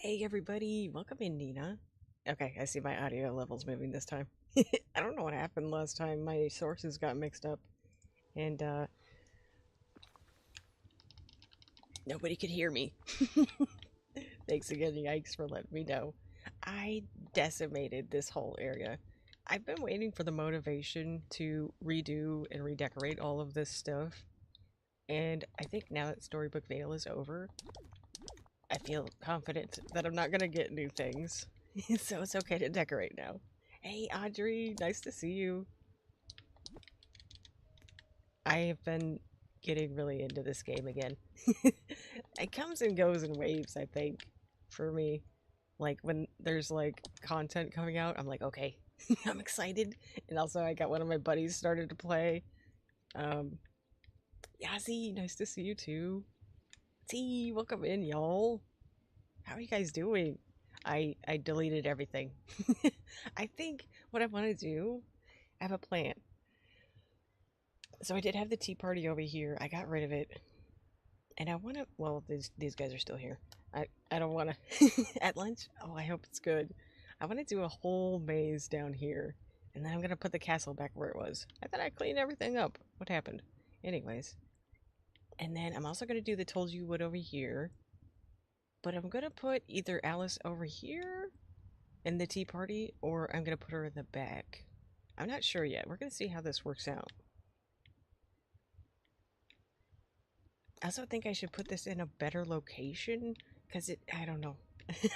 Hey everybody, welcome in, Nina. Okay, I see my audio levels moving this time. I don't know what happened last time. My sources got mixed up and nobody could hear me. Thanks again, Yikes, for letting me know. I decimated this whole area. I've been waiting for the motivation to redo and redecorate all of this stuff. And I think now that Storybook Vale is over, I feel confident that I'm not going to get new things. So it's okay to decorate now. Hey, Audrey, nice to see you. I have been getting really into this game again. It comes and goes in waves, I think, for me. Like, when there's, like, content coming out, I'm like, okay, I'm excited. And also, I got one of my buddies started to play. Yazzie, nice to see you, too. T, welcome in, y'all. How are you guys doing? I deleted everything. I think what I want to do, I have a plan. So I did have the tea party over here. I got rid of it. And I want to, well, these guys are still here. I don't want to, at lunch? Oh, I hope it's good. I want to do a whole maze down here. And then I'm going to put the castle back where it was. I thought I cleaned everything up. What happened? Anyways. And then I'm also going to do the told you what over here. But I'm going to put either Alice over here in the tea party, or I'm going to put her in the back. I'm not sure yet. We're going to see how this works out. I also think I should put this in a better location, because I don't know.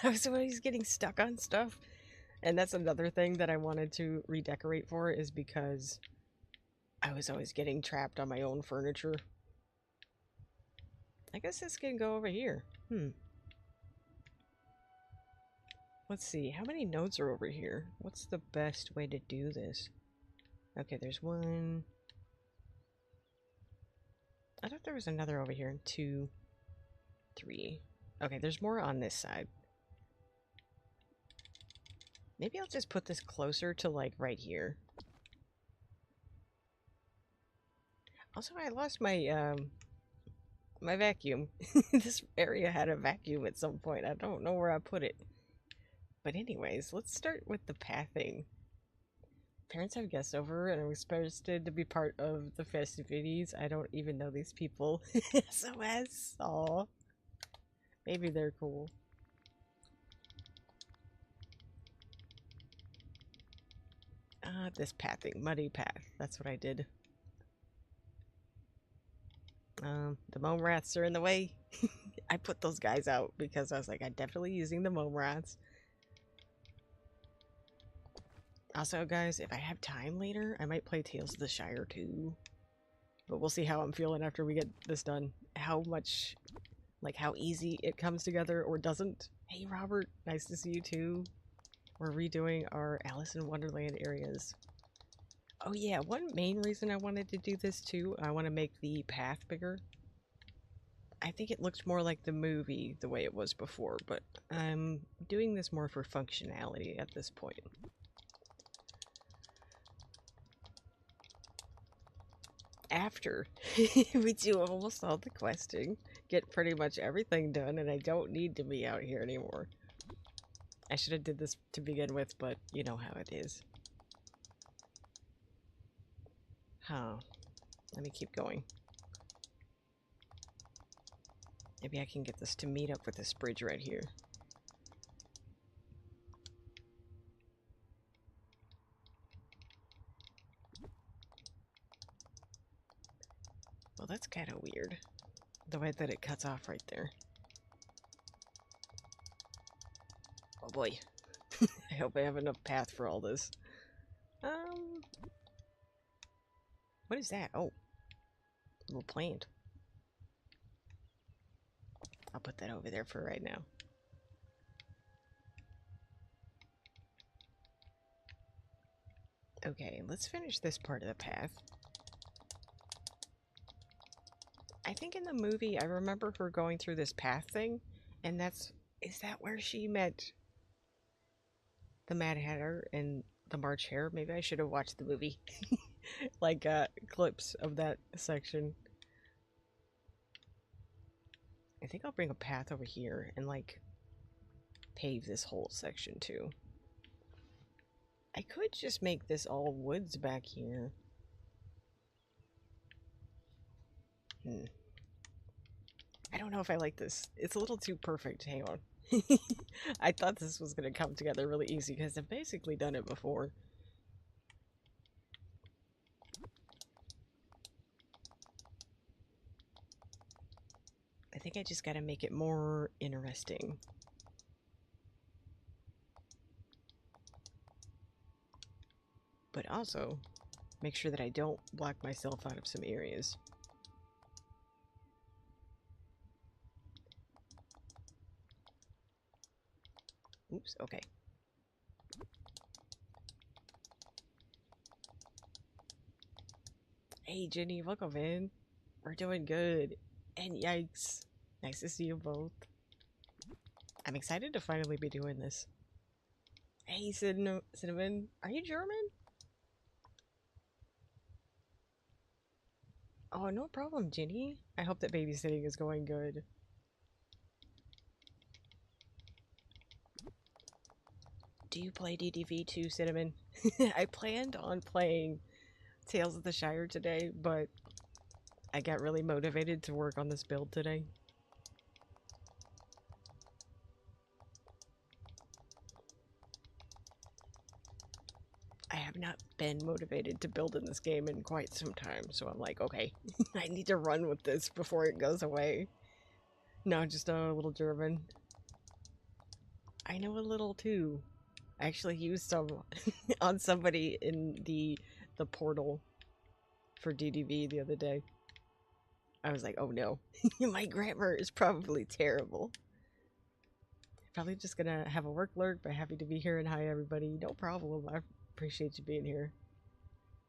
I was always getting stuck on stuff. And that's another thing that I wanted to redecorate for, is because I was always getting trapped on my own furniture. I guess this can go over here. Let's see, how many nodes are over here? What's the best way to do this? Okay, there's one. I thought there was another over here. 2, 3. Okay, there's more on this side. Maybe I'll just put this closer to, like, right here. Also, I lost my, my vacuum. This area had a vacuum at some point. I don't know where I put it. But anyways, let's start with the pathing. Parents have guests over and I'm expected to be part of the festivities. I don't even know these people. SOS. Aw. Maybe they're cool. This pathing. Muddy path. That's what I did. The mome rats are in the way. I put those guys out because I was like, I'm definitely using the mome rats. Also, guys, if I have time later, I might play Tales of the Shire too. But we'll see how I'm feeling after we get this done. How much, like, how easy it comes together or doesn't. Hey, Robert, nice to see you too. We're redoing our Alice in Wonderland areas. Oh yeah, one main reason I wanted to do this too, I want to make the path bigger. I think it looks more like the movie the way it was before, but I'm doing this more for functionality at this point. After we do almost all the questing, get pretty much everything done, and I don't need to be out here anymore. I should have did this to begin with, but you know how it is. Huh. Let me keep going. Maybe I can get this to meet up with this bridge right here. Well, that's kind of weird. The way that it cuts off right there. Oh boy. I hope I have enough path for all this. What is that? Oh. A little plant. I'll put that over there for right now. Okay, let's finish this part of the path. I think in the movie, I remember her going through this path thing, and is that where she met the Mad Hatter and the March Hare? Maybe I should have watched the movie. Like, clips of that section. I think I'll bring a path over here and, like, pave this whole section too. I could just make this all woods back here. I don't know if I like this. It's a little too perfect. Hang on. I thought this was going to come together really easy because I've basically done it before. I think I just got to make it more interesting. But also, make sure that I don't block myself out of some areas. Oops, okay. Hey Jenny, welcome in. We're doing good. And yikes. Nice to see you both. I'm excited to finally be doing this. Hey Cinnamon, are you German? Oh, no problem, Jenny. I hope that babysitting is going good. Do you play DDV too, Cinnamon? I planned on playing Tales of the Shire today, but I got really motivated to work on this build today. I have not been motivated to build in this game in quite some time, so I'm like, okay, I need to run with this before it goes away. No, just a little German. I know a little too. I actually used some on somebody in the portal for DDV the other day. I was like, oh no, my grammar is probably terrible. Probably just gonna have a work lurk, but happy to be here, and hi everybody. No problem, I appreciate you being here.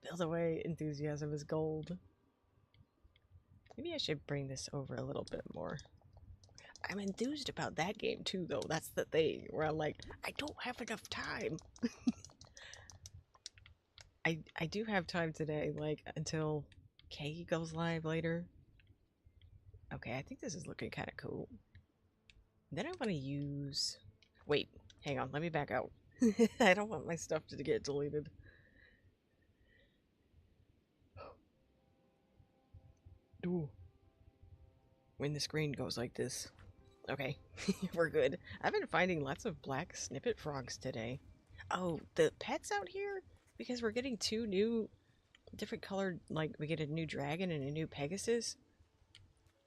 Build away, enthusiasm is gold. Maybe I should bring this over a little bit more. I'm enthused about that game too, though. That's the thing, where I'm like, I don't have enough time. I do have time today, like, until K goes live later. Okay, I think this is looking kind of cool. Then I want to use... Wait, hang on, let me back out. I don't want my stuff to get deleted. Ooh. When the screen goes like this. Okay, we're good. I've been finding lots of black snippet frogs today. Oh, the pets out here? Because we're getting two new, different colored, like, we get a new dragon and a new Pegasus.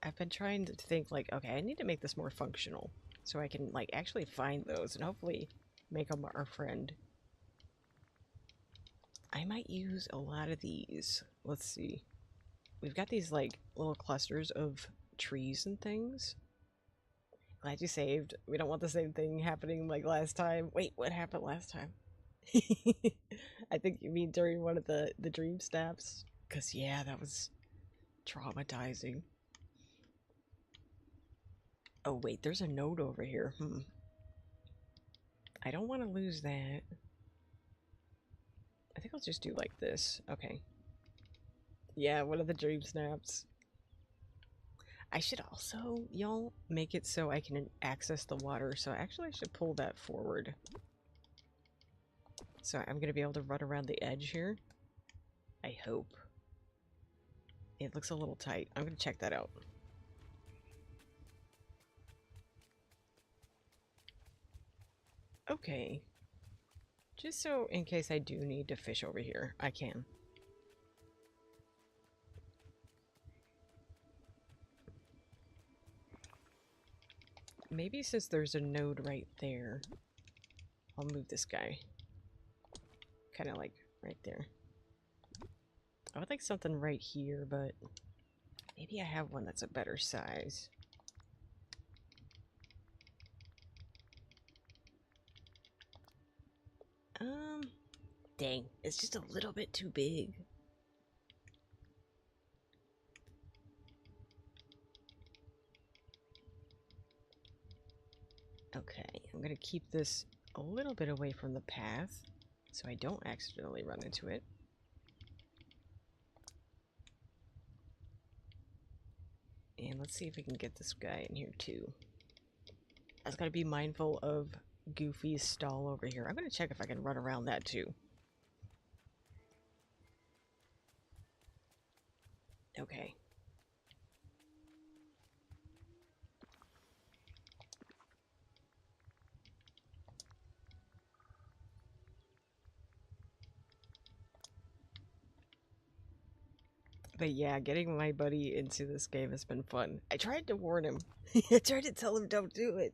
I've been trying to think, like, okay, I need to make this more functional. So I can, like, actually find those and hopefully make them our friend. I might use a lot of these. Let's see. We've got these, like, little clusters of trees and things. Glad you saved. We don't want the same thing happening like last time. Wait, what happened last time? I think you mean during one of the dream snaps. Because, yeah, that was traumatizing. Oh, wait, there's a node over here. I don't want to lose that. I think I'll just do like this. Okay. Yeah, one of the dream snaps. I should also, y'all, make it so I can access the water. So actually I should pull that forward. So I'm going to be able to run around the edge here. I hope. It looks a little tight. I'm going to check that out. Okay. Just so in case I do need to fish over here, I can. Maybe since there's a node right there, I'll move this guy. Kind of like right there. I would like something right here, but maybe I have one that's a better size. Dang, it's just a little bit too big. Okay, I'm gonna keep this a little bit away from the path so I don't accidentally run into it. And let's see if we can get this guy in here too. I just gotta be mindful of goofy stall over here. I'm gonna check if I can run around that too. Okay. But yeah, getting my buddy into this game has been fun. I tried to warn him. I tried to tell him don't do it.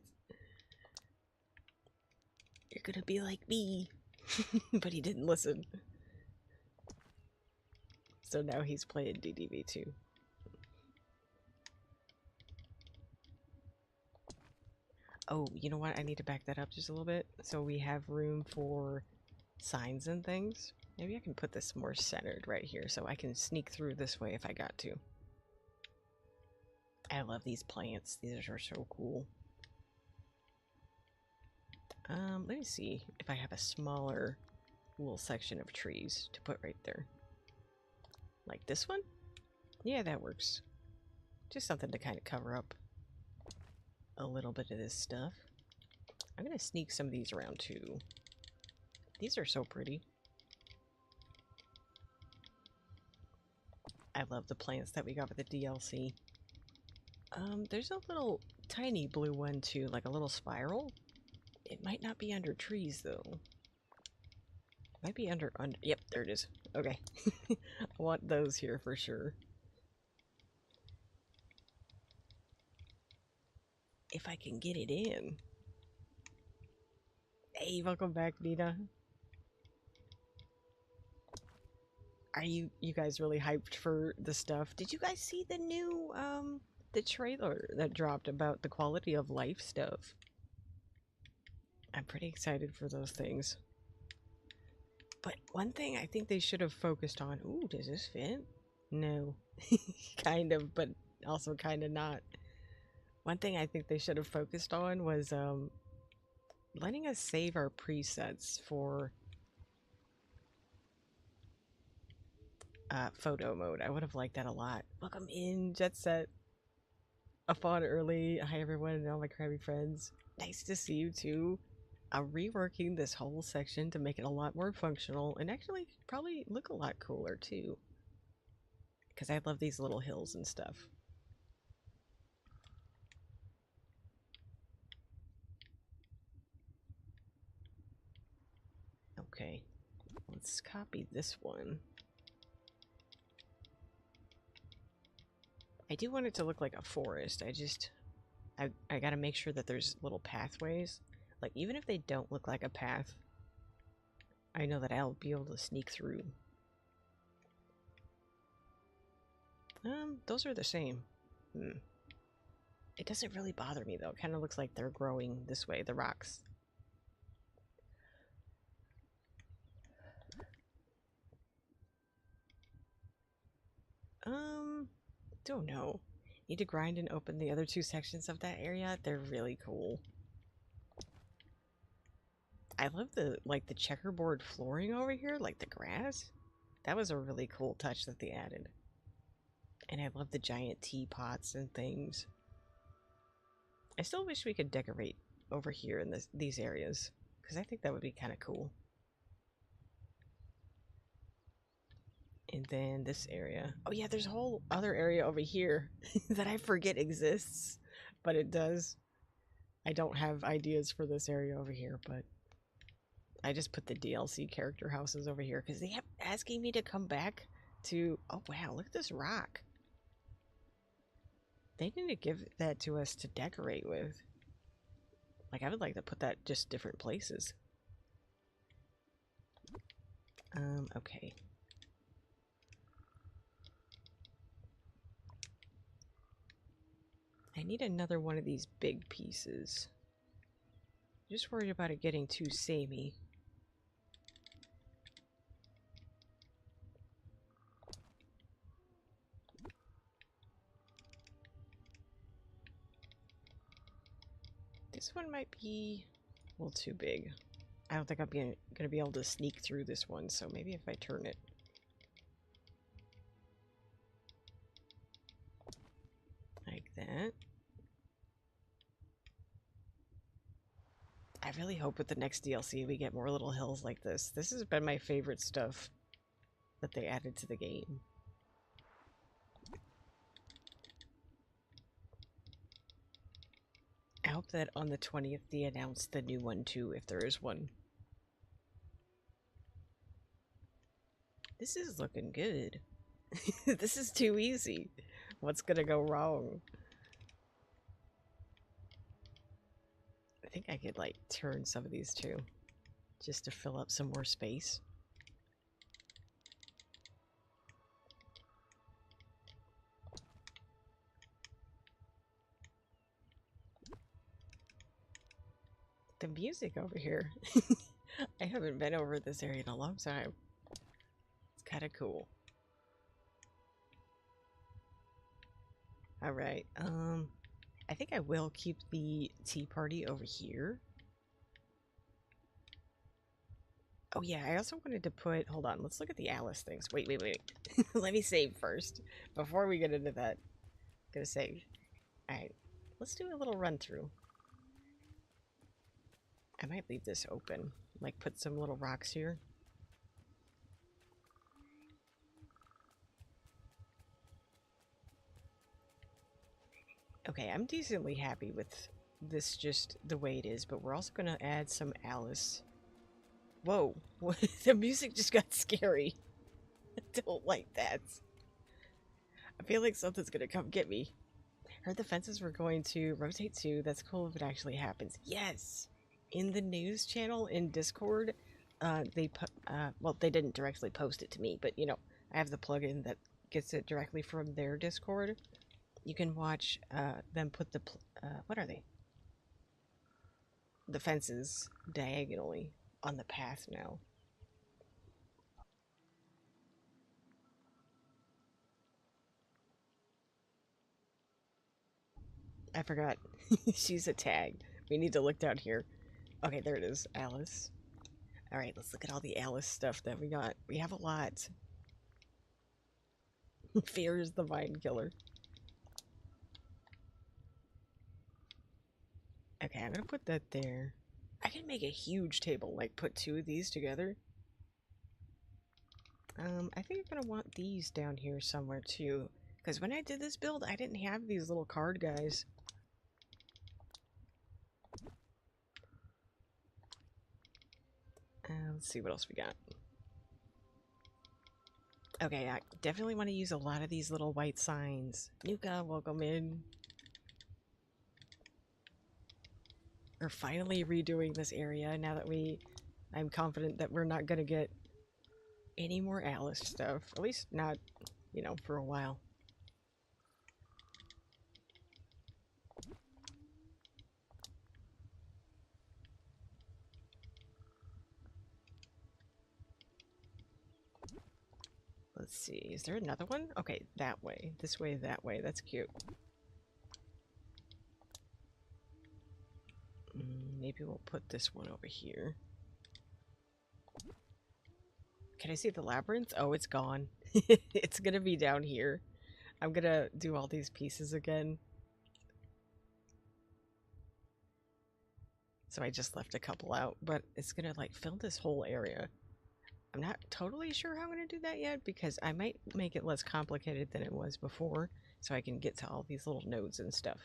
You're gonna be like me. But he didn't listen. So now he's playing DDV too. Oh, you know what? I need to back that up just a little bit so we have room for signs and things. Maybe I can put this more centered right here so I can sneak through this way if I got to. I love these plants. These are so cool. Let me see if I have a smaller little section of trees to put right there. Like this one? Yeah, that works. Just something to kind of cover up a little bit of this stuff. I'm gonna sneak some of these around too. These are so pretty. I love the plants that we got with the DLC. There's a little tiny blue one too, like a little spiral. It might not be under trees though. Might be under, yep, there it is. Okay. I want those here for sure. If I can get it in. Hey, welcome back, Nina. Are you guys really hyped for the stuff? Did you guys see the new, the trailer that dropped about the quality of life stuff? I'm pretty excited for those things. But one thing I think they should have focused on... Ooh, does this fit? No. Kind of, but also kind of not. One thing I think they should have focused on was letting us save our presets for photo mode. I would have liked that a lot. Welcome in, Jet Set. Up on early. Hi everyone and all my crabby friends. Nice to see you too. I'm reworking this whole section to make it a lot more functional and actually probably look a lot cooler too. Because I love these little hills and stuff. Okay, let's copy this one. I do want it to look like a forest. I gotta make sure that there's little pathways. Like, even if they don't look like a path, I know that I'll be able to sneak through. Those are the same. It doesn't really bother me though. It kind of looks like they're growing this way, the rocks. Don't know. Need to grind and open the other two sections of that area. They're really cool. I love the checkerboard flooring over here, like the grass. That was a really cool touch that they added. And I love the giant teapots and things. I still wish we could decorate over here in these areas, because I think that would be kind of cool. And then this area. Oh yeah, there's a whole other area over here that I forget exists, but it does. I don't have ideas for this area over here, but I just put the DLC character houses over here because they kept asking me to come back to... Oh wow, look at this rock. They need to give that to us to decorate with. Like, I would like to put that just different places. Okay. I need another one of these big pieces. Just worried about it getting too samey. This one might be a little too big. I don't think I'm gonna be able to sneak through this one, so maybe if I turn it. Like that. really hope with the next DLC we get more little hills like this. This has been my favorite stuff that they added to the game. I hope that on the 20th they announce the new one too, if there is one. This is looking good. This is too easy. What's gonna go wrong? I think I could like turn some of these too, just to fill up some more space. The music over here. I haven't been over this area in a long time. It's kind of cool. All right. I think I will keep the tea party over here. Oh yeah, I also wanted to put, hold on, let's look at the Alice things. Wait. Let me save first before we get into that. Gonna save. All right, let's do a little run through. I might leave this open, like put some little rocks here. Okay, I'm decently happy with this just the way it is, but we're also gonna add some Alice. Whoa, the music just got scary. I don't like that. I feel like something's gonna come get me. Heard the fences were going to rotate too. That's cool if it actually happens. Yes! In the news channel in Discord, well, they didn't directly post it to me, but you know, I have the plugin that gets it directly from their Discord. You can watch them put the, what are they? The fences diagonally on the path now. I forgot. She's a tag. We need to look down here. Okay, there it is. Alice. Alright, let's look at all the Alice stuff that we got. We have a lot. Fear is the vine killer. Okay, I'm gonna put that there. I can make a huge table, like put two of these together. I think I'm gonna want these down here somewhere too. Because when I did this build, I didn't have these little card guys. Let's see what else we got. Okay, I definitely want to use a lot of these little white signs. Nuka, welcome in. We're finally redoing this area now that I'm confident that we're not gonna get any more Alice stuff. At least not, you know, for a while. Let's see, is there another one? Okay, that way. This way, that way. That's cute. Maybe we'll put this one over here. Can I see the labyrinth? Oh, it's gone. It's gonna be down here. I'm gonna do all these pieces again. So I just left a couple out, but it's gonna like fill this whole area. I'm not totally sure how I'm gonna do that yet because I might make it less complicated than it was before so I can get to all these little nodes and stuff.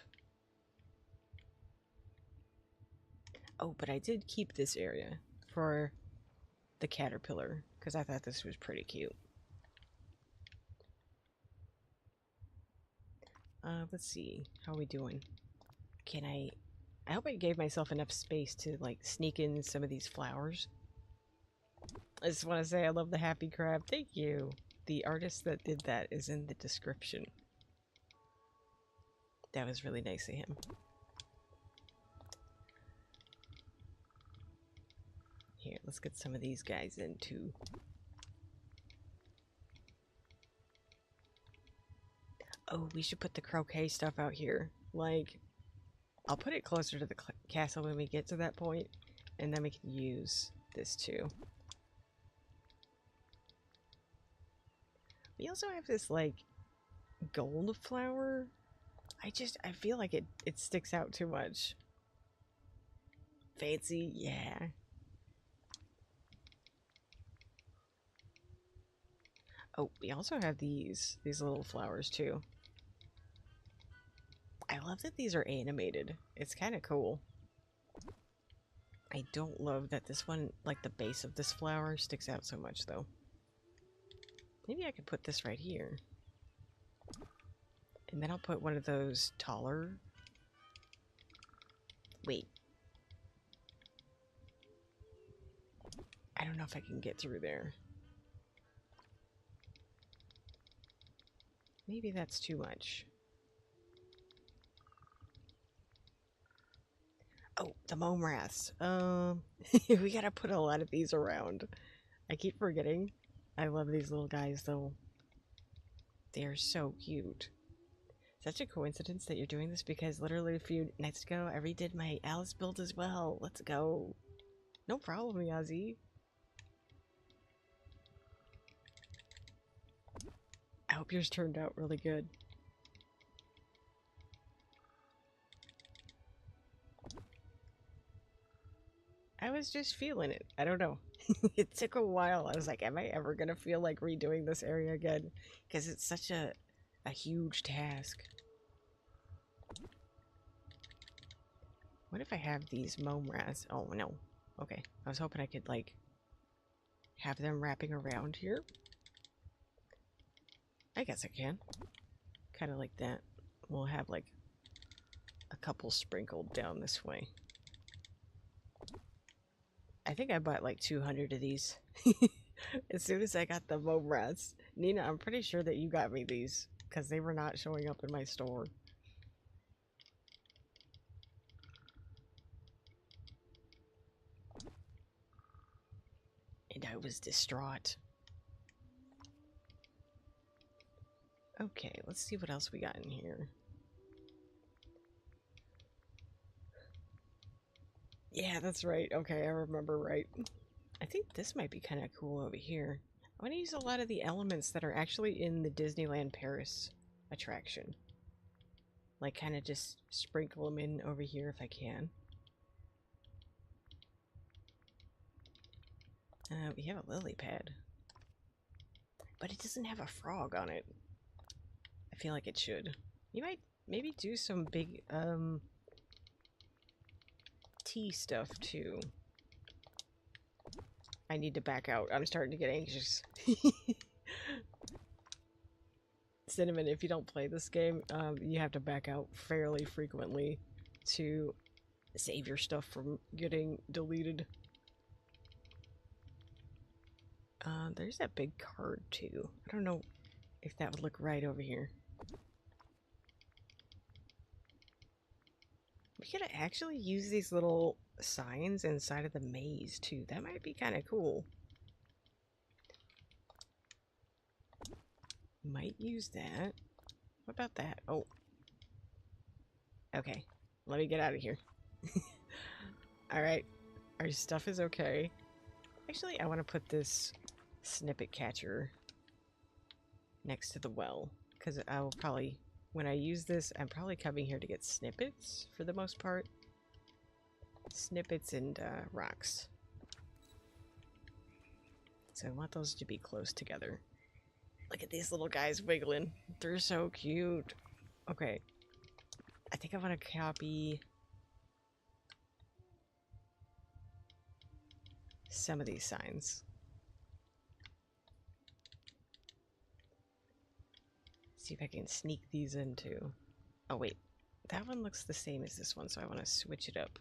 Oh, but I did keep this area for the caterpillar because I thought this was pretty cute. Let's see. How are we doing? Can I hope I gave myself enough space to like sneak in some of these flowers. I just want to say I love the happy crab. Thank you. The artist that did that is in the description. That was really nice of him. Here, let's get some of these guys in too. Oh, we should put the croquet stuff out here. Like, I'll put it closer to the castle when we get to that point, and then we can use this too. We also have this, like, gold flower. I feel like it sticks out too much. Fancy, yeah. Oh, we also have these little flowers too. I love that these are animated. It's kind of cool. I don't love that this one, like the base of this flower, sticks out so much though. Maybe I could put this right here. And then I'll put one of those taller... Wait. I don't know if I can get through there. Maybe that's too much. Oh, the mome rats. We gotta put a lot of these around. I keep forgetting. I love these little guys though. They're so cute. Such a coincidence that you're doing this because literally a few nights ago I redid my Alice build as well. Let's go. No problem, Yazzie. I hope yours turned out really good. I was just feeling it. I don't know. It took a while. I was like, am I ever going to feel like redoing this area again? Because it's such a huge task. What if I have these mome rats? Oh, no. Okay. I was hoping I could, like, have them wrapping around here. I guess I can. Kind of like that. We'll have, like, a couple sprinkled down this way. I think I bought like 200 of these. As soon as I got the mome rats. Nina, I'm pretty sure that you got me these. Because they were not showing up in my store. And I was distraught. Okay, let's see what else we got in here. Yeah, that's right. Okay, I remember right. I think this might be kind of cool over here. I want to use a lot of the elements that are actually in the Disneyland Paris attraction. Like, kind of just sprinkle them in over here if I can. We have a lily pad. But it doesn't have a frog on it. I feel like it should. You might maybe do some big, tea stuff, too. I need to back out. I'm starting to get anxious. Cinnamon, if you don't play this game, you have to back out fairly frequently to save your stuff from getting deleted. There's that big card, too. I don't know if that would look right over here. We could actually use these little signs inside of the maze, too. That might be kind of cool. Might use that. What about that? Oh. Okay. Let me get out of here. Alright. Our stuff is okay. Actually, I want to put this snippet catcher next to the well. Because I will probably... When I use this, I'm probably coming here to get snippets for the most part. Snippets and rocks. So I want those to be close together. Look at these little guys wiggling. They're so cute. Okay. I think I want to copy some of these signs. See if I can sneak these in too. Oh wait, that one looks the same as this one, so I want to switch it up.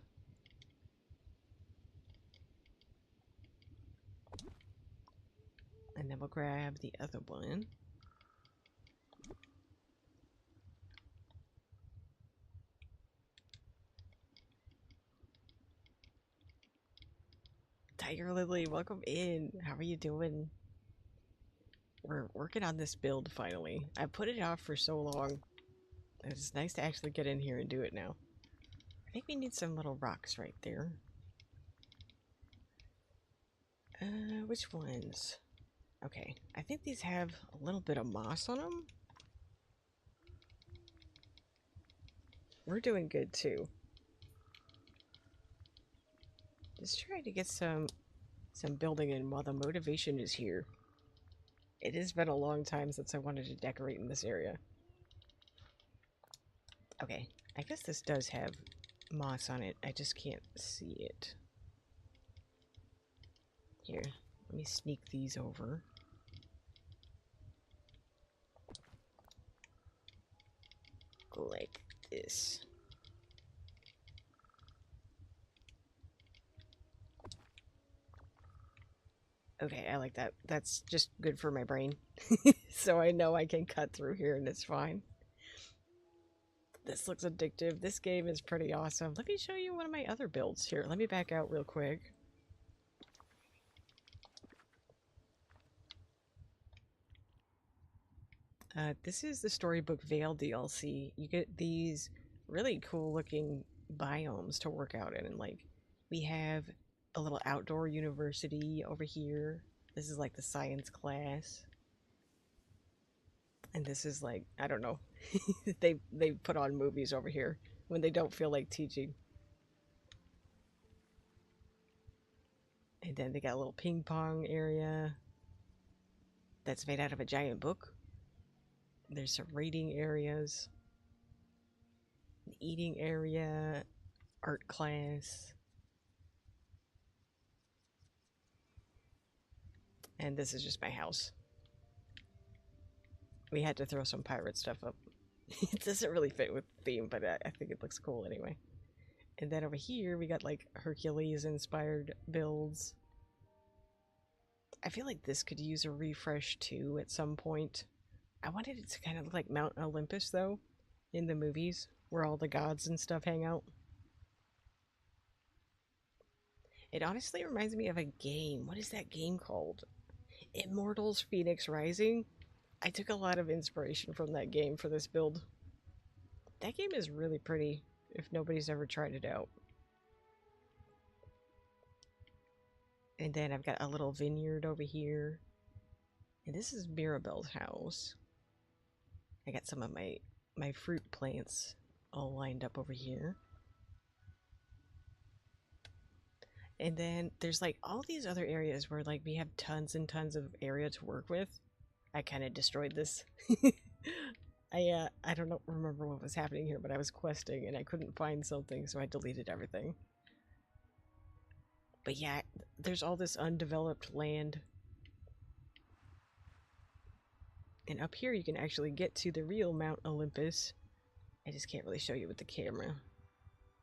And then we'll grab the other one. Tiger Lily, welcome in. How are you doing? We're working on this build finally. I put it off for so long. It's nice to actually get in here and do it now. I think we need some little rocks right there. Which ones? Okay, I think these have a little bit of moss on them. We're doing good too. Just trying to get some building in while the motivation is here. It has been a long time since I wanted to decorate in this area. Okay, I guess this does have moss on it. I just can't see it. Here, let me sneak these over. Go like this. Okay, I like that. That's just good for my brain. So I know I can cut through here and it's fine. This looks addictive. This game is pretty awesome. Let me show you one of my other builds here. Let me back out real quick. This is the Storybook Vale DLC. You get these really cool looking biomes to work out in. And like, we have a little outdoor university over here. This is like the science class. And this is like, I don't know. they put on movies over here when they don't feel like teaching. And then they got a little ping pong area that's made out of a giant book. There's some reading areas, an eating area, art class. And this is just my house. We had to throw some pirate stuff up. It doesn't really fit with the theme, but I think it looks cool anyway. And then over here, we got like Hercules-inspired builds. I feel like this could use a refresh too at some point. I wanted it to kind of look like Mount Olympus, though, in the movies, where all the gods and stuff hang out. It honestly reminds me of a game. What is that game called? Immortals Phoenix Rising? I took a lot of inspiration from that game for this build. That game is really pretty, if nobody's ever tried it out. And then I've got a little vineyard over here. And this is Mirabelle's house. I got some of my fruit plants all lined up over here. And then there's like all these other areas where like we have tons and tons of area to work with. I kind of destroyed this. I don't remember what was happening here, but I was questing and I couldn't find something, so I deleted everything. But yeah, there's all this undeveloped land. And up here you can actually get to the real Mount Olympus. I just can't really show you with the camera.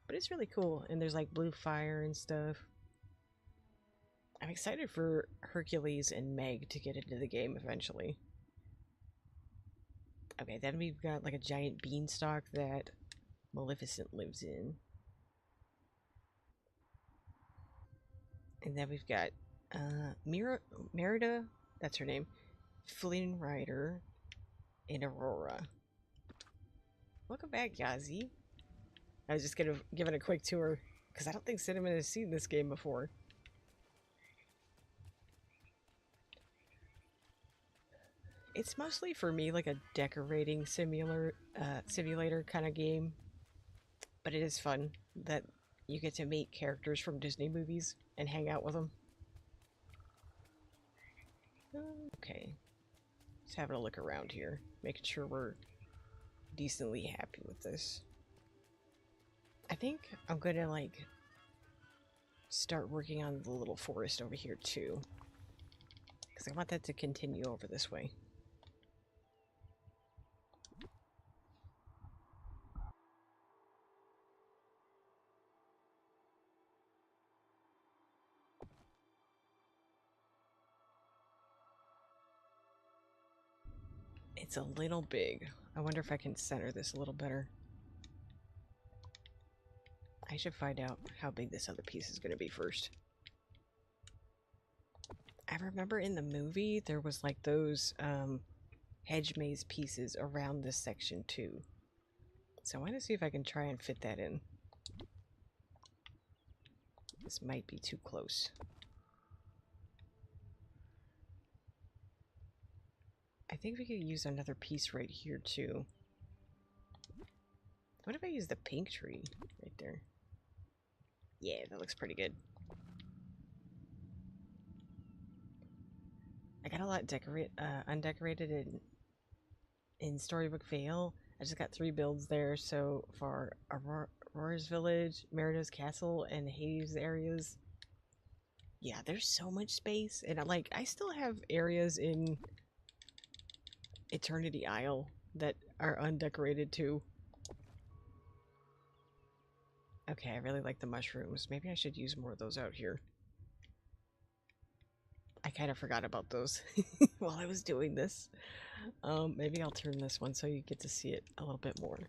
But it's really cool, and there's like blue fire and stuff. I'm excited for Hercules and Meg to get into the game eventually. Okay, then we've got like a giant beanstalk that Maleficent lives in. And then we've got Merida, that's her name, Flynn Rider, and Aurora. Welcome back, Yazi. I was just giving a quick tour, because I don't think Cinnamon has seen this game before. It's mostly for me like a decorating simulator kind of game, but it is fun that you get to meet characters from Disney movies and hang out with them. Okay, just having a look around here, making sure we're decently happy with this. I think I'm gonna like start working on the little forest over here too, because I want that to continue over this way. It's a little big. I wonder if I can center this a little better. I should find out how big this other piece is going to be first. I remember in the movie there was like those hedge maze pieces around this section too. So I want to see if I can try and fit that in. This might be too close. I think we could use another piece right here too. What if I use the pink tree right there? Yeah, that looks pretty good. I got a lot undecorated in Storybook Vale. I just got 3 builds there so far: Aurora's Village, Merida's Castle, and Hades areas. Yeah, there's so much space, and I still have areas in Eternity Isle that are undecorated too. Okay, I really like the mushrooms. Maybe I should use more of those out here. I kind of forgot about those while I was doing this. Maybe I'll turn this one so you get to see it a little bit more.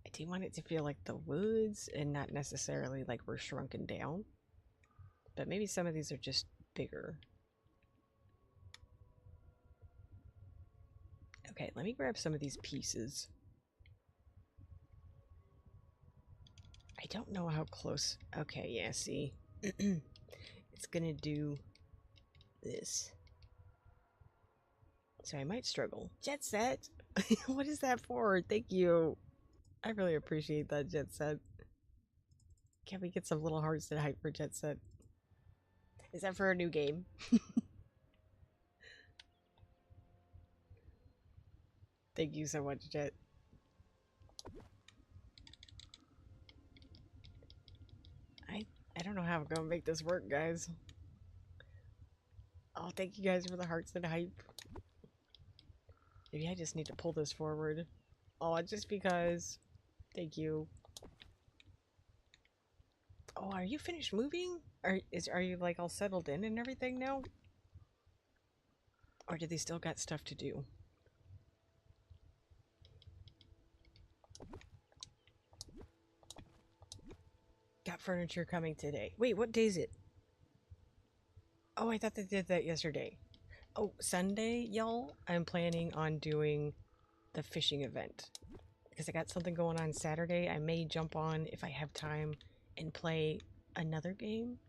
I do want it to feel like the woods and not necessarily like we're shrunken down. But maybe some of these are just bigger. Okay, let me grab some of these pieces. I don't know how close. Okay, yeah, see. It's gonna do this. So I might struggle. Jet Set! What is that for? Thank you. I really appreciate that, Jet Set. Can we get some little hearts to hype for Jet Set? Is that for a new game? Thank you so much, Jet. I don't know how I'm gonna make this work, guys. Oh, thank you guys for the hearts and hype. Maybe I just need to pull this forward. Oh, just because. Thank you. Oh, are you finished moving? Are you like all settled in and everything now? Or do they still got stuff to do? Got furniture coming today. Wait, what day is it? Oh, I thought they did that yesterday. Oh, Sunday, y'all. I'm planning on doing the fishing event. Because I got something going on Saturday. I may jump on if I have time and play another game.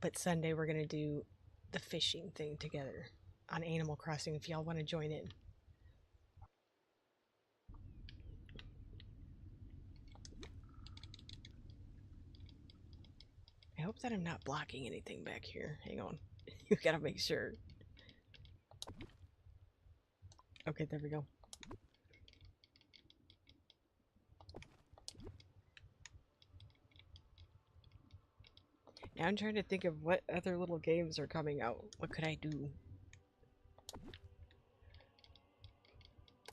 But Sunday we're going to do the fishing thing together on Animal Crossing if y'all want to join in. I hope that I'm not blocking anything back here. Hang on. You gotta make sure. Okay, there we go. Now I'm trying to think of what other little games are coming out. What could I do?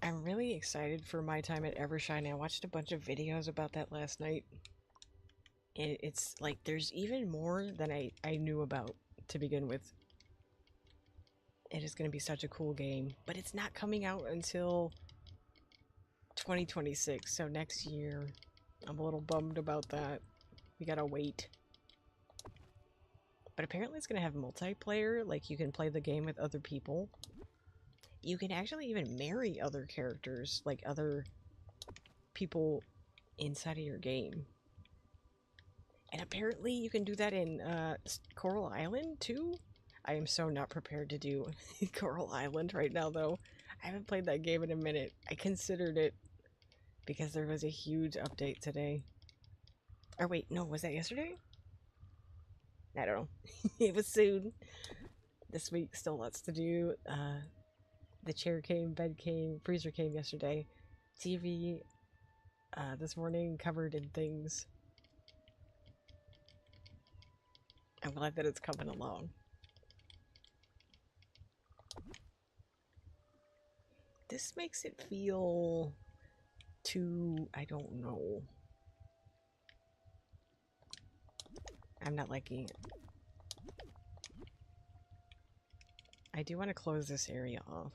I'm really excited for my time at Evershine. I watched a bunch of videos about that last night. And it's like there's even more than I knew about to begin with. It is going to be such a cool game. But it's not coming out until 2026, so next year. I'm a little bummed about that. We gotta wait. But apparently it's gonna have multiplayer, like you can play the game with other people. You can actually even marry other characters, like other people inside of your game. And apparently you can do that in Coral Island too? I am so not prepared to do Coral Island right now though. I haven't played that game in a minute. I considered it because there was a huge update today. Or wait, no, was that yesterday? I don't know. It was soon. This week still lots to do. The chair came, bed came, freezer came yesterday. TV this morning covered in things. I'm glad that it's coming along. This makes it feel too, I don't know. I'm not liking it. I do want to close this area off.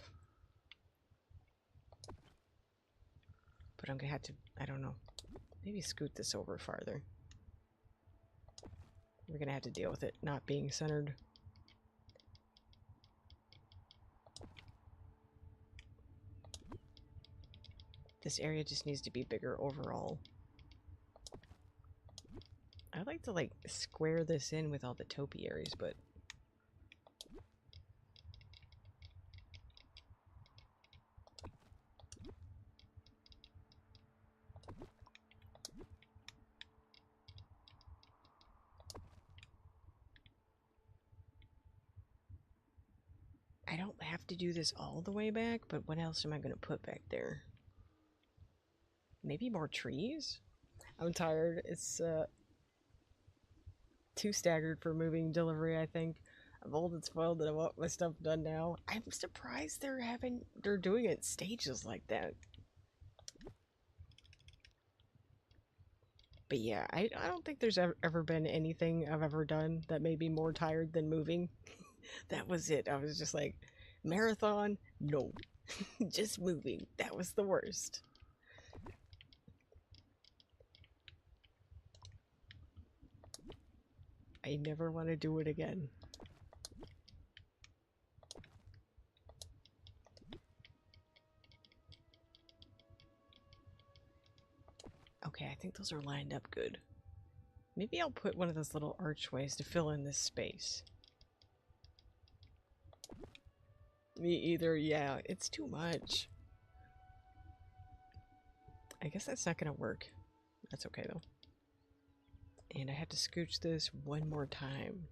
But I'm gonna have to, I don't know, maybe scoot this over farther. We're gonna have to deal with it not being centered. This area just needs to be bigger overall. I'd like to like square this in with all the topiaries, but to do this all the way back, but what else am I going to put back there? Maybe more trees? I'm tired. It's too staggered for moving delivery, I think. I'm old and spoiled and I want my stuff done now. I'm surprised they're doing it in stages like that. But yeah, I don't think there's ever been anything I've ever done that made me more tired than moving. That was it. I was just like, marathon? No. Just moving. That was the worst. I never want to do it again. Okay, I think those are lined up good. Maybe I'll put one of those little archways to fill in this space. Me either, yeah, it's too much. I guess that's not gonna work. That's okay though. And I have to scooch this one more time.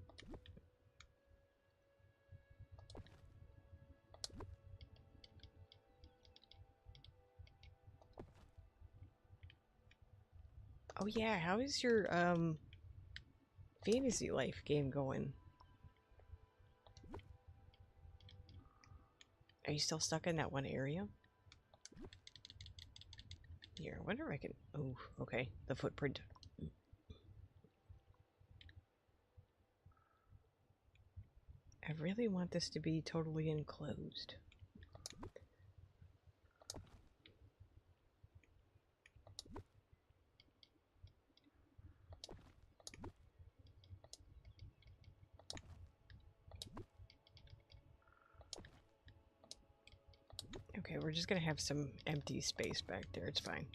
Oh yeah, how is your fantasy life game going? Are you still stuck in that one area? Here, I wonder if I can... Oh, okay, the footprint. I really want this to be totally enclosed. Okay, we're just gonna have some empty space back there, it's fine.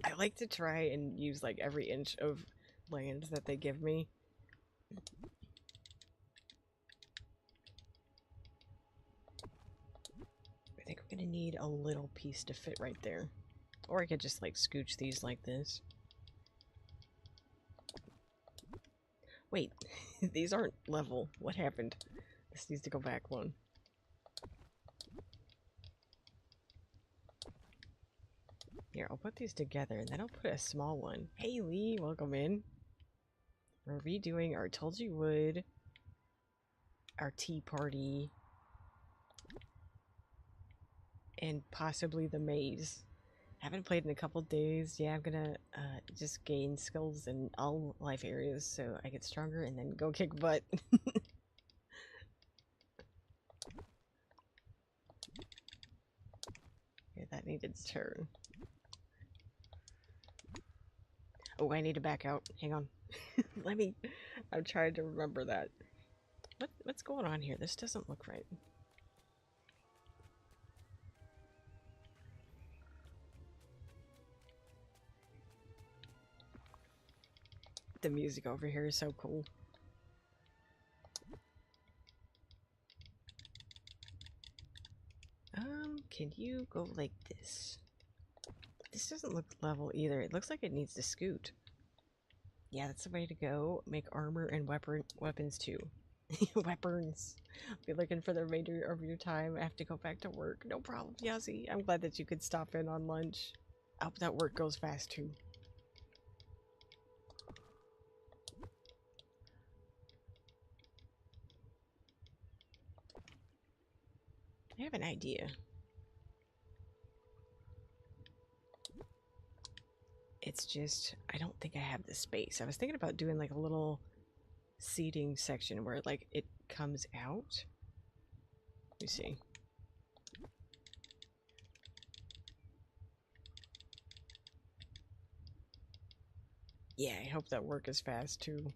I like to try and use like every inch of land that they give me. I think we're gonna need a little piece to fit right there. Or I could just like scooch these like this. Wait, these aren't level. What happened? This needs to go back one. Here, I'll put these together and then I'll put a small one. Hey Lee, welcome in. We're redoing our Told You Would, our tea party, and possibly the maze. Haven't played in a couple days. Yeah, I'm gonna just gain skills in all life areas so I get stronger and then go kick butt. Okay, that needed to turn. Oh, I need to back out. Hang on. I'm trying to remember that. What's going on here? This doesn't look right. The music over here is so cool. Can you go like this? This doesn't look level either. It looks like it needs to scoot. Yeah, that's the way to go. Make armor and weapons too. Weapons. I'll be looking for the remainder of your time. I have to go back to work. No problem, Yazzie. I'm glad that you could stop in on lunch. I hope that work goes fast too. I have an idea. It's just, I don't think I have the space. I was thinking about doing like a little seating section where like it comes out. Let me see. Yeah, I hope that work is fast too.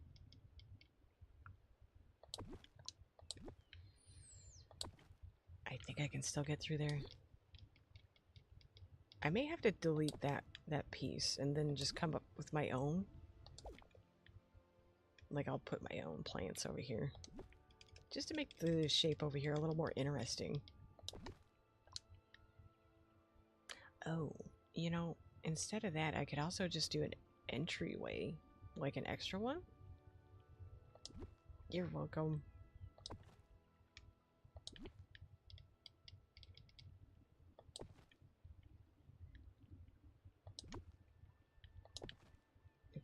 I think I can still get through there. I may have to delete that piece and then just come up with my own. Like I'll put my own plants over here. Just to make the shape over here a little more interesting. Oh, you know, instead of that, I could also just do an entryway. Like an extra one. You're welcome.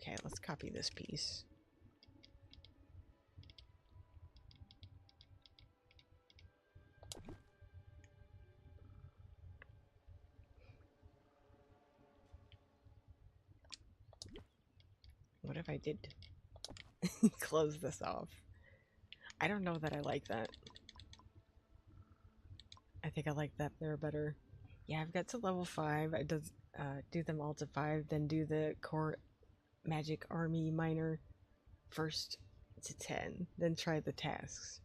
Okay, let's copy this piece. What if I did close this off? I don't know that I like that. I think I like that there better. Yeah, I've got to level 5. I does do them all to 5, then do the core magic army minor first to 10, then try the tasks.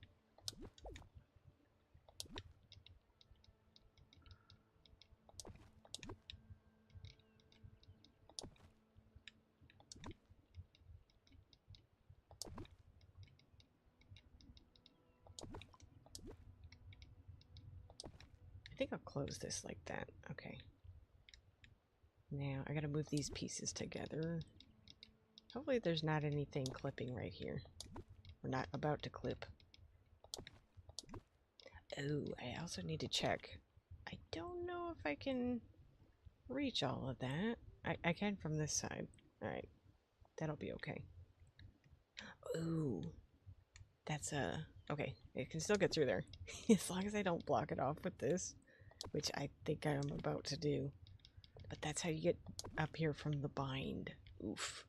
I think I'll close this like that. Okay. Now I gotta move these pieces together. Hopefully there's not anything clipping right here. We're not about to clip. Oh, I also need to check. I don't know if I can reach all of that. I can from this side. Alright. That'll be okay. Ooh. That's okay. It can still get through there. As long as I don't block it off with this. Which I think I'm about to do. But that's how you get up here from the bind. Oof.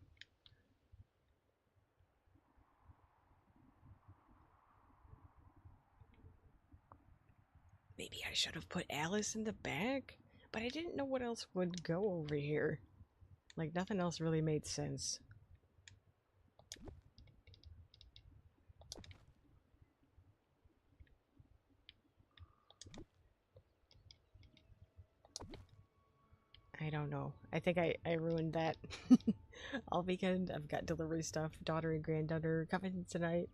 Maybe I should have put Alice in the back, but I didn't know what else would go over here. Like, nothing else really made sense. I don't know. I think I ruined that. All weekend, I've got delivery stuff, daughter and granddaughter coming tonight.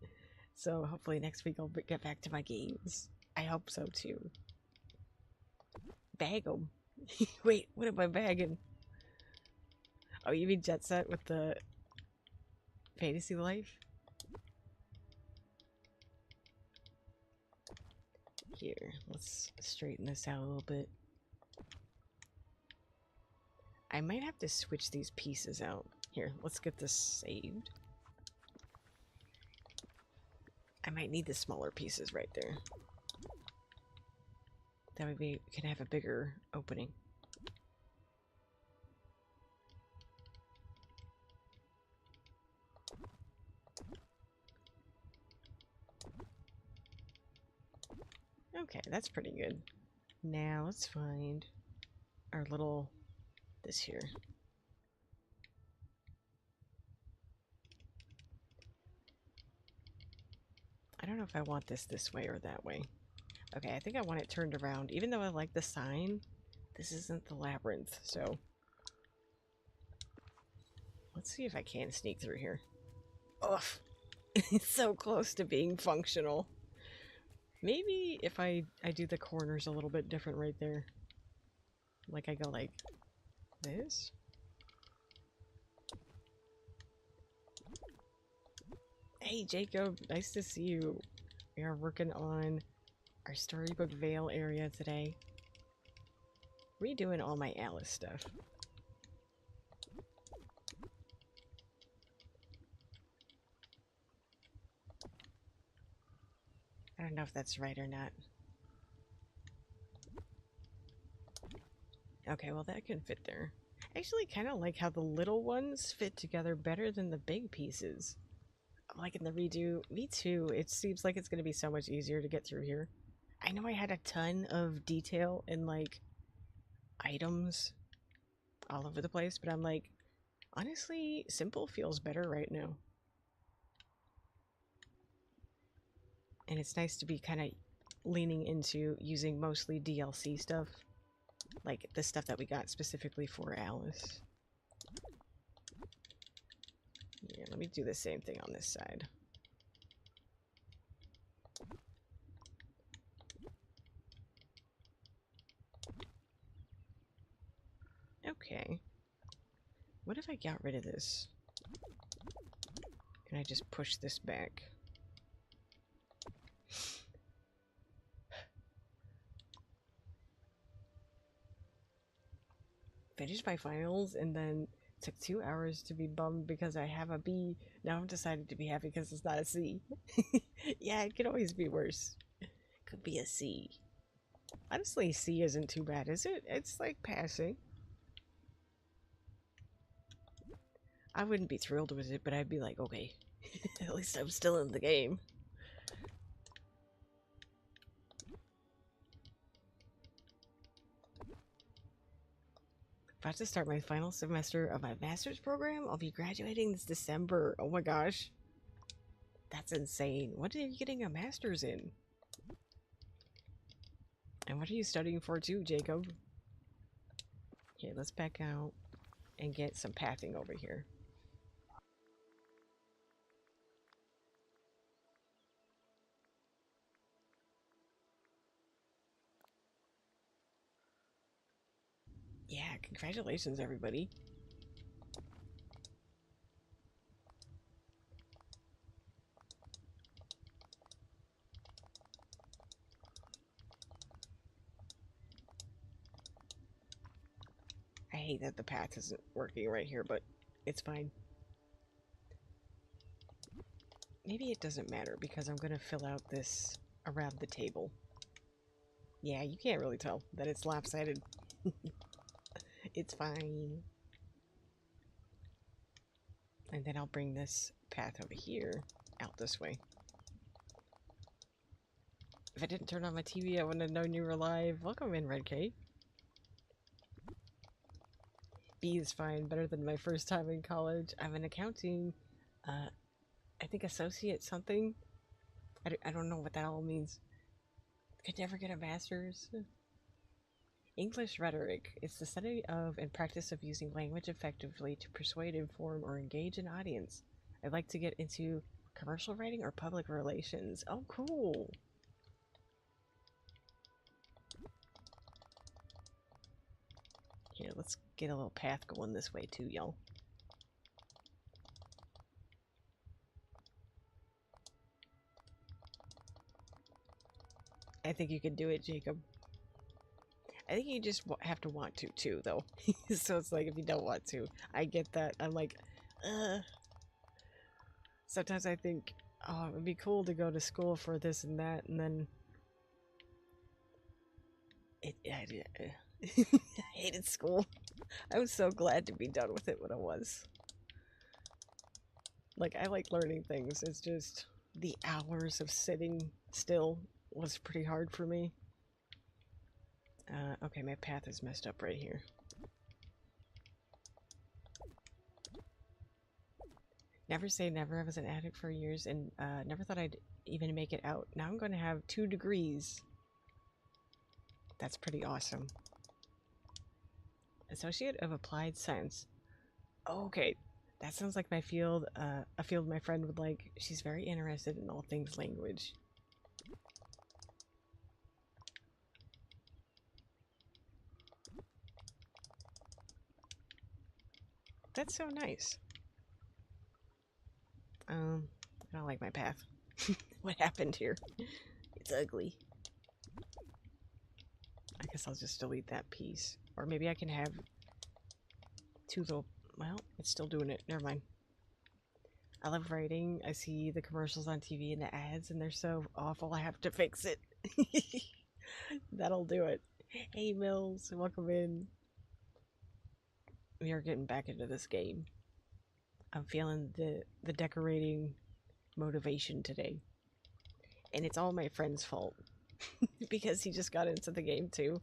So hopefully next week I'll get back to my games. I hope so too. Bag them. Wait, what am I bagging? Oh, you mean Jet Set with the fantasy life? Here, let's straighten this out a little bit. I might have to switch these pieces out. Here, let's get this saved. I might need the smaller pieces right there. That way we can have a bigger opening. Okay, that's pretty good. Now let's find our little, this here. I don't know if I want this way or that way. Okay, I think I want it turned around. Even though I like the sign, this isn't the labyrinth, so let's see if I can sneak through here. Ugh, it's so close to being functional. Maybe if I do the corners a little bit different right there. Like I go like this. Hey Jacob, nice to see you. We are working on our Storybook Vale area today. Redoing all my Alice stuff. I don't know if that's right or not. Okay, well that can fit there. I actually kind of like how the little ones fit together better than the big pieces. Like in the redo, me too. It seems like it's going to be so much easier to get through here. I know I had a ton of detail in like items all over the place, but I'm like, honestly, simple feels better right now. And it's nice to be kind of leaning into using mostly DLC stuff. Like the stuff that we got specifically for Alice. Yeah, let me do the same thing on this side. Okay. What if I got rid of this? And I just push this back? Finish my finals and then Took 2 hours to be bummed because I have a B. Now I'm decided to be happy because it's not a C. Yeah, it could always be worse. Could be a C. Honestly, C isn't too bad, is it? It's like passing. I wouldn't be thrilled with it, but I'd be like, okay, at least I'm still in the game. About to start my final semester of my master's program. I'll be graduating this December. Oh my gosh. That's insane. What are you getting a master's in? And what are you studying for too, Jacob? Okay, let's back out and get some pathing over here. Yeah, congratulations, everybody. I hate that the path isn't working right here, but it's fine. Maybe it doesn't matter because I'm going to fill out this around the table. Yeah, you can't really tell that it's lopsided. It's fine. And then I'll bring this path over here out this way. If I didn't turn on my TV, I wouldn't have known you were live. Welcome in, Red Kate. B is fine, better than my first time in college. I'm in accounting. I think associate something. I don't know what that all means. Could never get a master's. English rhetoric. It's the study of and practice of using language effectively to persuade, inform, or engage an audience. I'd like to get into commercial writing or public relations. Oh, cool. Here, let's get a little path going this way too, y'all. I think you can do it, Jacob. I think you just have to want to, too, though. So it's like, if you don't want to, I get that. I'm like, sometimes I think, oh, it would be cool to go to school for this and that, and then I hated school. I was so glad to be done with it when I was. Like, I like learning things. It's just the hours of sitting still was pretty hard for me. Okay, my path is messed up right here. Never say never. I was an addict for years and never thought I'd even make it out. Now I'm going to have 2 degrees. That's pretty awesome. Associate of Applied Science. Oh, okay, that sounds like my field. A field my friend would like. She's very interested in all things language. That's so nice. I don't like my path. What happened here? It's ugly. I guess I'll just delete that piece. Or maybe I can have 2 little... Well, it's still doing it. Never mind. I love writing. I see the commercials on TV and the ads, and they're so awful. I have to fix it. That'll do it. Hey, Mills. Welcome in. We are getting back into this game. I'm feeling the decorating motivation today. And it's all my friend's fault. Because he just got into the game too.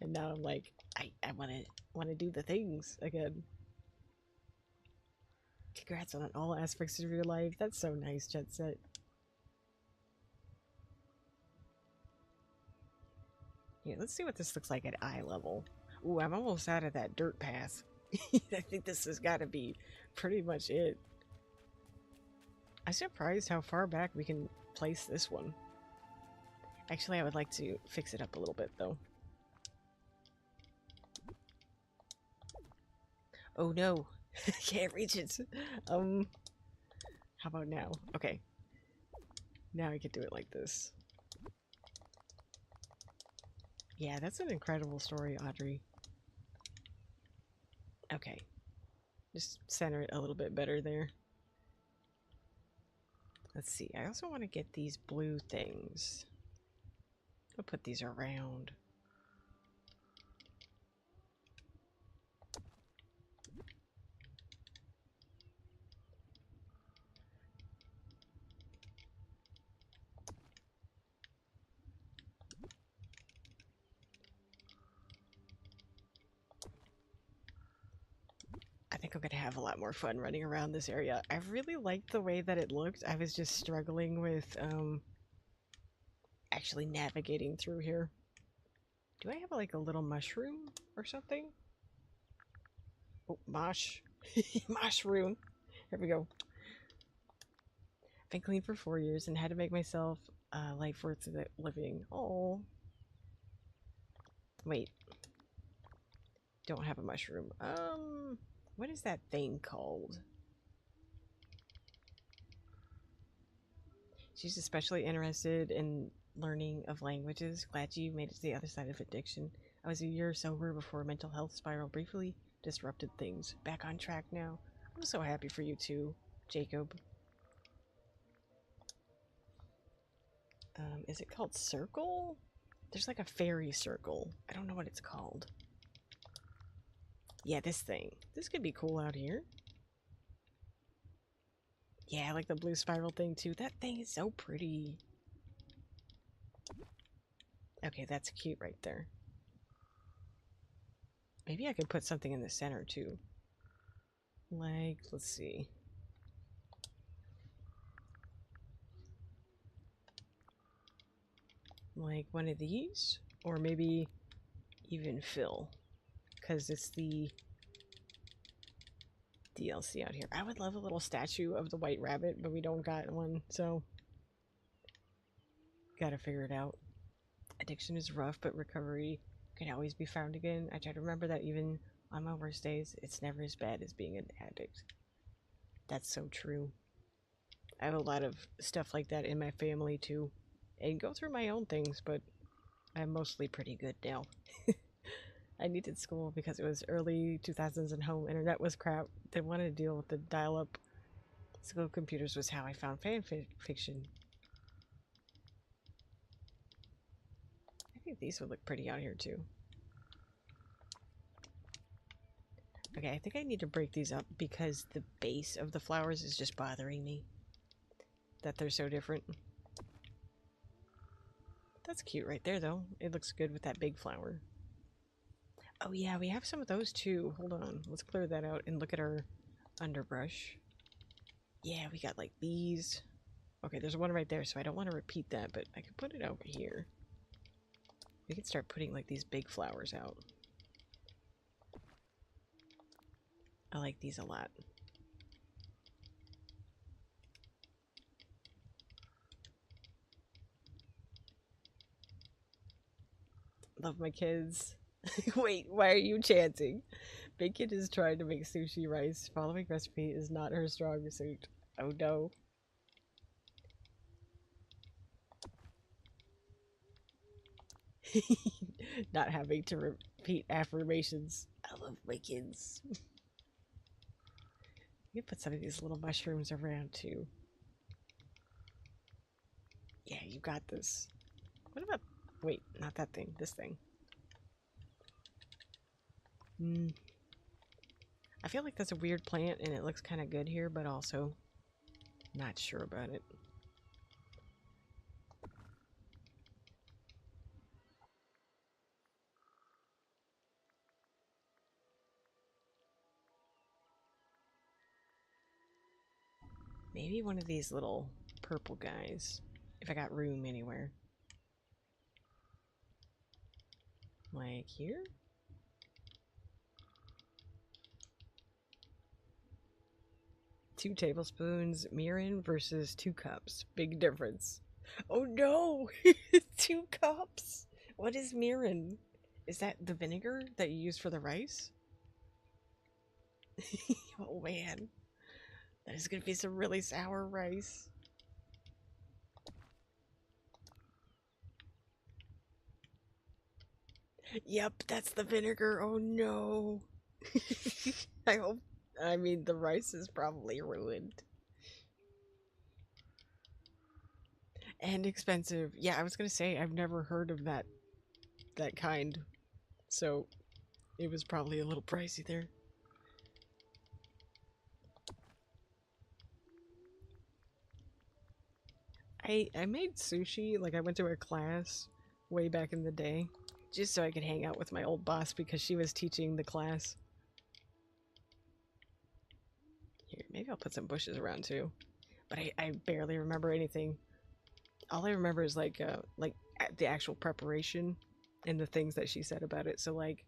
And now I'm like, I wanna do the things again. Congrats on all aspects of your life. That's so nice, Jet Set. Yeah, let's see what this looks like at eye level. Ooh, I'm almost out of that dirt path. I think this has got to be pretty much it. I'm surprised how far back we can place this one. Actually, I would like to fix it up a little bit, though. Oh no, can't reach it. How about now? Okay. Now I can do it like this. Yeah, that's an incredible story, Audrey. Okay. Just center it a little bit better there. Let's see. I also want to get these blue things. I'll put these around. I think I'm going to have a lot more fun running around this area. I really liked the way that it looked. I was just struggling with actually navigating through here. Do I have like a little mushroom or something? Oh, mosh. Mushroom. Here we go. I've been clean for 4 years and had to make myself life worth living. Oh. Wait. Don't have a mushroom. What is that thing called? She's especially interested in learning of languages. Glad you made it to the other side of addiction. I was a year sober before a mental health spiral briefly disrupted things. Back on track now. I'm so happy for you too, Jacob. Is it called Circle? There's like a fairy circle. I don't know what it's called. Yeah, this thing. This could be cool out here. Yeah, I like the blue spiral thing too. That thing is so pretty. Okay, that's cute right there. Maybe I could put something in the center too. Like, let's see. Like one of these? Or maybe even fill. Because it's the DLC out here. I would love a little statue of the white rabbit, but we don't got one, so gotta figure it out. Addiction is rough, but recovery can always be found again. I try to remember that even on my worst days, it's never as bad as being an addict. That's so true. I have a lot of stuff like that in my family too, and go through my own things, but I'm mostly pretty good now. I needed school because it was early 2000s and home internet was crap. They wanted to deal with the dial-up. School computers was how I found fan fiction. I think these would look pretty out here too. Okay, I think I need to break these up because the base of the flowers is just bothering me. That they're so different. That's cute right there though. It looks good with that big flower. Oh yeah, we have some of those too. Hold on. Let's clear that out and look at our underbrush. Yeah, we got like these. Okay, there's one right there, so I don't want to repeat that, but I could put it over here. We can start putting like these big flowers out. I like these a lot. Love my kids. Wait, why are you chanting? Bacon is trying to make sushi rice. Following recipe is not her strong suit. Oh no. Not having to repeat affirmations. I love my kids. You can put some of these little mushrooms around too. Yeah, you got this. What about... Wait, not that thing. This thing. I feel like that's a weird plant and it looks kind of good here, but also not sure about it. Maybe one of these little purple guys, if I got room anywhere. Like here? Two tablespoons mirin versus 2 cups. Big difference. Oh no! 2 cups? What is mirin? Is that the vinegar that you use for the rice? Oh man. That is gonna be some really sour rice. Yep, that's the vinegar. Oh no. I hope I mean, the rice is probably ruined. And expensive. Yeah, I was gonna say, I've never heard of that kind. So, it was probably a little pricey there. I made sushi, like I went to a class way back in the day, just so I could hang out with my old boss because she was teaching the class. Here, maybe I'll put some bushes around too. But I barely remember anything. All I remember is like the actual preparation and the things that she said about it. So like,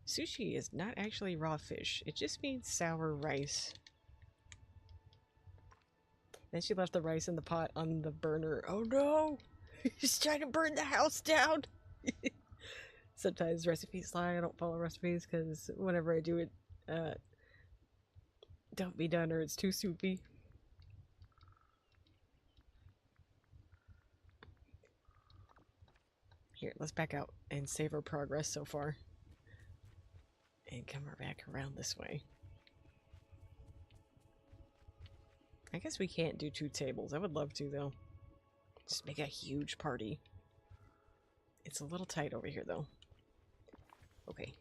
sushi is not actually raw fish. It just means sour rice. Then she left the rice in the pot on the burner. Oh no! She's trying to burn the house down! Sometimes recipes lie. I don't follow recipes because whenever I do it, don't be done or it's too soupy. Here, let's back out and save our progress so far. And come back around this way. I guess we can't do 2 tables. I would love to, though. Just make a huge party. It's a little tight over here, though. Okay.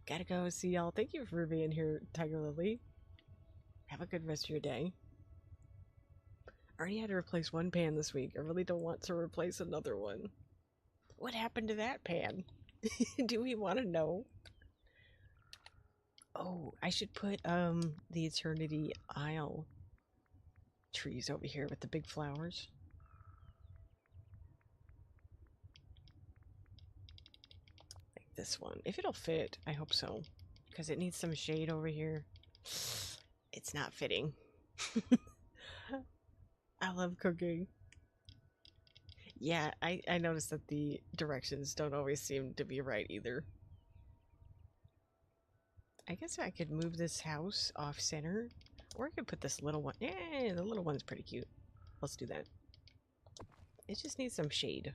Gotta go. See y'all. Thank you for being here, Tiger Lily. Have a good rest of your day. I already had to replace 1 pan this week. I really don't want to replace another one. What happened to that pan? Do we want to know? Oh, I should put the Eternity Isle trees over here with the big flowers. Like this one. If it'll fit, I hope so. Because it needs some shade over here. It's not fitting. I love cooking. Yeah, I noticed that the directions don't always seem to be right either. I guess I could move this house off center. Or I could put this little one. Yeah, the little one's pretty cute. Let's do that. It just needs some shade.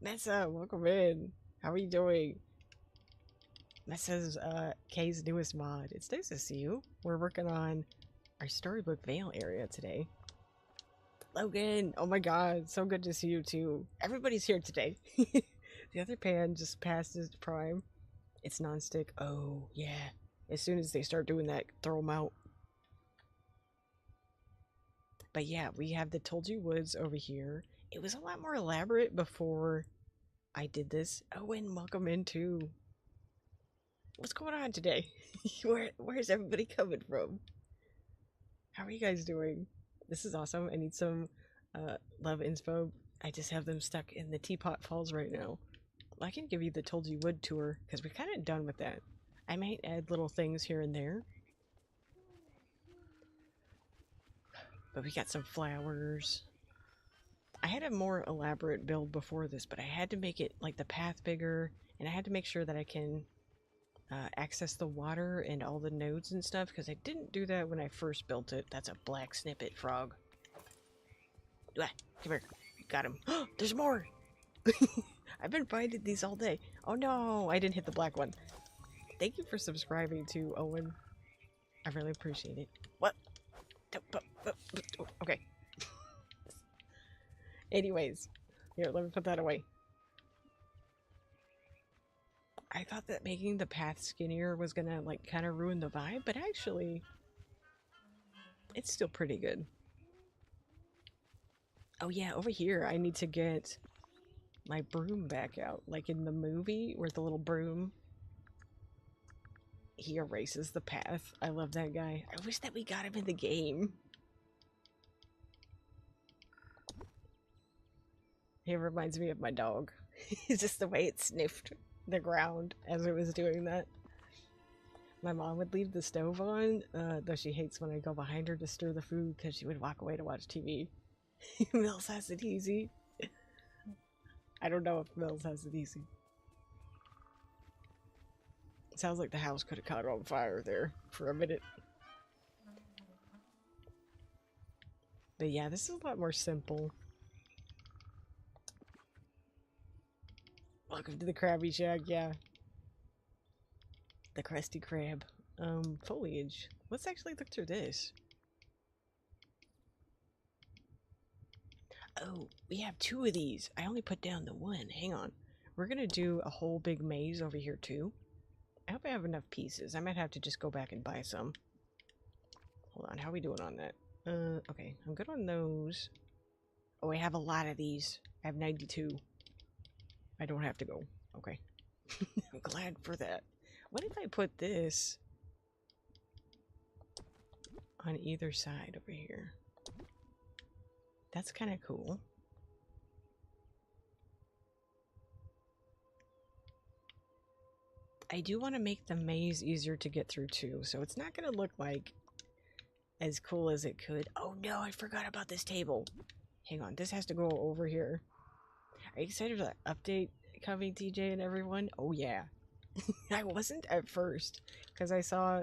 Messa, welcome in. How are you doing? Messa's Kay's newest mod. It's nice to see you. We're working on our Storybook Vale area today. Logan, oh my god, so good to see you too. Everybody's here today. The other pan just passed its prime. It's non-stick. Oh, yeah. As soon as they start doing that, throw them out. But yeah, we have the Told You Woods over here. It was a lot more elaborate before I did this. Oh, and welcome in too. What's going on today? Where's everybody coming from? How are you guys doing? This is awesome. I need some love inspo. I just have them stuck in the Teapot Falls right now. I can give you the Told You Wood tour because we're kind of done with that. I might add little things here and there. But we got some flowers. I had a more elaborate build before this, but I had to make it like the path bigger, and I had to make sure that I can access the water and all the nodes and stuff, because I didn't do that when I first built it. That's a black snippet frog. Ah, come here. Got him. There's more! I've been finding these all day. Oh no, I didn't hit the black one. Thank you for subscribing to Owen. I really appreciate it. What? Okay. Anyways, here, let me put that away. I thought that making the path skinnier was gonna, like, kind of ruin the vibe, but actually, it's still pretty good. Oh yeah, over here, I need to get my broom back out. Like in the movie, where the little broom, he erases the path. I love that guy. I wish that we got him in the game. He reminds me of my dog. It's just the way it sniffed the ground as it was doing that. My mom would leave the stove on, though she hates when I go behind her to stir the food because she would walk away to watch TV. Mills has it easy. I don't know if Mills has it easy. It sounds like the house could have caught on fire there for a minute. But yeah, this is a lot more simple. Welcome to the Krabby Shack, yeah. The Krusty Krab. Foliage. Let's actually look through this. Oh, we have 2 of these. I only put down the one. Hang on. We're gonna do a whole big maze over here too. I hope I have enough pieces. I might have to just go back and buy some. Hold on, how are we doing on that? Okay, I'm good on those. Oh, I have a lot of these. I have 92. I don't have to go. Okay. I'm glad for that. What if I put this on either side over here? That's kind of cool. I do want to make the maze easier to get through too, so it's not going to look like as cool as it could. Oh no, I forgot about this table. Hang on, this has to go over here. Are you excited for that update coming, TJ and everyone? Oh yeah. I wasn't at first, because I saw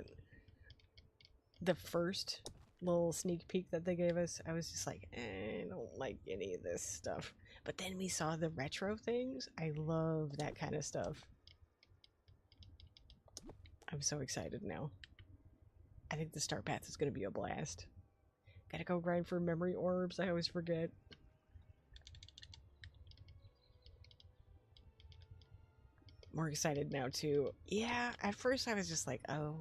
the first little sneak peek that they gave us. I was just like, I don't like any of this stuff. But then we saw the retro things. I love that kind of stuff. I'm so excited now. I think the start path is going to be a blast. Gotta go grind for memory orbs. I always forget. More excited now too. Yeah, at first I was just like, oh.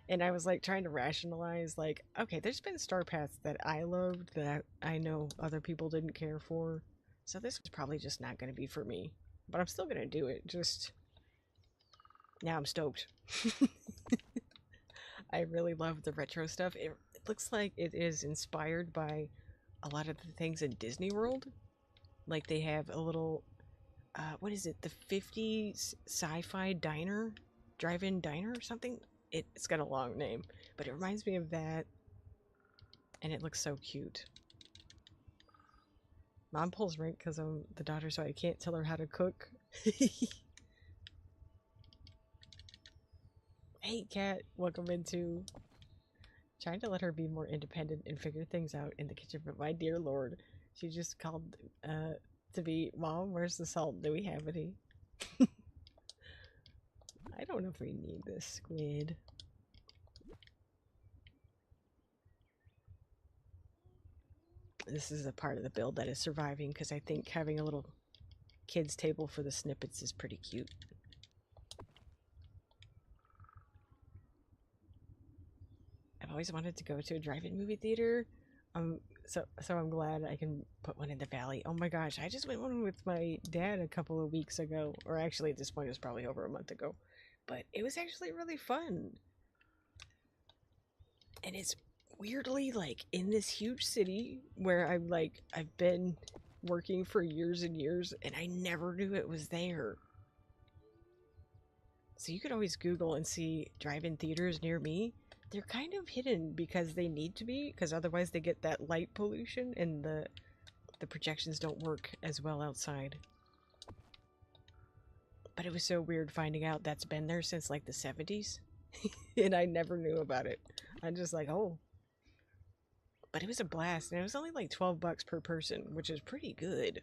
And I was like trying to rationalize, like, okay, there's been star paths that I loved that I know other people didn't care for. So this was probably just not going to be for me. But I'm still going to do it. Just now I'm stoked. I really love the retro stuff. It looks like it is inspired by a lot of the things in Disney World. Like they have a little, what is it? The 50s sci-fi diner? Drive-in diner or something? It's got a long name, but it reminds me of that. And it looks so cute. Mom pulls rank because I'm the daughter, so I can't tell her how to cook. Hey, Kat, welcome into. Trying to let her be more independent and figure things out in the kitchen, but my dear lord, she just called to be, Mom, where's the salt? Do we have any? I don't know if we need this squid. This is a part of the build that is surviving because I think having a little kids table for the snippets is pretty cute. I've always wanted to go to a drive-in movie theater. So I'm glad I can put one in the Valley. Oh my gosh, I just went one with my dad a couple of weeks ago, or actually at this point it was probably over a month ago. But it was actually really fun. And it's weirdly like in this huge city where I've been working for years and years and I never knew it was there. So you could always Google and see drive-in theaters near me. They're kind of hidden because they need to be, because otherwise they get that light pollution and the projections don't work as well outside. But it was so weird finding out that's been there since like the 70s. And I never knew about it. I'm just like, oh. But it was a blast, and it was only like $12 per person, which is pretty good.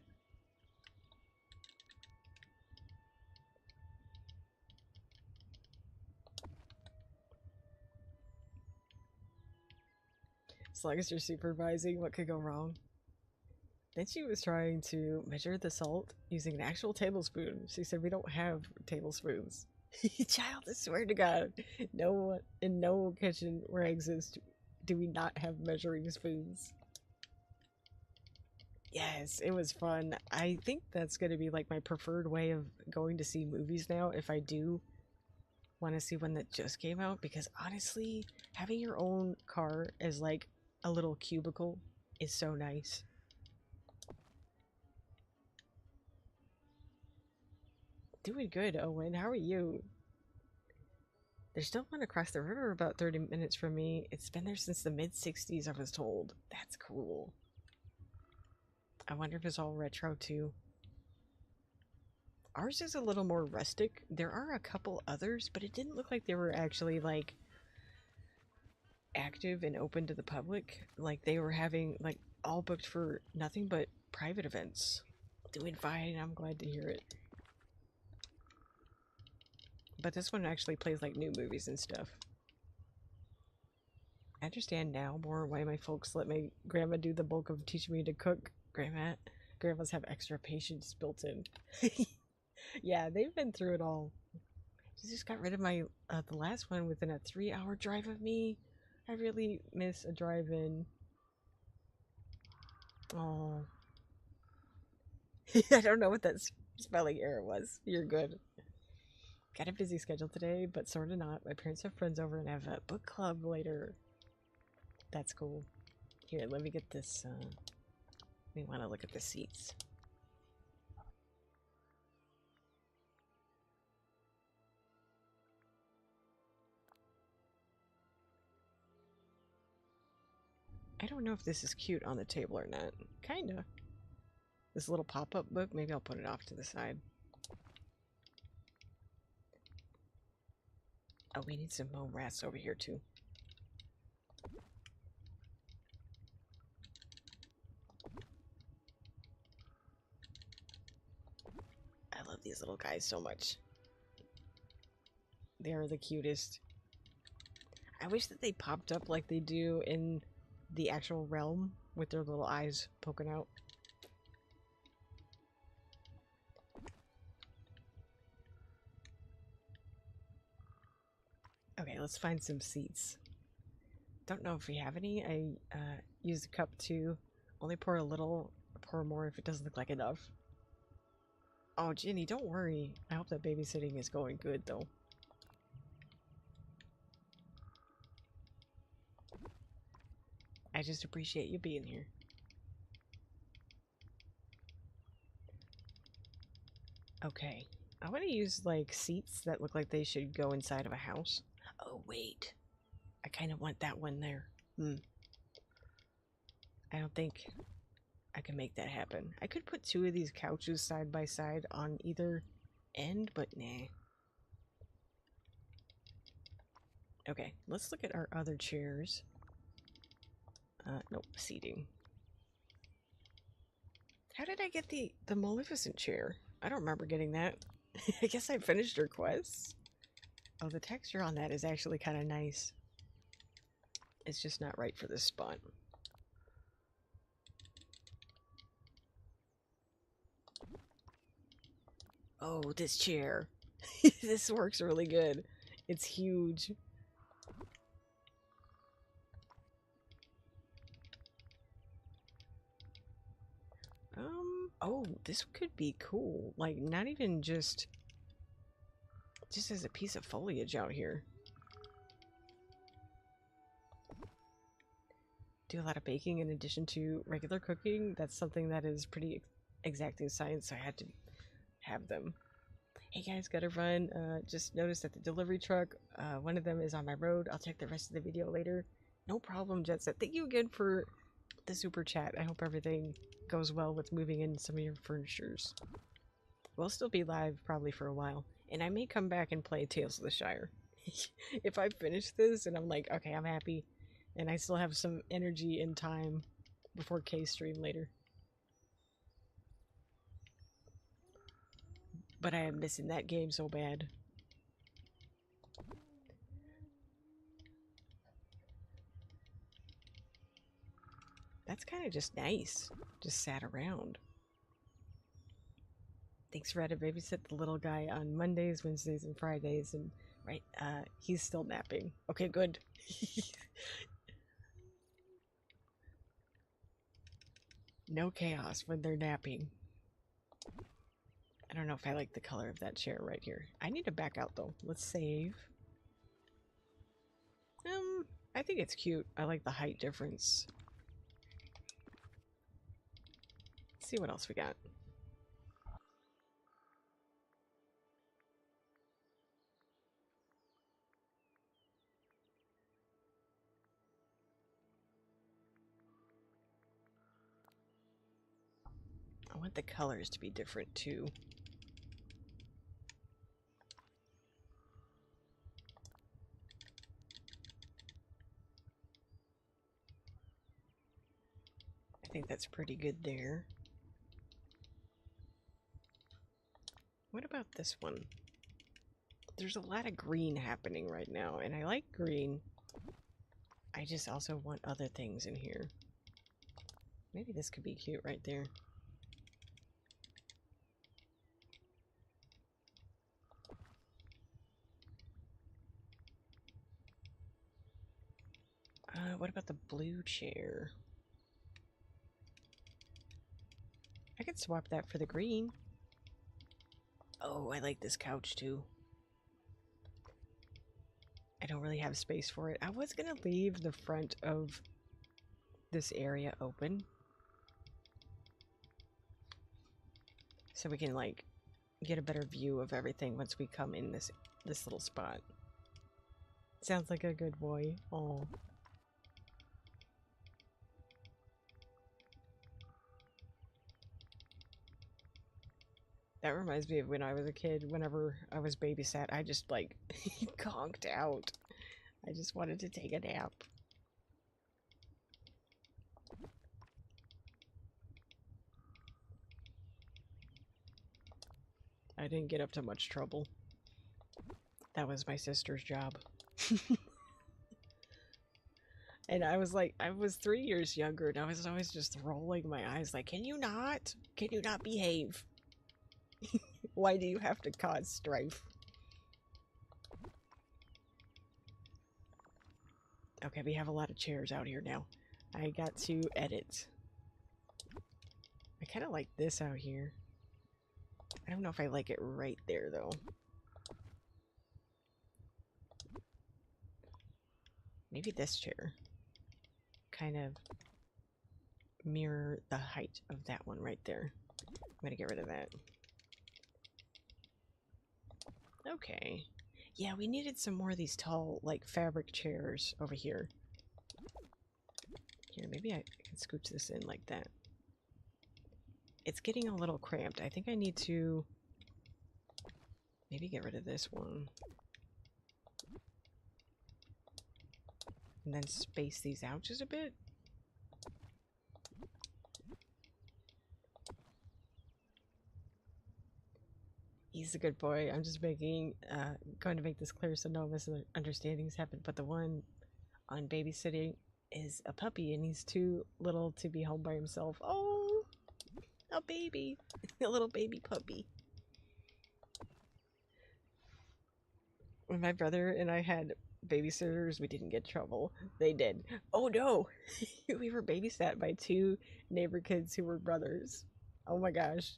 As long as you're supervising, what could go wrong? Then she was trying to measure the salt using an actual tablespoon. She said we don't have tablespoons. Child, I swear to God, in no kitchen where I exist do we not have measuring spoons. Yes, it was fun. I think that's going to be like my preferred way of going to see movies now if I do want to see one that just came out, because honestly, having your own car as like a little cubicle is so nice. Doing good, Owen. How are you? There's still one across the river about 30 minutes from me. It's been there since the mid-60s, I was told. That's cool. I wonder if it's all retro too. Ours is a little more rustic. There are a couple others, but it didn't look like they were actually like active and open to the public. Like they were having like all booked for nothing but private events. Doing fine, I'm glad to hear it. But this one actually plays like new movies and stuff. I understand now more why my folks let my grandma do the bulk of teaching me to cook. Grandmas have extra patience built in. Yeah, they've been through it all. She just got rid of my the last one within a 3-hour drive of me. I really miss a drive-in. Oh, I don't know what that spelling error was. You're good. Got a busy schedule today, but sort of not. My parents have friends over and have a book club later. That's cool. Here, let me get this. We want to look at the seats. I don't know if this is cute on the table or not. Kinda. This little pop-up book, maybe I'll put it off to the side. Oh, we need some mole rats over here too. I love these little guys so much. They are the cutest. I wish that they popped up like they do in the actual realm with their little eyes poking out. Okay, let's find some seats. Don't know if we have any. I used a cup to only pour a little, pour more if it doesn't look like enough. Oh, Ginny, don't worry. I hope that babysitting is going good, though. I just appreciate you being here. Okay. I want to use, like, seats that look like they should go inside of a house. Oh, wait. I kind of want that one there. I don't think I can make that happen. I could put 2 of these couches side by side on either end, but nah. Okay, let's look at our other chairs. Nope, seating. How did I get the Maleficent chair? I don't remember getting that. I guess I finished her quests. Oh, the texture on that is actually kind of nice. It's just not right for this spot. Oh, this chair. This works really good. It's huge. Oh, this could be cool. Like, not even just as a piece of foliage out here. Do a lot of baking in addition to regular cooking. That's something that is pretty exacting science, so I had to have them. Hey guys, gotta run. Just noticed that the delivery truck, one of them is on my road. I'll check the rest of the video later. No problem, Jetset. Thank you again for the super chat. I hope everything goes well with moving in some of your furnitures. We'll still be live probably for a while, and I may come back and play Tales of the Shire. If I finish this and I'm like, okay, I'm happy, and I still have some energy and time before K stream later. But I am missing that game so bad. That's kind of just nice. Just sat around. Thanks for having to babysit the little guy on Mondays, Wednesdays, and Fridays. And right, he's still napping. Okay, good. No chaos when they're napping. I don't know if I like the color of that chair right here. I need to back out though. Let's save. I think it's cute. I like the height difference. Let's see what else we got. I want the colors to be different too. think that's pretty good there. What about this one? There's a lot of green happening right now, and I like green. I just also want other things in here. Maybe this could be cute right there. What about the blue chair? I could swap that for the green. Oh, I like this couch too. I don't really have space for it. I was gonna leave the front of this area open, so we can like get a better view of everything once we come in this little spot. Sounds like a good boy. Oh. That reminds me of when I was a kid. Whenever I was babysat, I just like conked out. I just wanted to take a nap. I didn't get up to much trouble. That was my sister's job. And I was like, I was 3 years younger, and I was always just rolling my eyes like, can you not? Can you not behave? Why do you have to cause strife? Okay, we have a lot of chairs out here now. I got to edit. I kind of like this out here. I don't know if I like it right there, though. Maybe this chair. Kind of mirror the height of that one right there. I'm gonna get rid of that. Okay. Yeah, we needed some more of these tall, like, fabric chairs over here. Here, maybe I can scooch this in like that. It's getting a little cramped. I think I need to maybe get rid of this one. And then space these out just a bit. He's a good boy. I'm just going to make this clear so no misunderstandings happen. But the one on babysitting is a puppy, and he's too little to be home by himself. Oh, a baby. A little baby puppy. When my brother and I had babysitters, we didn't get in trouble. They did. Oh no! We were babysat by 2 neighbor kids who were brothers. Oh my gosh.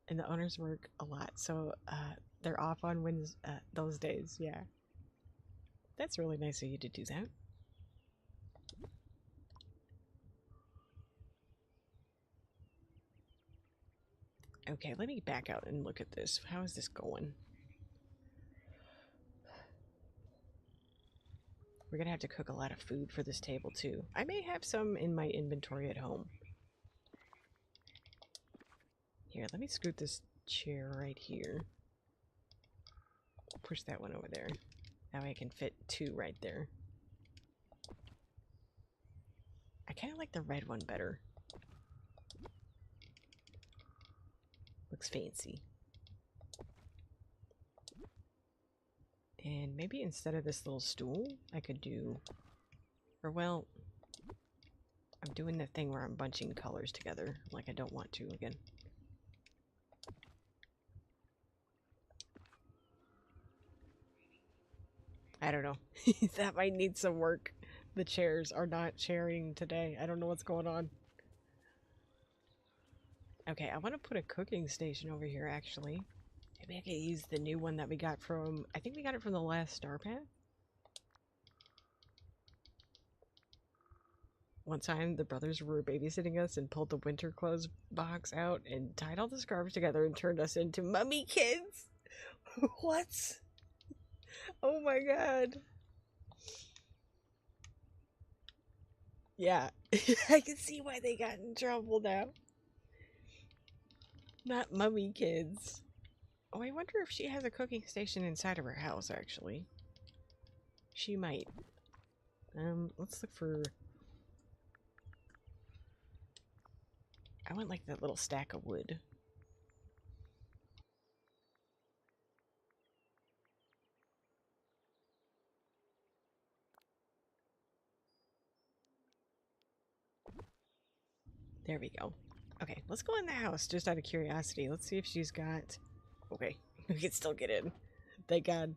And the owners work a lot, so they're off on those days. Yeah. That's really nice of you to do that. Okay, let me back out and look at this. How is this going? We're gonna have to cook a lot of food for this table too. I may have some in my inventory at home. Here, let me scoot this chair right here. Push that one over there. That way I can fit 2 right there. I kind of like the red one better. Looks fancy. And maybe instead of this little stool, I could do... Or well... I'm doing the thing where I'm bunching colors together. Like I don't want to again. I don't know. That might need some work. The chairs are not sharing today. I don't know what's going on. Okay, I want to put a cooking station over here, actually. Maybe I could use the new one that we got from... I think we got it from the last Star Path. One time, the brothers were babysitting us and pulled the winter clothes box out and tied all the scarves together and turned us into mummy kids. What? Oh my god. Yeah, I can see why they got in trouble now. Not mummy kids. Oh, I wonder if she has a cooking station inside of her house, actually. She might. Let's look for... want like that little stack of wood. There we go. Okay, let's go in the house just out of curiosity. Let's see if she's got... Okay, we can still get in. Thank God.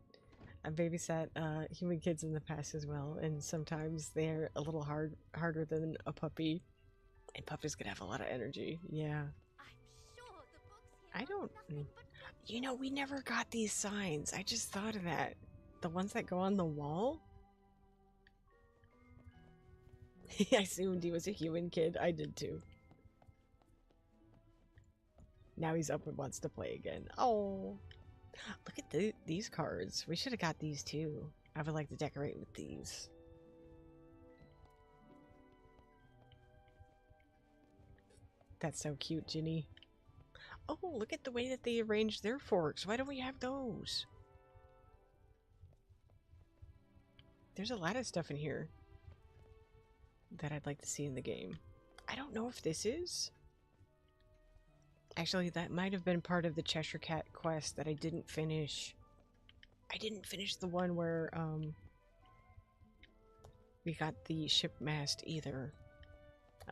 I've babysat human kids in the past as well, and sometimes they're a little harder than a puppy. And puppies can have a lot of energy. Yeah. I don't... You know, we never got these signs. I just thought of that. The ones that go on the wall? I assumed he was a human kid. I did too. Now he's up and wants to play again. Oh, look at these cards. We should have got these too. I would like to decorate with these. That's so cute, Ginny. Oh, look at the way that they arranged their forks. Why don't we have those? There's a lot of stuff in here that I'd like to see in the game. I don't know if this is. Actually, that might have been part of the Cheshire Cat quest that I didn't finish. I didn't finish the one where we got the ship mast either.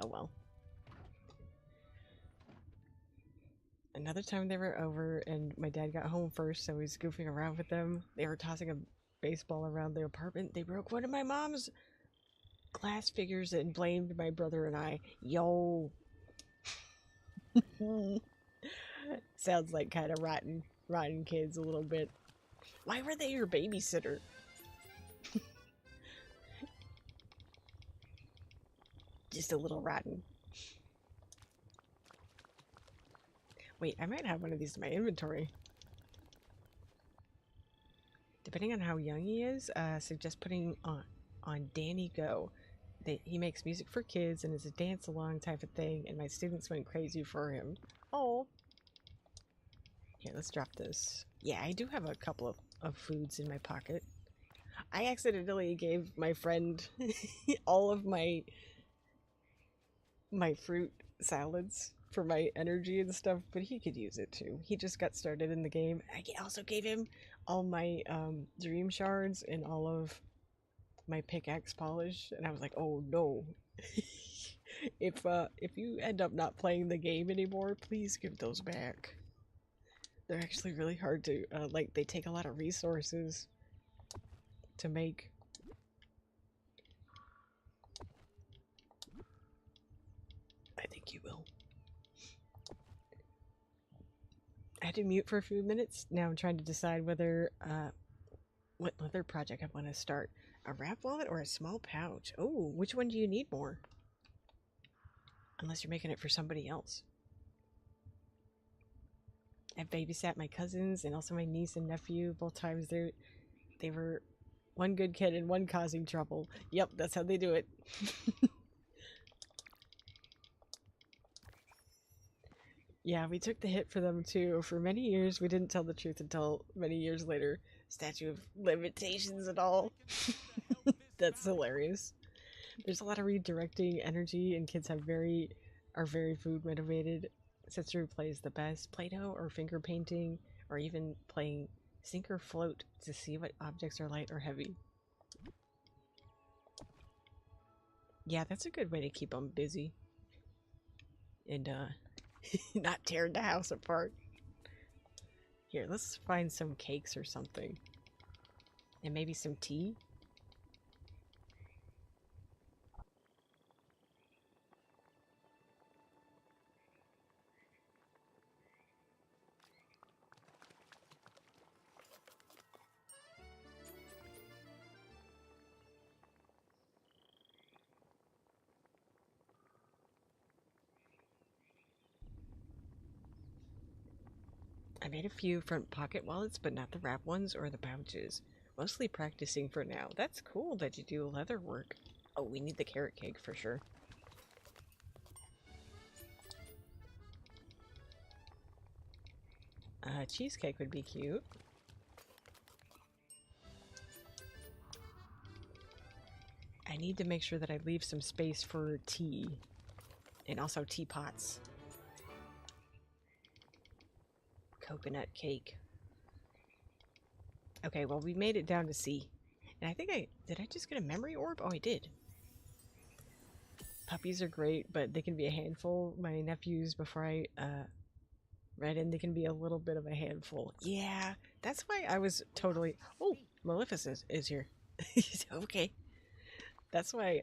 Oh well. Another time they were over and my dad got home first, so he's goofing around with them. They were tossing a baseball around their apartment. They broke one of my mom's glass figures and blamed my brother and I. Yo. Sounds like kind of rotten kids a little bit. Why were they your babysitter? Just a little rotten. Wait, I might have one of these in my inventory. Depending on how young he is, suggest putting on Danny Go. He makes music for kids and is a dance-along type of thing, and my students went crazy for him. Oh. Here, let's drop this. Yeah, I do have a couple of foods in my pocket. I accidentally gave my friend all of my fruit salads for my energy and stuff, but he could use it too. He just got started in the game. I also gave him all my dream shards and all of my pickaxe polish, and I was like, oh no. If you end up not playing the game anymore, please give those back. They're actually really hard to, like, they take a lot of resources to make. I think you will. I had to mute for a few minutes. Now I'm trying to decide whether, what other project I want to start. A wrap wallet or a small pouch? Oh, which one do you need more? Unless you're making it for somebody else. I've babysat my cousins and also my niece and nephew. Both times they were one good kid and one causing trouble. Yep, that's how they do it. Yeah, we took the hit for them too. For many years, we didn't tell the truth until many years later. Statute of limitations and all. That's hilarious. There's a lot of redirecting energy, and kids are very food motivated. Sister plays the best Play-Doh or finger painting, or even playing sink or float to see what objects are light or heavy. Yeah, that's a good way to keep them busy and not tear the house apart. Here, let's find some cakes or something, and maybe some tea. I made a few front pocket wallets, but not the wrap ones or the pouches. Mostly practicing for now. That's cool that you do leather work. Oh, we need the carrot cake for sure. Cheesecake would be cute. I need to make sure that I leave some space for tea. And also teapots. Coconut cake. Okay, well, we made it down to C. And I think did I just get a memory orb? Oh, I did. Puppies are great, but they can be a handful. My nephews, before I read in, they can be a little bit of a handful. Yeah, that's why I was totally... Oh, Maleficent is here. Okay. That's why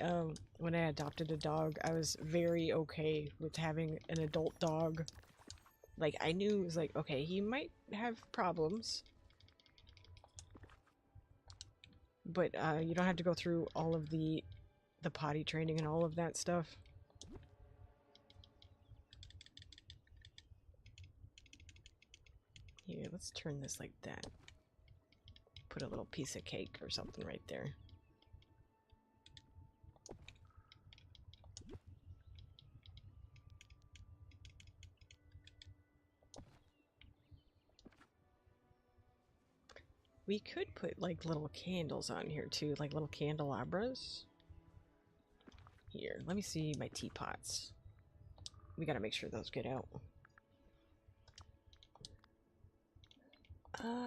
when I adopted a dog, I was very okay with having an adult dog. Like, I knew it was like, okay, he might have problems, but you don't have to go through all of the potty training and all of that stuff. Here, let's turn this like that. Put a little piece of cake or something right there. We could put like little candles on here too, like little candelabras. Here, let me see my teapots. We gotta make sure those get out.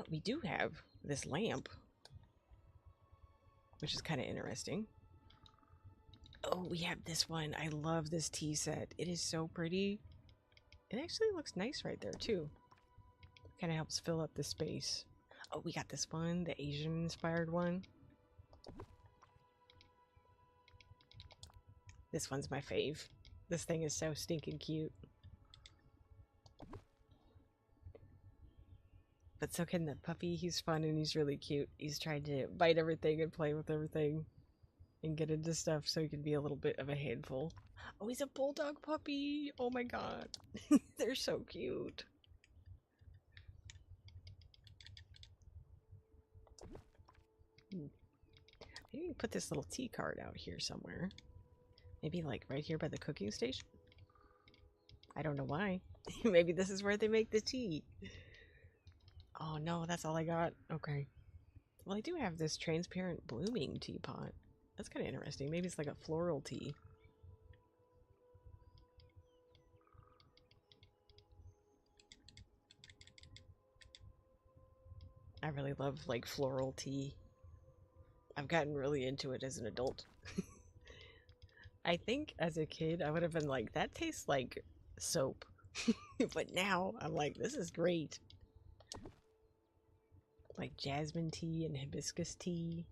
We do have this lamp, which is kind of interesting. Oh, we have this one. I love this tea set. It is so pretty. It actually looks nice right there too. Kind of helps fill up the space. Oh, we got this one, the Asian inspired one. This one's my fave. This thing is so stinking cute. But so can the puppy. He's fun and he's really cute. He's trying to bite everything and play with everything and get into stuff so he can be a little bit of a handful. Oh, he's a bulldog puppy. Oh my god. They're so cute. Maybe put this little tea card out here somewhere. Maybe like right here by the cooking station. I don't know why. Maybe this is where they make the tea. Oh no, that's all I got. Okay. Well, I do have this transparent blooming teapot. That's kind of interesting. Maybe it's like a floral tea. I really love like floral tea. I've gotten really into it as an adult. I think as a kid I would have been like, that tastes like soap. But now I'm like, this is great. Like jasmine tea and hibiscus tea.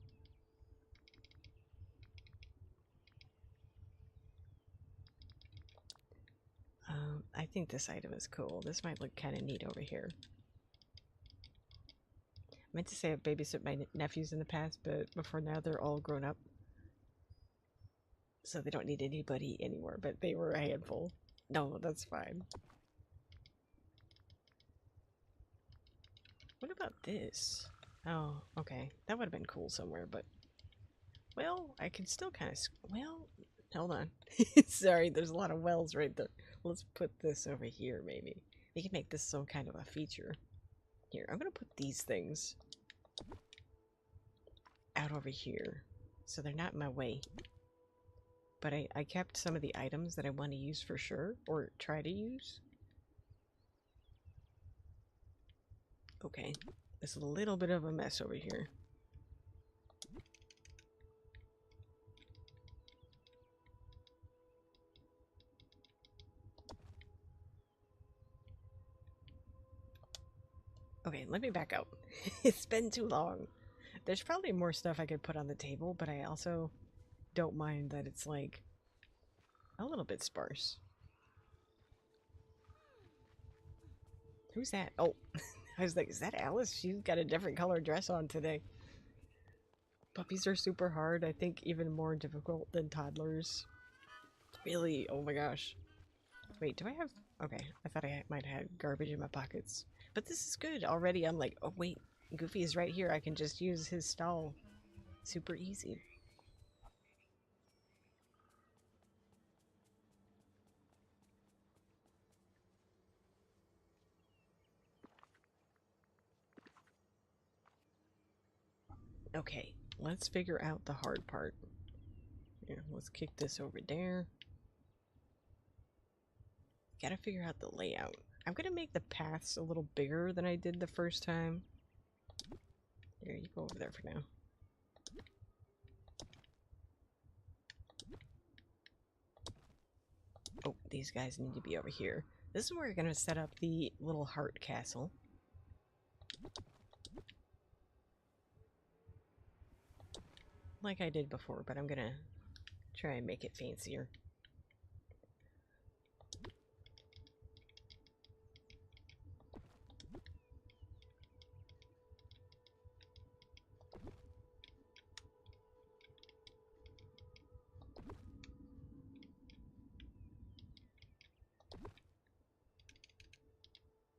I think this item is cool. This might look kind of neat over here. I meant to say I've babysat my nephews in the past, but before now they're all grown up. So they don't need anybody anymore, but they were a handful. No, that's fine. What about this? Oh, okay. That would have been cool somewhere, but... Well, I can still kind of... Well, hold on. Sorry, there's a lot of wells right there. Let's put this over here, maybe. We can make this some kind of a feature. Here, I'm going to put these things out over here, so they're not in my way. But I kept some of the items that I want to use for sure, or try to use. Okay, it's a little bit of a mess over here. Okay, let me back out. It's been too long. There's probably more stuff I could put on the table, but I also don't mind that it's like a little bit sparse. Who's that? Oh, I was like, is that Alice? She's got a different color dress on today. Puppies are super hard. I think even more difficult than toddlers. Really? Oh my gosh. Wait, do I have... Okay, I thought I might have garbage in my pockets. But this is good. Already I'm like, oh wait, Goofy is right here. I can just use his stall. Super easy. Okay, let's figure out the hard part. Here, let's kick this over there. Gotta figure out the layout. I'm gonna make the paths a little bigger than I did the first time. There, you go over there for now. Oh, these guys need to be over here. This is where we're gonna set up the little heart castle. Like I did before, but I'm gonna try and make it fancier.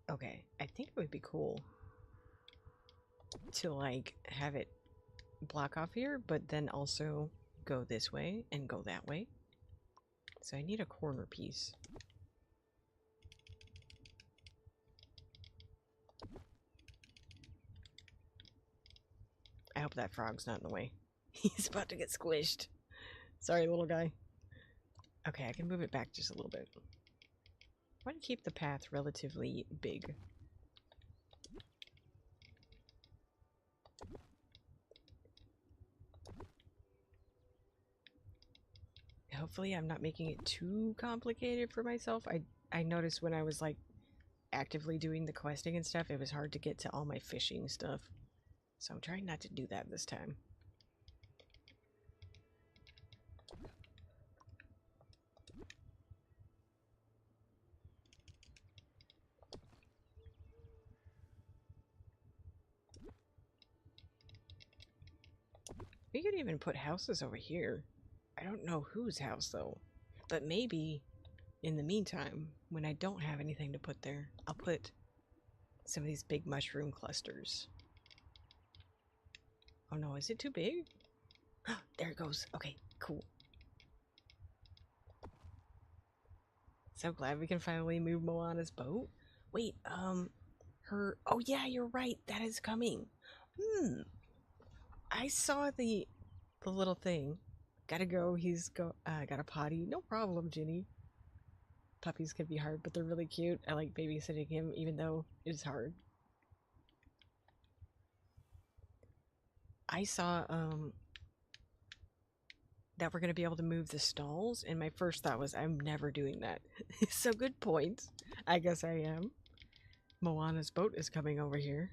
Okay, I think it would be cool to like have it block off here, but then also go this way and go that way. So I need a corner piece. I hope that frog's not in the way. He's about to get squished. Sorry, little guy. Okay, I can move it back just a little bit. I want to keep the path relatively big. Hopefully I'm not making it too complicated for myself. I noticed when I was like actively doing the questing and stuff, it was hard to get to all my fishing stuff. So I'm trying not to do that this time. We could even put houses over here. I don't know whose house though. But maybe in the meantime, when I don't have anything to put there, I'll put some of these big mushroom clusters. Oh no, is it too big? There it goes. Okay, cool. So glad we can finally move Moana's boat. Wait, her... Oh yeah, you're right. That is coming. I saw the little thing. Gotta go. He's got a potty. No problem, Ginny. Puppies can be hard, but they're really cute. I like babysitting him, even though it is hard. I saw, that we're gonna be able to move the stalls, and my first thought was, I'm never doing that. So good point. I guess I am. Moana's boat is coming over here.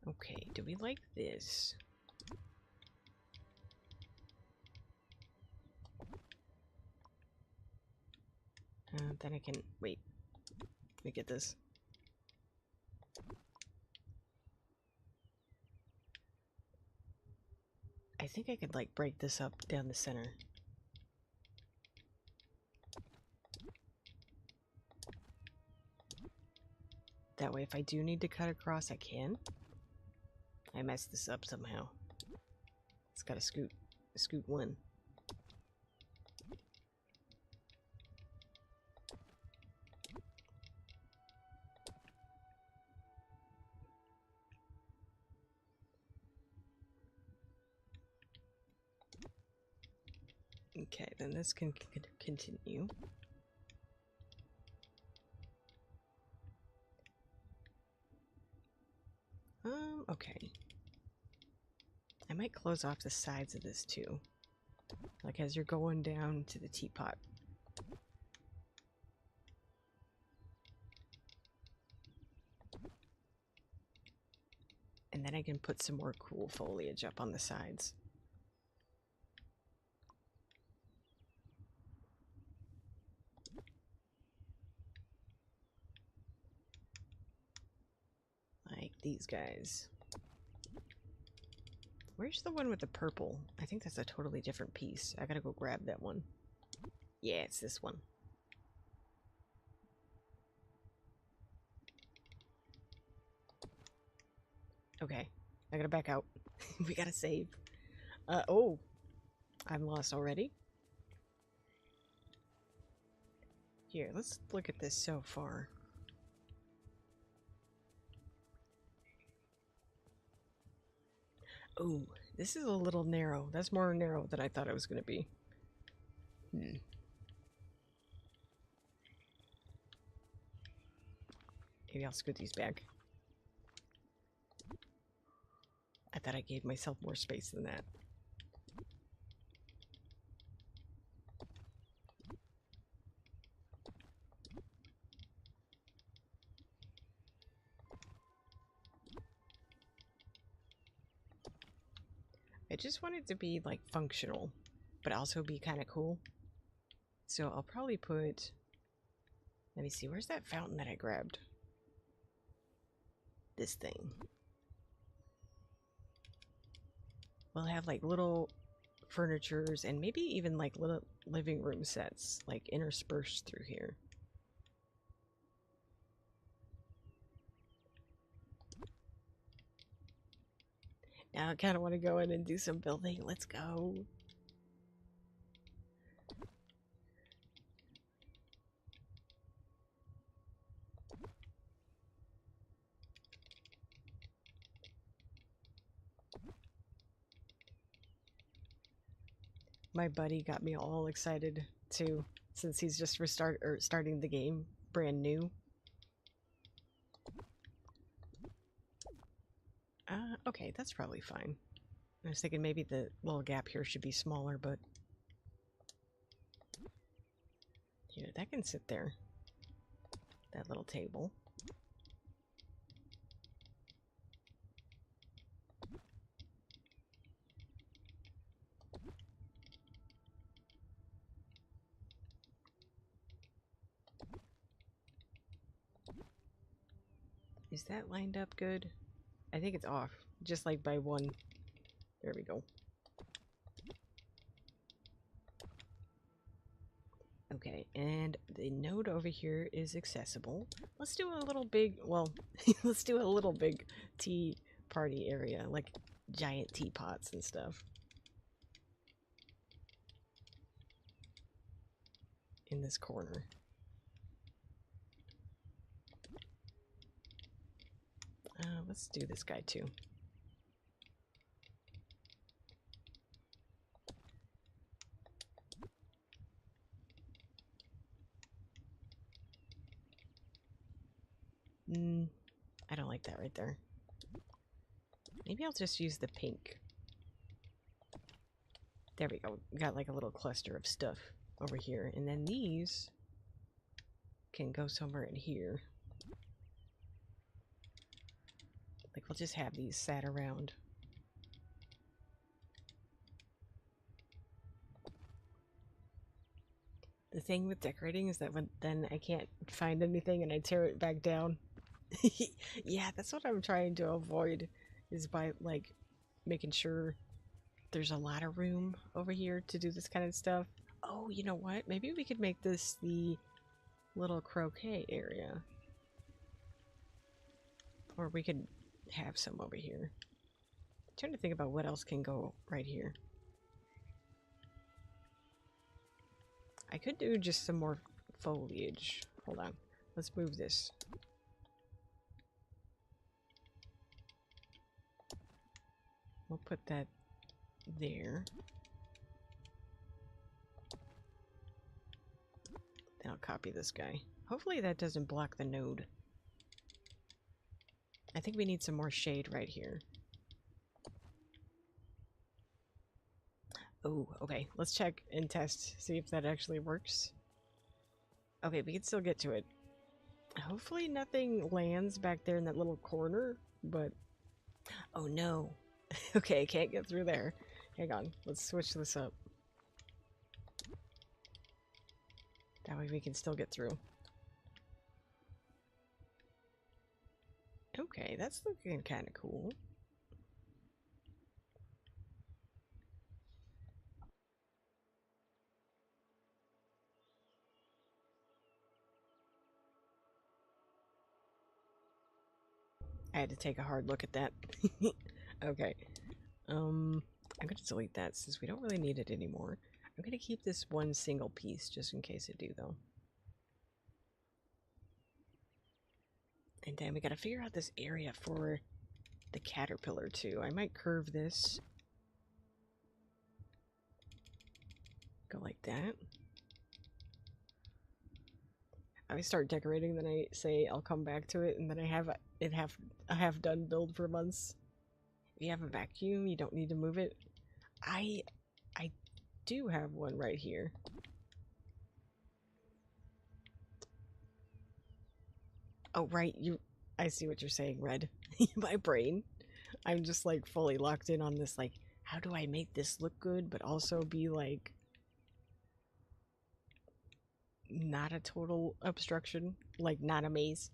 Okay, do we like this? Then I can... Wait. Let me get this. I think I could, like, break this up down the center. That way, if I do need to cut across, I can. I messed this up somehow. It's got a scoot one. Okay, then this can continue. Okay. I might close off the sides of this too. Like as you're going down to the teapot. And then I can put some more cool foliage up on the sides. Like these guys. Where's the one with the purple? I think that's a totally different piece. I gotta go grab that one. Yeah, it's this one. Okay, I gotta back out. We gotta save. Oh, I'm lost already. Here, let's look at this so far. Oh, this is a little narrow. That's more narrow than I thought it was going to be. Maybe I'll scoot these back. I thought I gave myself more space than that. I just want it to be like functional, but also be kind of cool. So I'll probably put, let me see, where's that fountain that I grabbed? This thing. We'll have like little furnitures and maybe even like little living room sets like interspersed through here. Now I kind of want to go in and do some building. Let's go. My buddy got me all excited too, since he's just starting the game brand new. Okay, that's probably fine. I was thinking maybe the little gap here should be smaller, but here, that can sit there. That little table. Is that lined up good? I think it's off, just like by one. There we go. Okay, and the node over here is accessible. Let's do a little big, well, let's do a little big tea party area, like giant teapots and stuff. In this corner. Let's do this guy too. I don't like that right there. Maybe I'll just use the pink. There we go. We got like a little cluster of stuff over here. And then these can go somewhere in here. Like we'll just have these sat around. The thing with decorating is that then I can't find anything and I tear it back down. Yeah, that's what I'm trying to avoid, is by like making sure there's a lot of room over here to do this kind of stuff. Oh, you know what? Maybe we could make this the little croquet area. Or we could have some over here. I'm trying to think about what else can go right here. I could do just some more foliage. Hold on. Let's move this. We'll put that there. Then I'll copy this guy. Hopefully that doesn't block the node. I think we need some more shade right here. Oh, okay. Let's check and test, see if that actually works. Okay, we can still get to it. Hopefully nothing lands back there in that little corner, but... Oh no. Okay, I can't get through there. Hang on, let's switch this up. That way we can still get through. Okay, that's looking kind of cool. I had to take a hard look at that. Okay. I'm gonna delete that since we don't really need it anymore. I'm gonna keep this one single piece just in case I do, though. And then we gotta figure out this area for the caterpillar too. I might curve this. Go like that. I start decorating, then I say I'll come back to it, and then I have a half done build for months. If you have a vacuum, you don't need to move it. I do have one right here. Oh right, I see what you're saying, Red. My brain. I'm just like fully locked in on this, like, how do I make this look good but also be like not a total obstruction, like not a maze.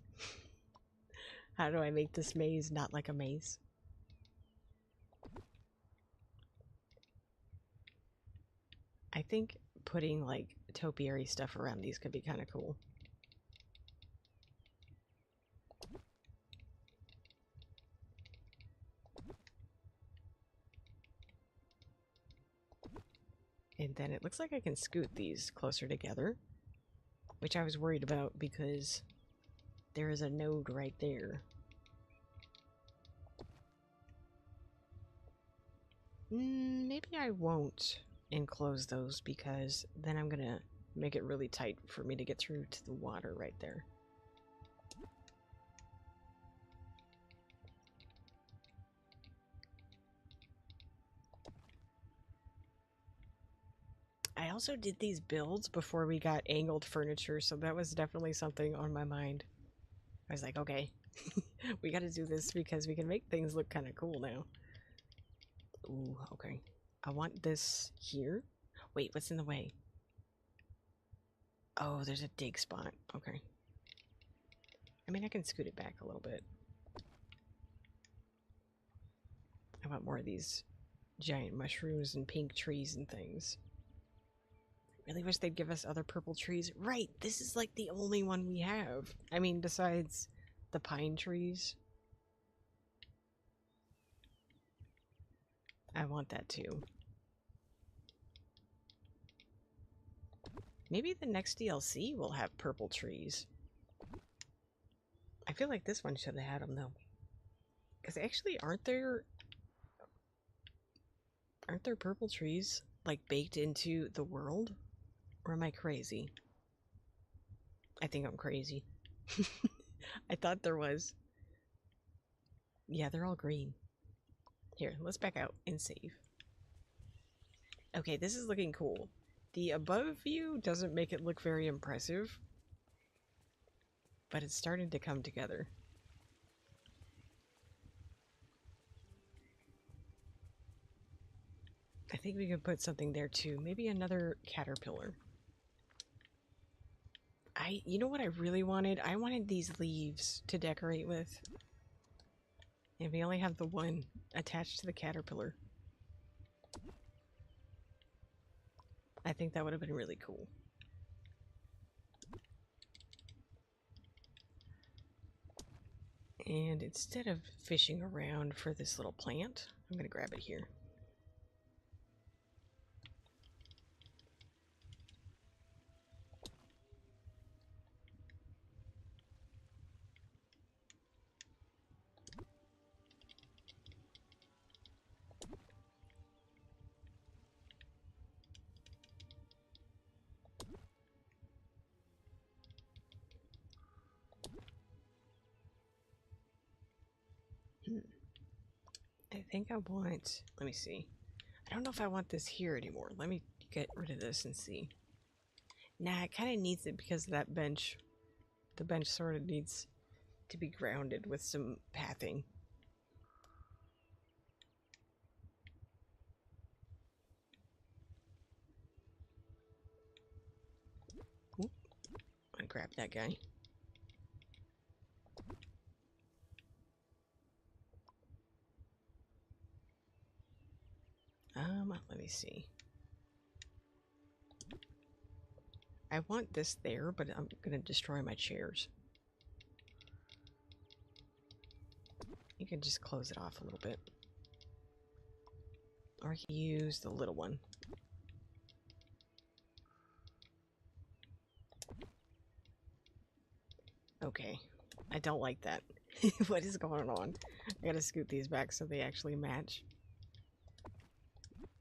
How do I make this maze not like a maze? I think putting like topiary stuff around these could be kind of cool. And then it looks like I can scoot these closer together, which I was worried about because there is a node right there. Maybe I won't enclose those because then I'm gonna make it really tight for me to get through to the water right there. I also did these builds before we got angled furniture, so that was definitely something on my mind. I was like, okay, we gotta do this because we can make things look kind of cool now. Ooh, okay. I want this here. Wait, what's in the way? Oh, there's a dig spot. Okay. I mean, I can scoot it back a little bit. I want more of these giant mushrooms and pink trees and things. I really wish they'd give us other purple trees. Right, this is like the only one we have. I mean, besides the pine trees. I want that too. Maybe the next DLC will have purple trees. I feel like this one should have had them though. Because actually, aren't there purple trees like baked into the world? Or am I crazy? I think I'm crazy. I thought there was. Yeah, they're all green. Here, let's back out and save. Okay, this is looking cool. The above view doesn't make it look very impressive, but it's starting to come together. I think we could put something there too. Maybe another caterpillar. You know what I really wanted? I wanted these leaves to decorate with. And we only have the one attached to the caterpillar. I think that would have been really cool. And instead of fishing around for this little plant, I'm going to grab it here. I think I want, let me see. I don't know if I want this here anymore. Let me get rid of this and see. Nah, it kind of needs it because of that bench. The bench sort of needs to be grounded with some pathing. Oop. I grabbed that guy. Let me see. I want this there, but I'm gonna destroy my chairs. You can just close it off a little bit. Or you can use the little one. Okay. I don't like that. What is going on? I gotta scoot these back so they actually match.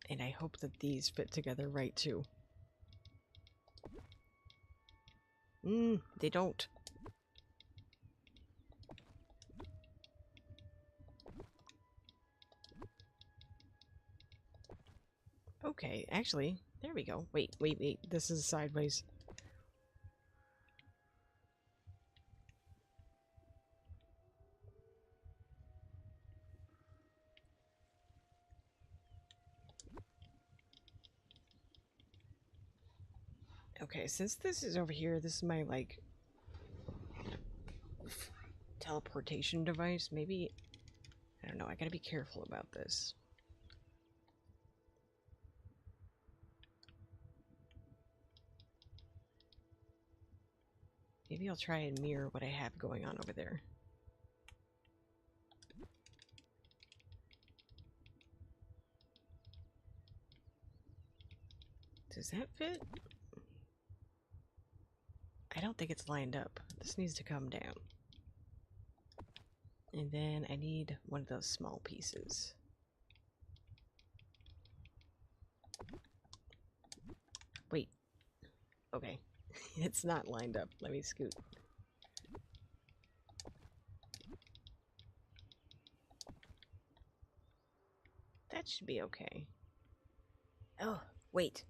And I hope that these fit together right too. They don't. Okay, actually, there we go. Wait. This is sideways. Okay, since this is over here, this is my, like, teleportation device. Maybe, I don't know, I gotta be careful about this. Maybe I'll try and mirror what I have going on over there. Does that fit? I don't think it's lined up. This needs to come down. And then I need one of those small pieces. Wait. Okay. It's not lined up. Let me scoot. That should be okay. Oh, wait.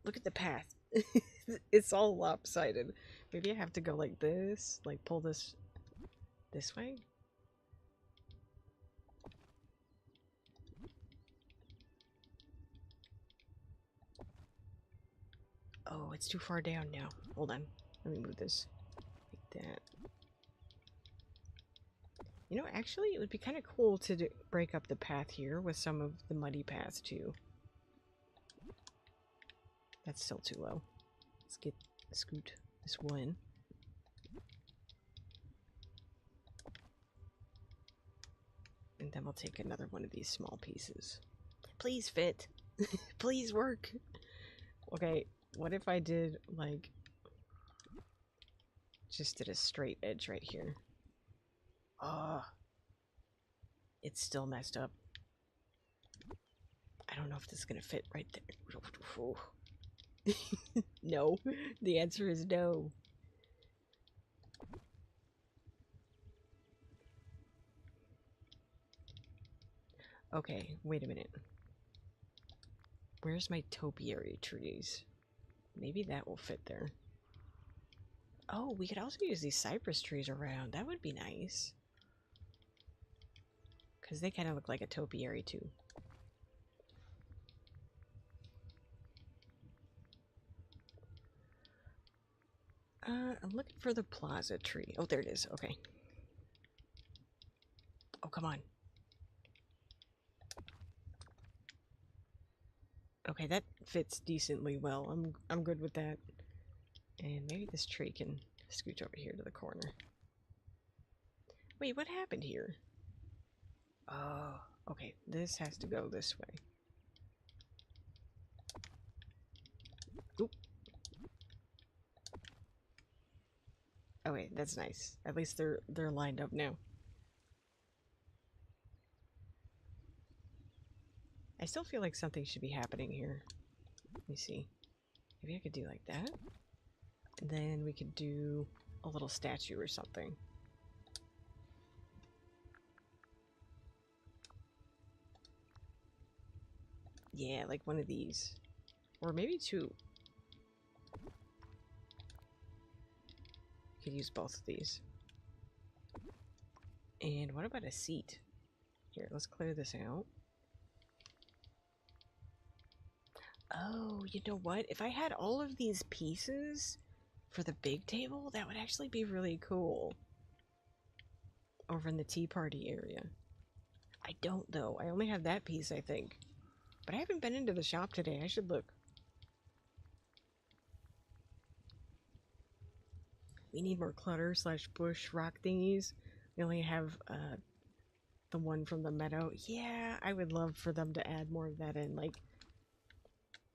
Look at the path. It's all lopsided. Maybe I have to go like this, like pull this way. Oh, it's too far down now. Hold on. Let me move this like that. You know, actually, it would be kind of cool to break up the path here with some of the muddy paths too. That's still too low. Let's scoot this one. And then we'll take another one of these small pieces. Please fit. Please work. Okay, what if I did, like, just did a straight edge right here? Oh, it's still messed up. I don't know if this is gonna fit right there. No, the answer is no. Okay, wait a minute. Where's my topiary trees? Maybe that will fit there. Oh, we could also use these cypress trees around. That would be nice. Because they kind of look like a topiary too. I'm looking for the plaza tree. Oh, there it is. Okay. Oh, come on. Okay, that fits decently well. I'm good with that. And maybe this tree can scooch over here to the corner. Wait, what happened here? Oh, okay. This has to go this way. Oop. Okay, that's nice. At least they're lined up now. I still feel like something should be happening here. Let me see. Maybe I could do like that. And then we could do a little statue or something. Yeah, like one of these. Or maybe two. Could use both of these. And what about a seat? Here, let's clear this out. Oh, you know what? If I had all of these pieces for the big table, that would actually be really cool. Over in the tea party area. I don't, though. I only have that piece, I think. But I haven't been into the shop today. I should look. We need more clutter / bush rock thingies. We only have the one from the meadow. Yeah, I would love for them to add more of that in, like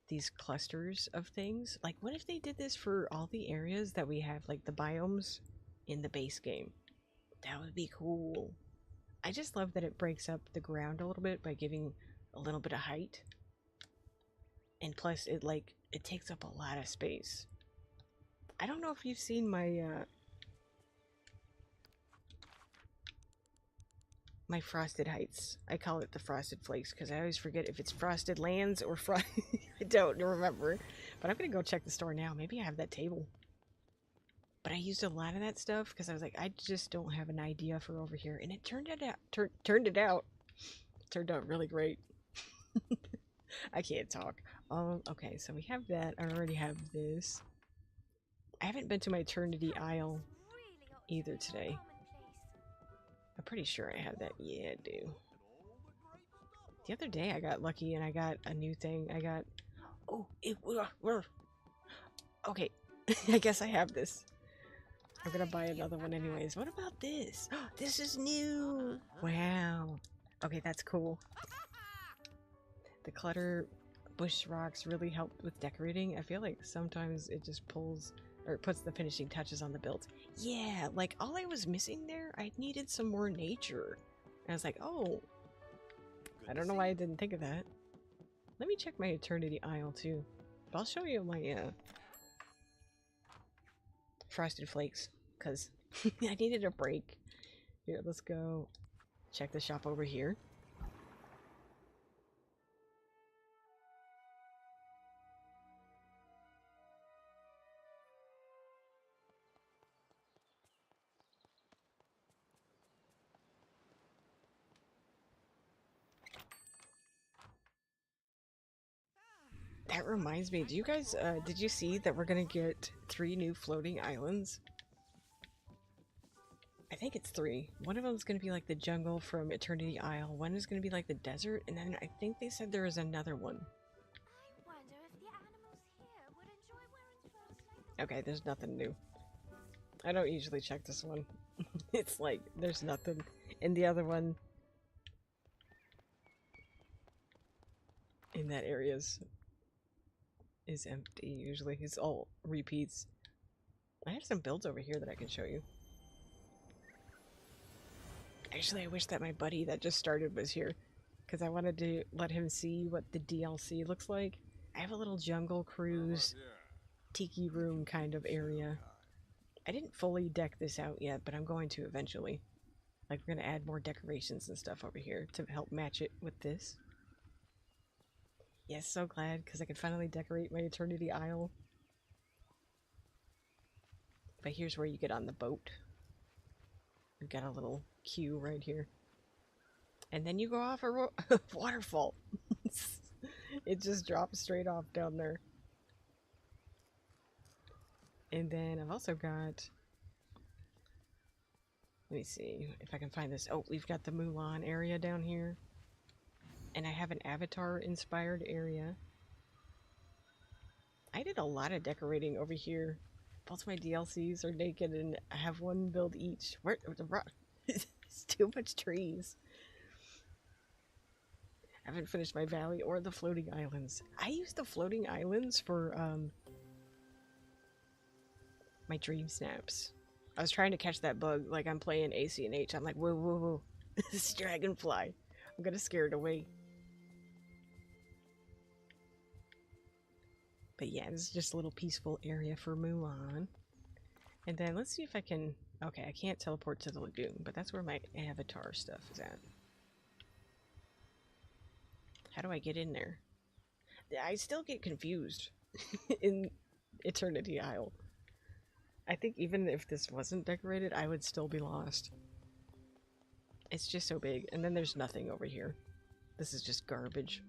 these clusters of things. Like, what if they did this for all the areas that we have, like the biomes in the base game? That would be cool. I just love that it breaks up the ground a little bit by giving a little bit of height. And plus, it takes up a lot of space. I don't know if you've seen my, my frosted heights. I call it the frosted flakes because I always forget if it's frosted lands or I don't remember. But I'm gonna go check the store now. Maybe I have that table. But I used a lot of that stuff because I was like, I just don't have an idea for over here, and it turned it out. Turned out really great. I can't talk. Okay, so we have that. I already have this. I haven't been to my Eternity Isle either today. I'm pretty sure I have that. Yeah, I do. The other day I got lucky and I got a new thing. I got... Oh, okay. I guess I have this. I'm gonna buy another one anyways. What about this? This is new! Wow. Okay, that's cool. The clutter bush rocks really helped with decorating. I feel like sometimes it just pulls or puts the finishing touches on the build. Yeah, like all I was missing there, I needed some more nature. And I was like, oh, I don't know why I didn't think of that. Let me check my Eternity Isle too. But I'll show you my Frosted Flakes, because I needed a break. Here, let's go check the shop over here. That reminds me, do you guys, did you see that we're gonna get 3 new floating islands? I think it's 3. One of them is gonna be like the jungle from Eternity Isle, one is gonna be like the desert, and then I think they said there was another one. I wonder if the animals here would enjoy wearing furs like Okay, there's nothing new. I don't usually check this one. It's like, there's nothing. And the other one in that area is empty usually. It's all repeats. I have some builds over here that I can show you. Actually, I wish that my buddy that just started was here, because I wanted to let him see what the DLC looks like. I have a little jungle cruise, tiki room kind of area. I didn't fully deck this out yet, but I'm going to eventually. Like, we're going to add more decorations and stuff over here to help match it with this. Yes, so glad, because I can finally decorate my Eternity Isle. But here's where you get on the boat. We've got a little queue right here. And then you go off a waterfall. It just drops straight off down there. And then I've also got... Let me see if I can find this. Oh, we've got the Mulan area down here. And I have an Avatar-inspired area. I did a lot of decorating over here. Both my DLCs are naked and I have one build each. Where the rock? It's too much trees. I haven't finished my valley or the floating islands. I use the floating islands for my dream snaps. I was trying to catch that bug like I'm playing AC&H. I'm like, whoa, whoa, whoa. This dragonfly. I'm gonna scare it away. But yeah, this is just a little peaceful area for Mulan. And then let's see if I can... Okay, I can't teleport to the lagoon, but that's where my avatar stuff is at. How do I get in there? I still get confused in Eternity Isle. I think even if this wasn't decorated, I would still be lost. It's just so big. And then there's nothing over here. This is just garbage.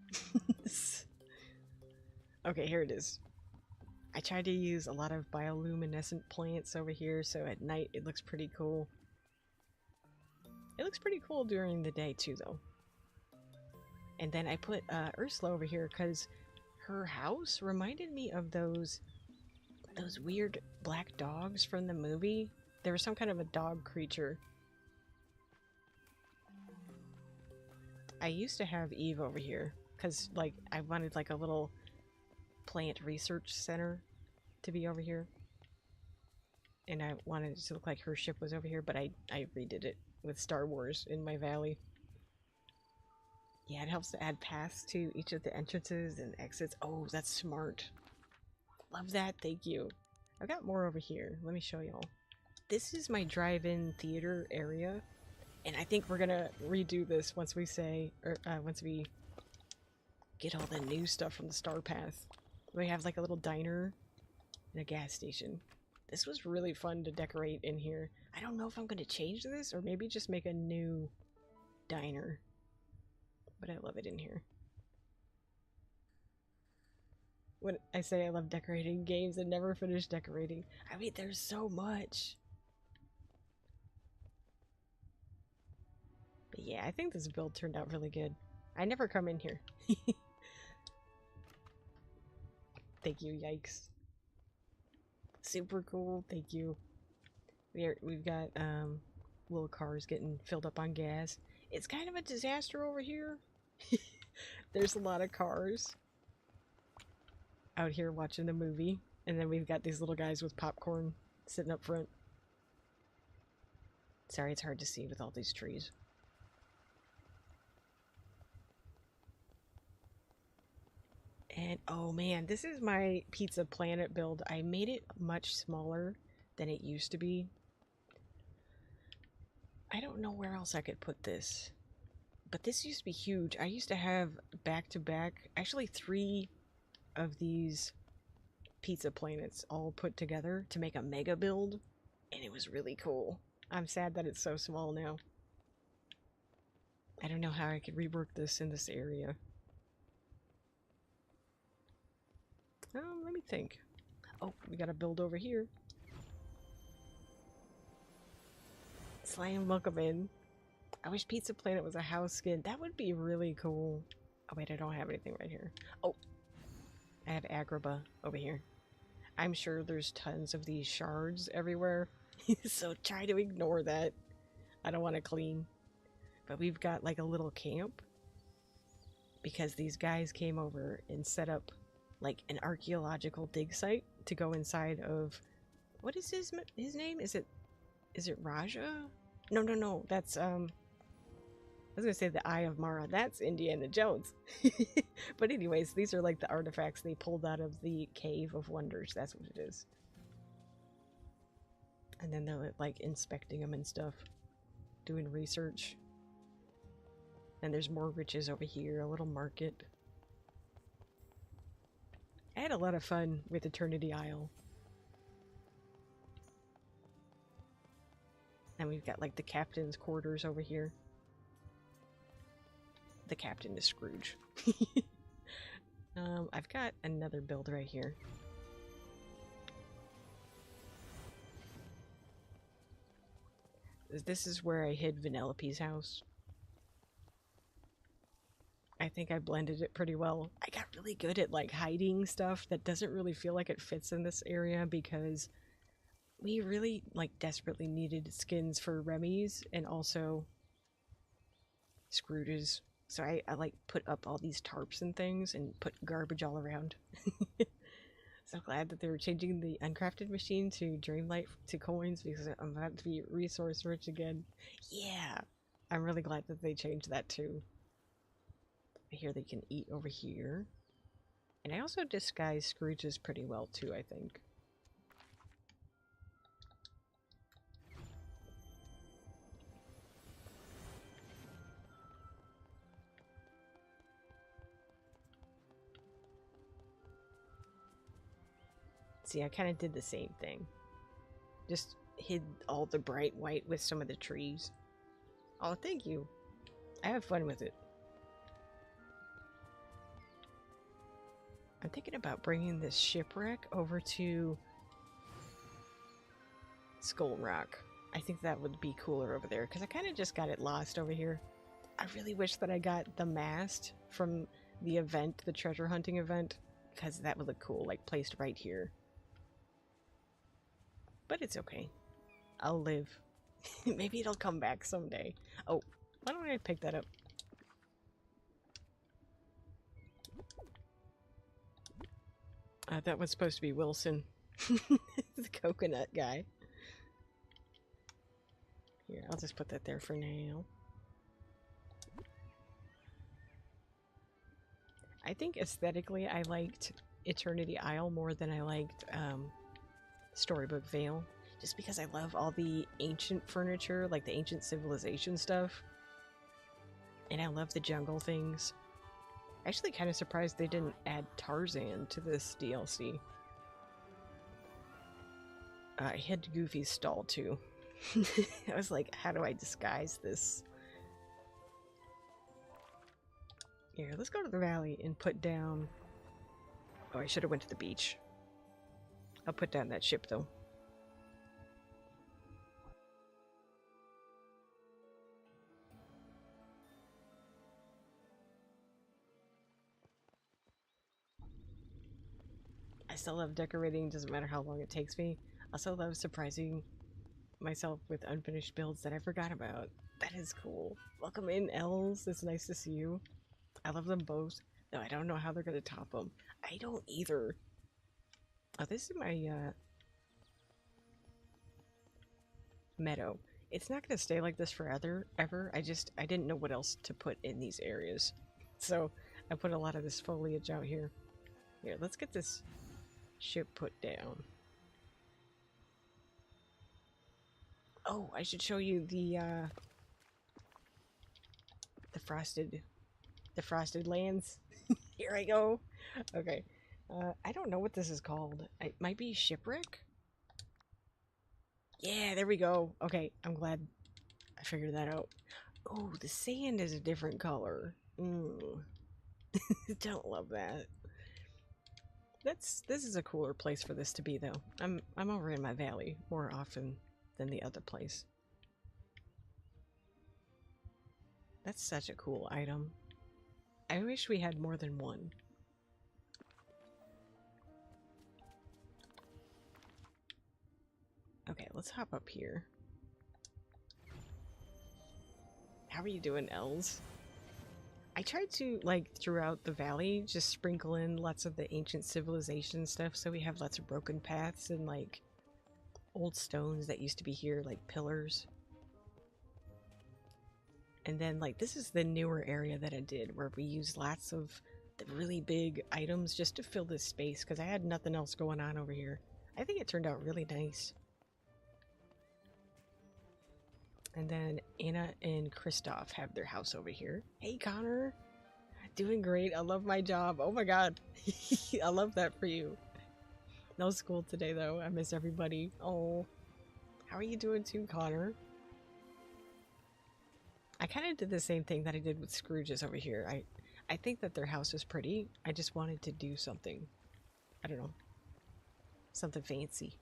Okay, here it is. I tried to use a lot of bioluminescent plants over here, so at night it looks pretty cool. It looks pretty cool during the day too, though. And then I put Ursula over here because her house reminded me of those weird black dogs from the movie. There was some kind of a dog creature. I used to have Eve over here because, like, I wanted like a little plant research center to be over here, and I wanted it to look like her ship was over here, but I redid it with Star Wars in my valley. Yeah, it helps to add paths to each of the entrances and exits. Oh, that's smart. Love that. Thank you. I've got more over here. Let me show y'all. This is my drive-in theater area, and I think we're gonna redo this once we once we get all the new stuff from the Star Path. We have like a little diner and a gas station. This was really fun to decorate in here. I don't know if I'm gonna change this or maybe just make a new diner, but I love it in here. When I say I love decorating games and never finish decorating, I mean, there's so much. But yeah, I think this build turned out really good. I never come in here. Thank you, yikes. Super cool, thank you. We've got little cars getting filled up on gas. It's kind of a disaster over here. There's a lot of cars out here watching the movie, and then we've got these little guys with popcorn sitting up front. Sorry, it's hard to see with all these trees. And oh man, this is my Pizza Planet build. I made it much smaller than it used to be. I don't know where else I could put this, but this used to be huge. I used to have back-to-back, actually 3 of these Pizza Planets all put together to make a mega build, and it was really cool. I'm sad that it's so small now. I don't know how I could rework this in this area. Let me think. Oh, we gotta build over here. Slam, welcome in. I wish Pizza Planet was a house skin. That would be really cool. Oh wait, I don't have anything right here. Oh, I have Agrabah over here. I'm sure there's tons of these shards everywhere, so try to ignore that. I don't want to clean. But we've got like a little camp because these guys came over and set up like an archaeological dig site to go inside of... What is his name? Is it Raja? No, that's I was gonna say the Eye of Mara. That's Indiana Jones. But anyways, these are like the artifacts they pulled out of the Cave of Wonders. That's what it is. And then they're like inspecting them and stuff, doing research. And there's more riches over here, a little market. I had a lot of fun with Eternity Isle. And we've got like the captain's quarters over here. The captain is Scrooge. I've got another build right here. This is where I hid Vanellope's house. I think I blended it pretty well. I got really good at like hiding stuff that doesn't really feel like it fits in this area because we really like desperately needed skins for Remy's and also Scrooge's. So I like put up all these tarps and things and put garbage all around. So glad that they were changing the uncrafted machine to Dreamlight to coins because I'm about to be resource rich again. Yeah, I'm really glad that they changed that too. I hear they can eat over here. And I also disguise Scrooge's pretty well too, I think. See, I kind of did the same thing. Just hid all the bright white with some of the trees. Oh, thank you. I have fun with it. I'm thinking about bringing this shipwreck over to Skull Rock. I think that would be cooler over there because I kind of just got it lost over here. I really wish that I got the mast from the event, the treasure hunting event, because that would look cool, like placed right here. But it's okay. I'll live. Maybe it'll come back someday. Oh, why don't I pick that up? That was supposed to be Wilson. The coconut guy. Here, Here, I'll just put that there for now. I think aesthetically I liked Eternity Isle more than I liked Storybook Vale. Just because I love all the ancient furniture, like the ancient civilization stuff. And I love the jungle things. Actually kind of surprised they didn't add Tarzan to this DLC. I had Goofy's stall too. I was like, how do I disguise this? Here, let's go to the valley and put down... Oh, I should have went to the beach. I'll put down that ship though. I still love decorating, doesn't matter how long it takes me. I also love surprising myself with unfinished builds that I forgot about. That is cool. Welcome in, Els. It's nice to see you. I love them both, though I don't know how they're going to top them. I don't either. Oh, this is my meadow. It's not going to stay like this forever, ever. I didn't know what else to put in these areas. So I put a lot of this foliage out here. Here, let's get this ship put down. Oh, I should show you the frosted lands. Here I go. Okay. I don't know what this is called. It might be shipwreck? Yeah, there we go. Okay, I'm glad I figured that out. Oh, the sand is a different color. Don't love that. This is a cooler place for this to be though. I'm over in my valley more often than the other place. That's such a cool item. I wish we had more than one. Okay, let's hop up here. How are you doing, Els? I tried to, like, throughout the valley, just sprinkle in lots of the ancient civilization stuff, so we have lots of broken paths and, like, old stones that used to be here, like pillars. And then, like, this is the newer area that I did, where we used lots of the really big items just to fill this space, because I had nothing else going on over here. I think it turned out really nice. And then Anna and Kristoff have their house over here. Hey, Connor! Doing great. I love my job. Oh my god. I love that for you. No school today, though. I miss everybody. Oh. How are you doing too, Connor? I kind of did the same thing that I did with Scrooge's over here. I think that their house is pretty. I just wanted to do something. I don't know. Something fancy.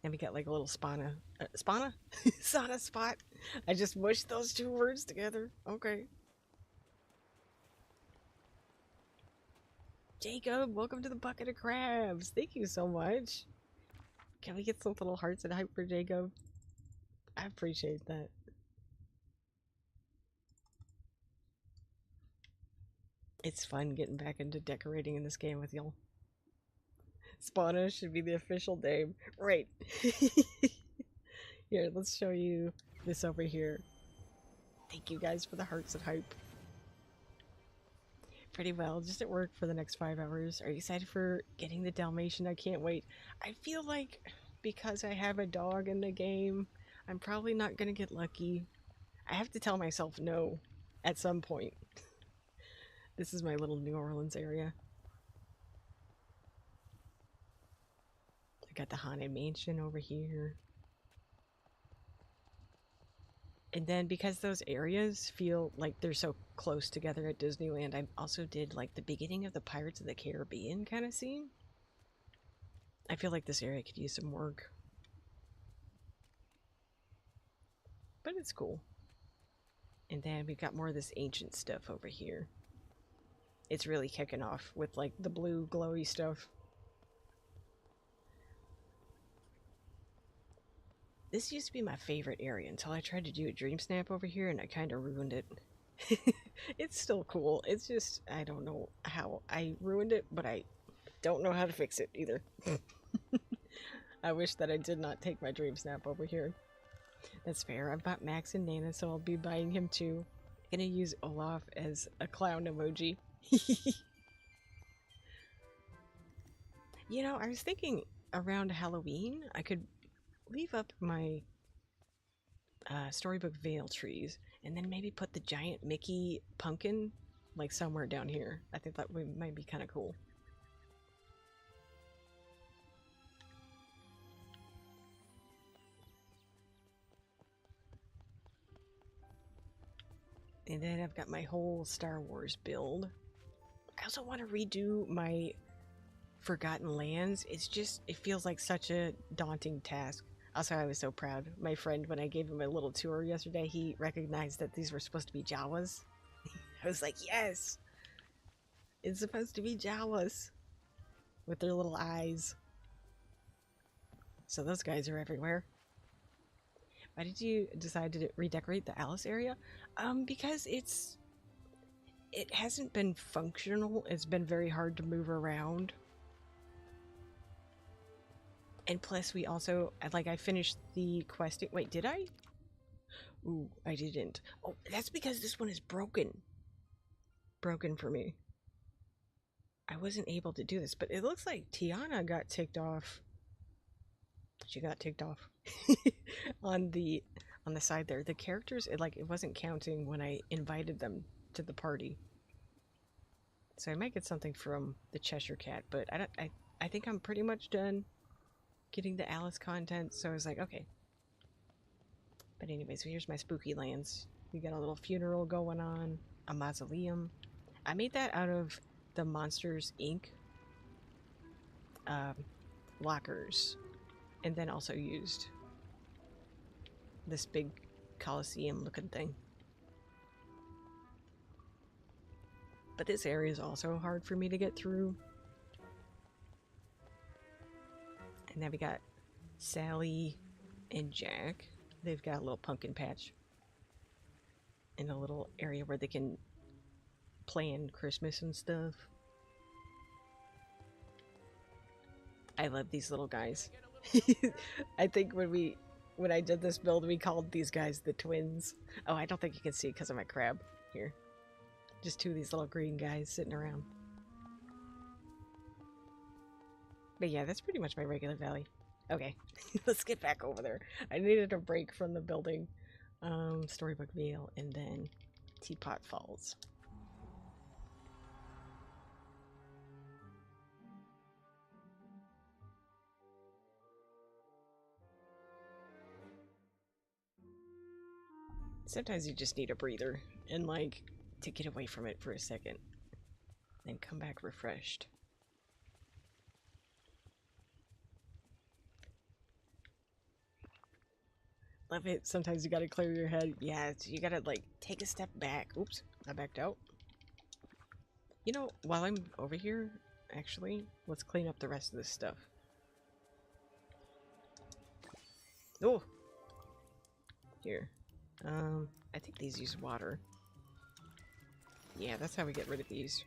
And we got like a little spana. Spana? Sauna spot. I just mushed those two words together. Okay. Jacob, welcome to the Bucket of Crabs. Thank you so much. Can we get some little hearts and hype for Jacob? I appreciate that. It's fun getting back into decorating in this game with y'all. Spana should be the official name. Right. Here, let's show you this over here. Thank you guys for the hearts and hype. Pretty well, just at work for the next 5 hours. Are you excited for getting the Dalmatian? I can't wait. I feel like because I have a dog in the game, I'm probably not gonna get lucky. I have to tell myself no at some point. This is my little New Orleans area. I got the Haunted Mansion over here. And then because those areas feel like they're so close together at Disneyland, I also did like the beginning of the Pirates of the Caribbean kind of scene. I feel like this area could use some work. But it's cool. And then we've got more of this ancient stuff over here. It's really kicking off with like the blue glowy stuff. This used to be my favorite area until I tried to do a dream snap over here and I kind of ruined it. It's still cool. It's just, I don't know how I ruined it, but I don't know how to fix it either. I wish that I did not take my dream snap over here. That's fair. I've bought Max and Nana, so I'll be buying him too. I'm gonna use Olaf as a clown emoji. You know, I was thinking around Halloween, I could leave up my Storybook Vale trees and then maybe put the giant Mickey pumpkin like somewhere down here. I think that might be kind of cool. And then I've got my whole Star Wars build. I also want to redo my Forgotten Lands. It's just, it feels like such a daunting task. Also, I was so proud. My friend, when I gave him a little tour yesterday, he recognized that these were supposed to be Jawas. I was like, yes! It's supposed to be Jawas with their little eyes. So those guys are everywhere. Why did you decide to redecorate the Alice area? Because it hasn't been functional. It's been very hard to move around. And plus we also, like, I finished the questing. Wait, did I? Ooh, I didn't. Oh, that's because this one is broken. Broken for me. I wasn't able to do this, but it looks like Tiana got ticked off. She got ticked off on the side there. The characters, it wasn't counting when I invited them to the party. So I might get something from the Cheshire Cat, but I think I'm pretty much done getting the Alice content, so I was like, okay. But anyway, so here's my spooky lands. We got a little funeral going on, a mausoleum. I made that out of the Monsters Inc. Lockers, and then also used this big Coliseum looking thing. But this area is also hard for me to get through. And then we got Sally and Jack. They've got a little pumpkin patch in a little area where they can plan Christmas and stuff. I love these little guys. I think when I did this build, we called these guys the twins. Oh, I don't think you can see because of my crab here. Just two of these little green guys sitting around. But yeah, that's pretty much my regular valley. Okay, let's get back over there. I needed a break from the building. Storybook Vale, and then Teapot Falls. Sometimes you just need a breather and like to get away from it for a second and come back refreshed. Love it. Sometimes you gotta clear your head. Yeah, you gotta like take a step back. Oops, I backed out. You know, while I'm over here, actually, let's clean up the rest of this stuff. Oh! Here. I think these use water. Yeah, that's how we get rid of these.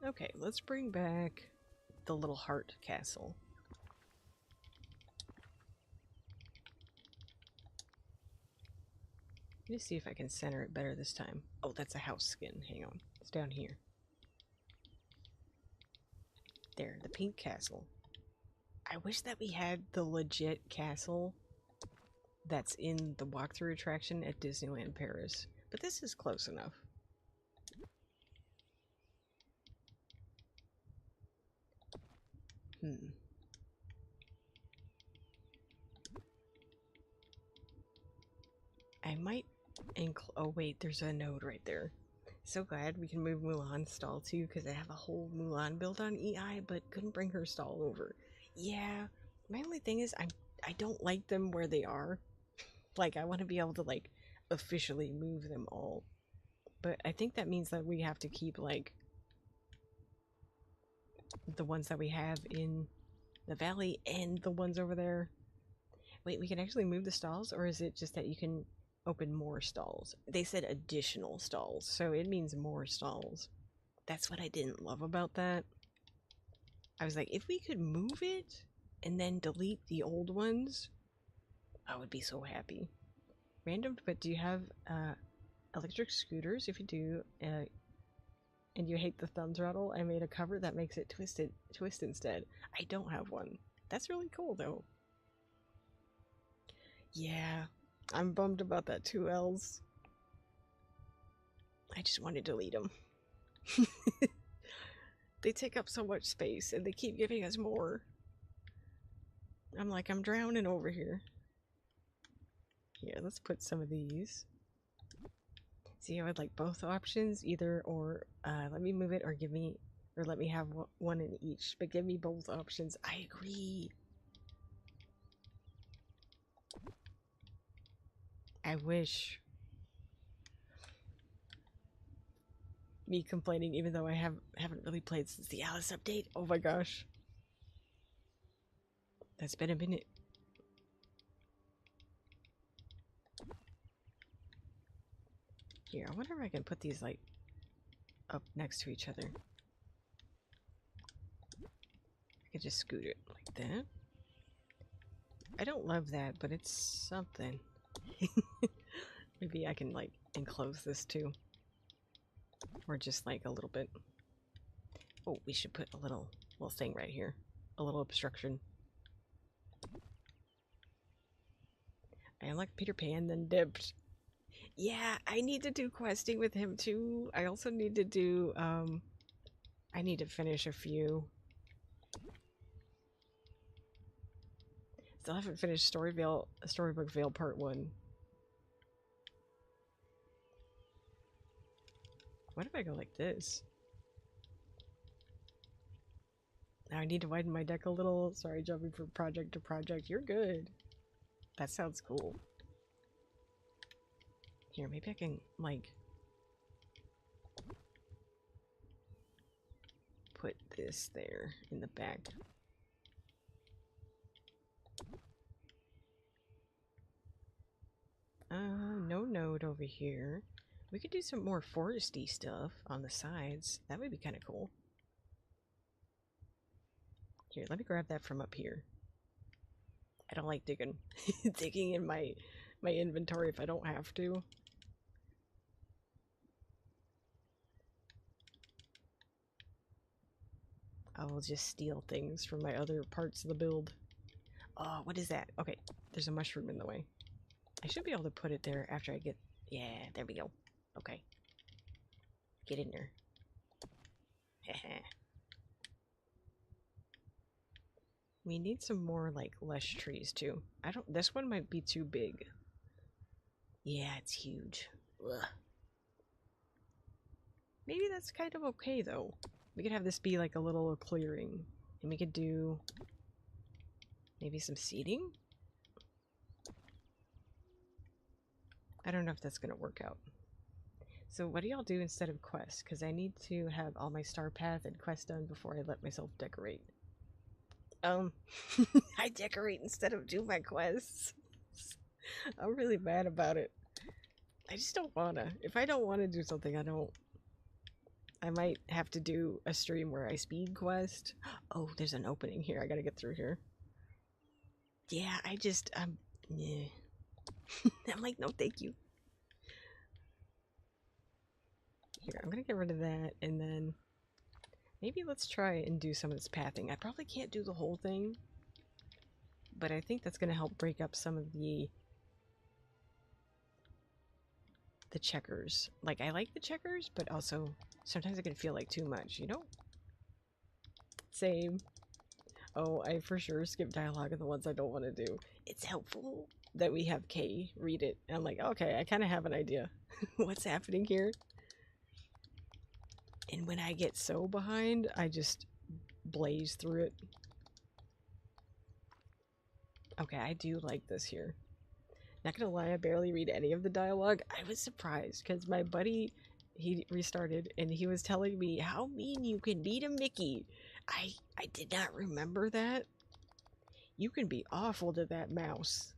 Okay, let's bring back the little heart castle. Let me see if I can center it better this time. Oh, that's a house skin. Hang on. It's down here. There, the pink castle. I wish that we had the legit castle that's in the walkthrough attraction at Disneyland Paris. But this is close enough. I might oh wait, there's a node right there. So glad we can move Mulan's stall too, because I have a whole Mulan build on EI, but couldn't bring her stall over. Yeah, my only thing is I don't like them where they are. Like, I want to be able to like officially move them all. But I think that means that we have to keep like the ones that we have in the valley and the ones over there. Wait, we can actually move the stalls, or is it just that you can open more stalls. They said additional stalls, so it means more stalls. That's what I didn't love about that. I was like, if we could move it and then delete the old ones, I would be so happy. Random, but do you have electric scooters? If you do, and you hate the thumb throttle, I made a cover that makes it twist instead. I don't have one. That's really cool though. Yeah, I'm bummed about that 2Ls. I just want to delete them. They take up so much space and they keep giving us more. I'm like, I'm drowning over here. Here, let's put some of these. See, I would like both options, either or. Let me move it or give me, or let me have one in each, but give me both options. I agree. I wish. Me complaining even though I haven't really played since the Alice update. Oh my gosh. That's been a minute. Here, I wonder if I can put these like up next to each other. I could just scoot it like that. I don't love that, but it's something. Maybe I can like enclose this too. Or just like a little bit. Oh, we should put a little thing right here. A little obstruction. I unlocked Peter Pan, then dipped. Yeah, I need to do questing with him too. I also need to do, I need to finish a few. Still haven't finished Storybook Vale Part 1. What if I go like this? Now I need to widen my deck a little. Sorry, jumping from project to project. You're good. That sounds cool. Here, maybe I can, like, put this there in the back. No node over here. We could do some more foresty stuff on the sides. That would be kind of cool. Here, let me grab that from up here. I don't like digging digging in my inventory if I don't have to. I will just steal things from my other parts of the build. Oh, what is that? Okay, there's a mushroom in the way. I should be able to put it there after I get... Yeah, there we go. Okay. Get in there. We need some more, like, lush trees, too. This one might be too big. Yeah, it's huge. Ugh. Maybe that's kind of okay, though. We could have this be, like, a little clearing. And we could do... maybe some seeding? I don't know if that's gonna work out. So what do y'all do instead of quests? Because I need to have all my star path and quest done before I let myself decorate. I decorate instead of do my quests. I'm really mad about it. I just don't wanna. If I don't want to do something, I don't. I might have to do a stream where I speed quest. Oh, there's an opening here. I gotta get through here. Yeah, yeah. I'm like, no, thank you. Here, I'm gonna get rid of that, and then maybe let's try and do some of this pathing. I probably can't do the whole thing, but I think that's gonna help break up some of the checkers. Like, I like the checkers, but also sometimes it can feel like too much, you know? Same. Oh, I for sure skip dialogue of the ones I don't want to do. It's helpful that we have Kay read it. And I'm like, okay, I kind of have an idea what's happening here. And when I get so behind, I just blaze through it. Okay, I do like this here. Not gonna lie, I barely read any of the dialogue. I was surprised because my buddy, he restarted and he was telling me how mean you can be to Mickey. I did not remember that. You can be awful to that mouse.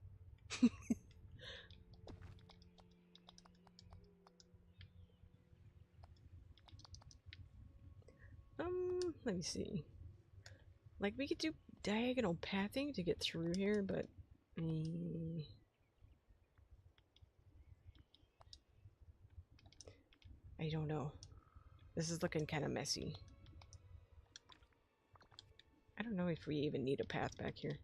Let me see. Like, we could do diagonal pathing to get through here, but... I don't know. This is looking kind of messy. I don't know if we even need a path back here.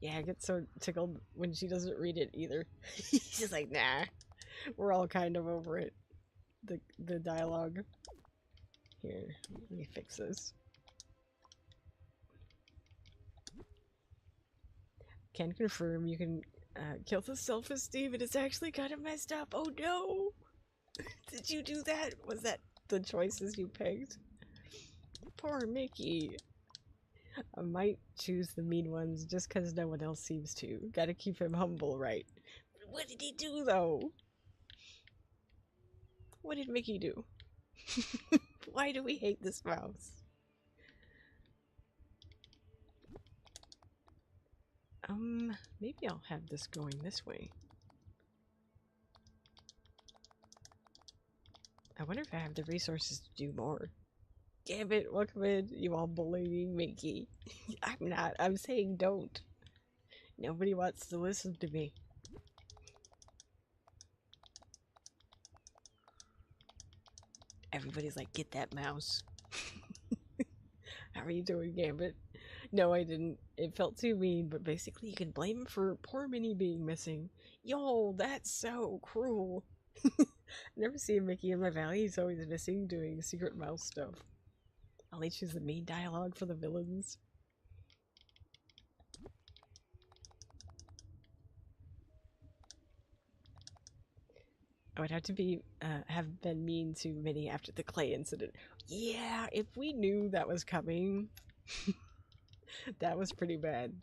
Yeah, I get so tickled when she doesn't read it either. She's like, nah. We're all kind of over it. The dialogue. Here, let me fix this. Can confirm you can kill the self-esteem and it's actually kind of messed up. Oh no! Did you do that? Was that the choices you picked? Poor Mickey. I might choose the mean ones just because no one else seems to. Gotta keep him humble, right? What did he do, though? What did Mickey do? Why do we hate this mouse? Maybe I'll have this going this way. I wonder if I have the resources to do more. Damn it, welcome in, you all bullying Mickey. I'm not, I'm saying don't. Nobody wants to listen to me. Everybody's like, get that mouse. How are you doing, Gambit? No, I didn't. It felt too mean, but basically you can blame him for poor Minnie being missing. Yo, that's so cruel. Never seen Mickey in my valley. He's always missing doing secret mouse stuff. I'll choose the mean dialogue for the villains. I would have to be have been mean to Minnie after the clay incident. Yeah, if we knew that was coming, that was pretty bad.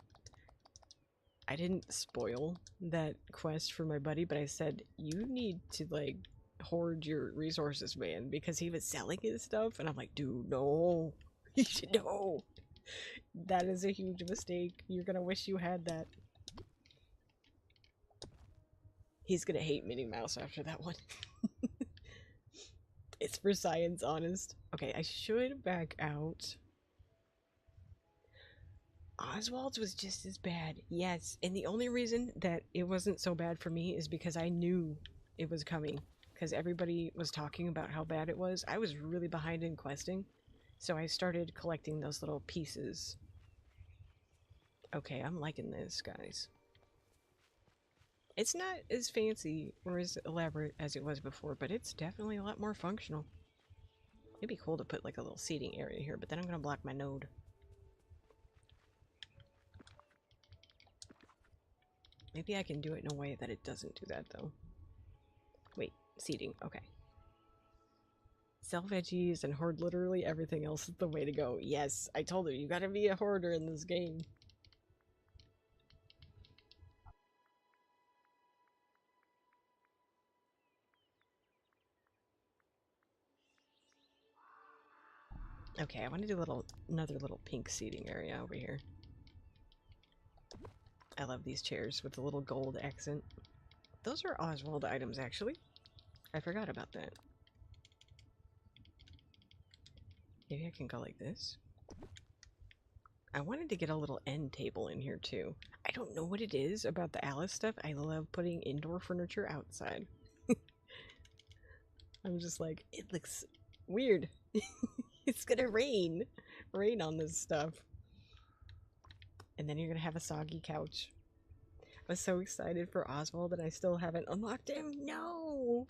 I didn't spoil that quest for my buddy, but I said, you need to, like, hoard your resources, man, because he was selling his stuff, and I'm like, dude, no. You should know. That is a huge mistake. You're gonna wish you had that. He's gonna hate Minnie Mouse after that one. It's for science, honest. Okay, I should back out. Oswald's was just as bad, yes, and the only reason that it wasn't so bad for me is because I knew it was coming, because everybody was talking about how bad it was. I was really behind in questing, so I started collecting those little pieces. Okay, I'm liking this, guys. It's not as fancy or as elaborate as it was before, but it's definitely a lot more functional. It'd be cool to put like a little seating area here, but then I'm gonna block my node. Maybe I can do it in a way that it doesn't do that, though. Wait, seating, okay. Sell veggies and hoard literally everything else is the way to go. Yes, I told her, you gotta be a hoarder in this game. Okay, I want to do another little pink seating area over here. I love these chairs with the little gold accent. Those are Oswald items, actually. I forgot about that. Maybe I can go like this. I wanted to get a little end table in here, too. I don't know what it is about the Alice stuff. I love putting indoor furniture outside. I'm just like, it looks weird. It's gonna rain. Rain on this stuff. And then you're gonna have a soggy couch. I was so excited for Oswald and I still haven't unlocked him. No!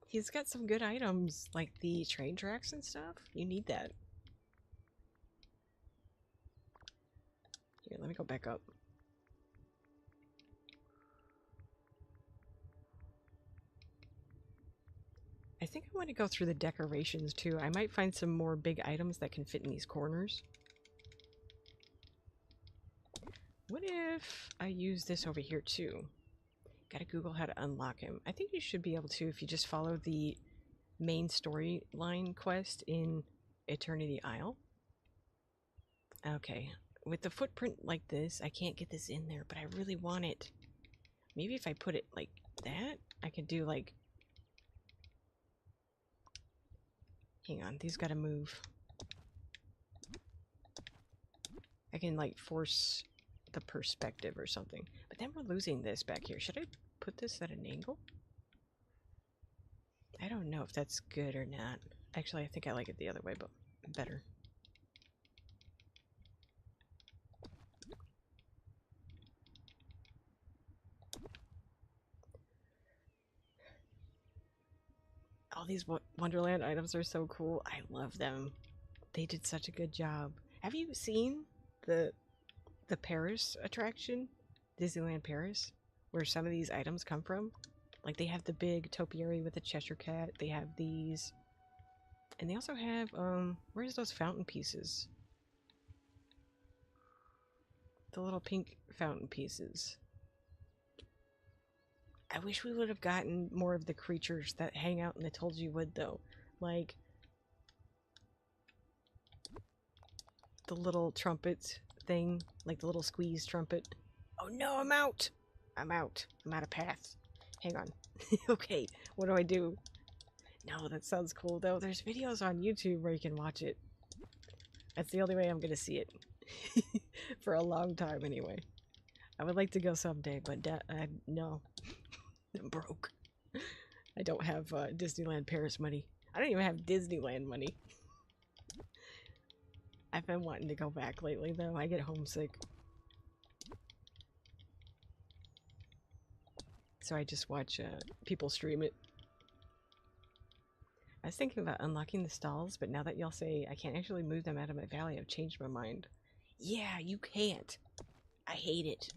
He's got some good items, like the train tracks and stuff. You need that. Here, let me go back up. I think I want to go through the decorations too. I might find some more big items that can fit in these corners. What if I use this over here too? Gotta Google how to unlock him. I think you should be able to if you just follow the main storyline quest in Eternity Isle. Okay, with the footprint like this, I can't get this in there, but I really want it. Maybe if I put it like that, I could do like... Hang on, these gotta move. I can like force the perspective or something. But then we're losing this back here. Should I put this at an angle? I don't know if that's good or not. Actually, I think I like it the other way, but better. All these Wonderland items are so cool. I love them. They did such a good job. Have you seen the Paris attraction? Disneyland Paris? Where some of these items come from? Like they have the big topiary with the Cheshire Cat. They have these. And they also have, where's those fountain pieces? The little pink fountain pieces. I wish we would have gotten more of the creatures that hang out in the Told You Would, though. Like, the little trumpet thing. Like the little squeeze trumpet. Oh no, I'm out! I'm out. I'm out of path. Hang on. Okay, what do I do? No, that sounds cool, though. There's videos on YouTube where you can watch it. That's the only way I'm gonna see it. For a long time, anyway. I would like to go someday, but no. I'm broke. I don't have Disneyland Paris money. I don't even have Disneyland money. I've been wanting to go back lately, though. I get homesick. So I just watch people stream it. I was thinking about unlocking the stalls, but now that y'all say I can't actually move them out of my valley, I've changed my mind. Yeah, you can't. I hate it.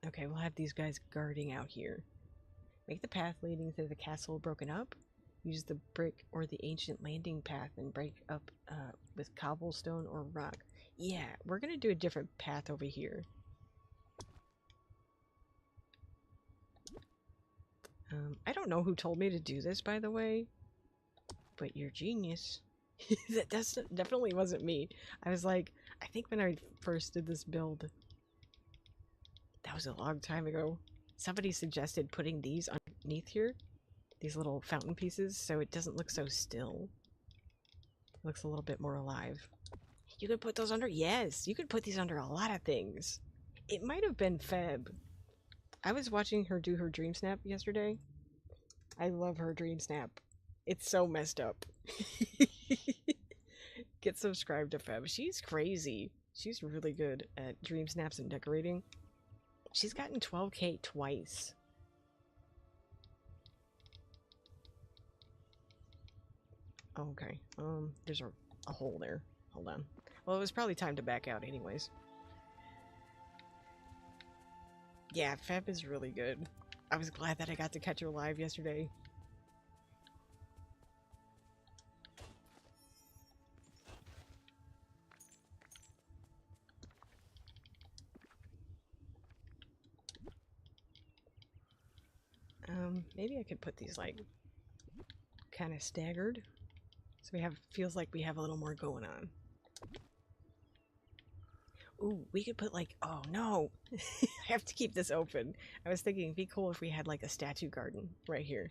Okay, we'll have these guys guarding out here. Make the path leading to the castle broken up. Use the brick or the ancient landing path and break up with cobblestone or rock. Yeah, we're gonna do a different path over here. I don't know who told me to do this, by the way, but you're genius. That definitely wasn't me. I was like, I think when I first did this build, that was a long time ago, somebody suggested putting these underneath here, these little fountain pieces, so it doesn't look so still. It looks a little bit more alive. You could put those under? Yes, you could put these under a lot of things. It might have been Feb. I was watching her do her dream snap yesterday. I love her dream snap. It's so messed up. Get subscribed to Feb. She's crazy. She's really good at dream snaps and decorating. She's gotten 12K twice. Okay, there's a hole there. Hold on. Well, it was probably time to back out anyways. Yeah, Feb is really good. I was glad that I got to catch her live yesterday. Maybe I could put these, like, kind of staggered. So we have, feels like we have a little more going on. Ooh, we could put, like, oh no! I have to keep this open. I was thinking it'd be cool if we had, like, a statue garden right here.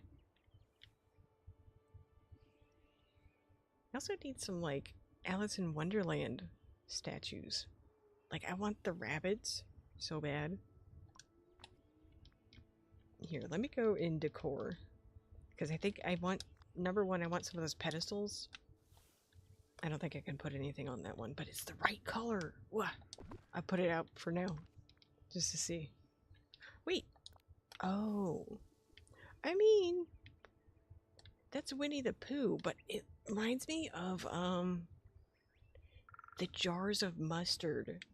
I also need some, like, Alice in Wonderland statues. Like, I want the rabbits so bad. Here, let me go in decor. Because I think I want, number one, I want some of those pedestals. I don't think I can put anything on that one, but it's the right color. Wah. I put it out for now. Just to see. Wait. Oh. I mean, that's Winnie the Pooh, but it reminds me of, the jars of mustard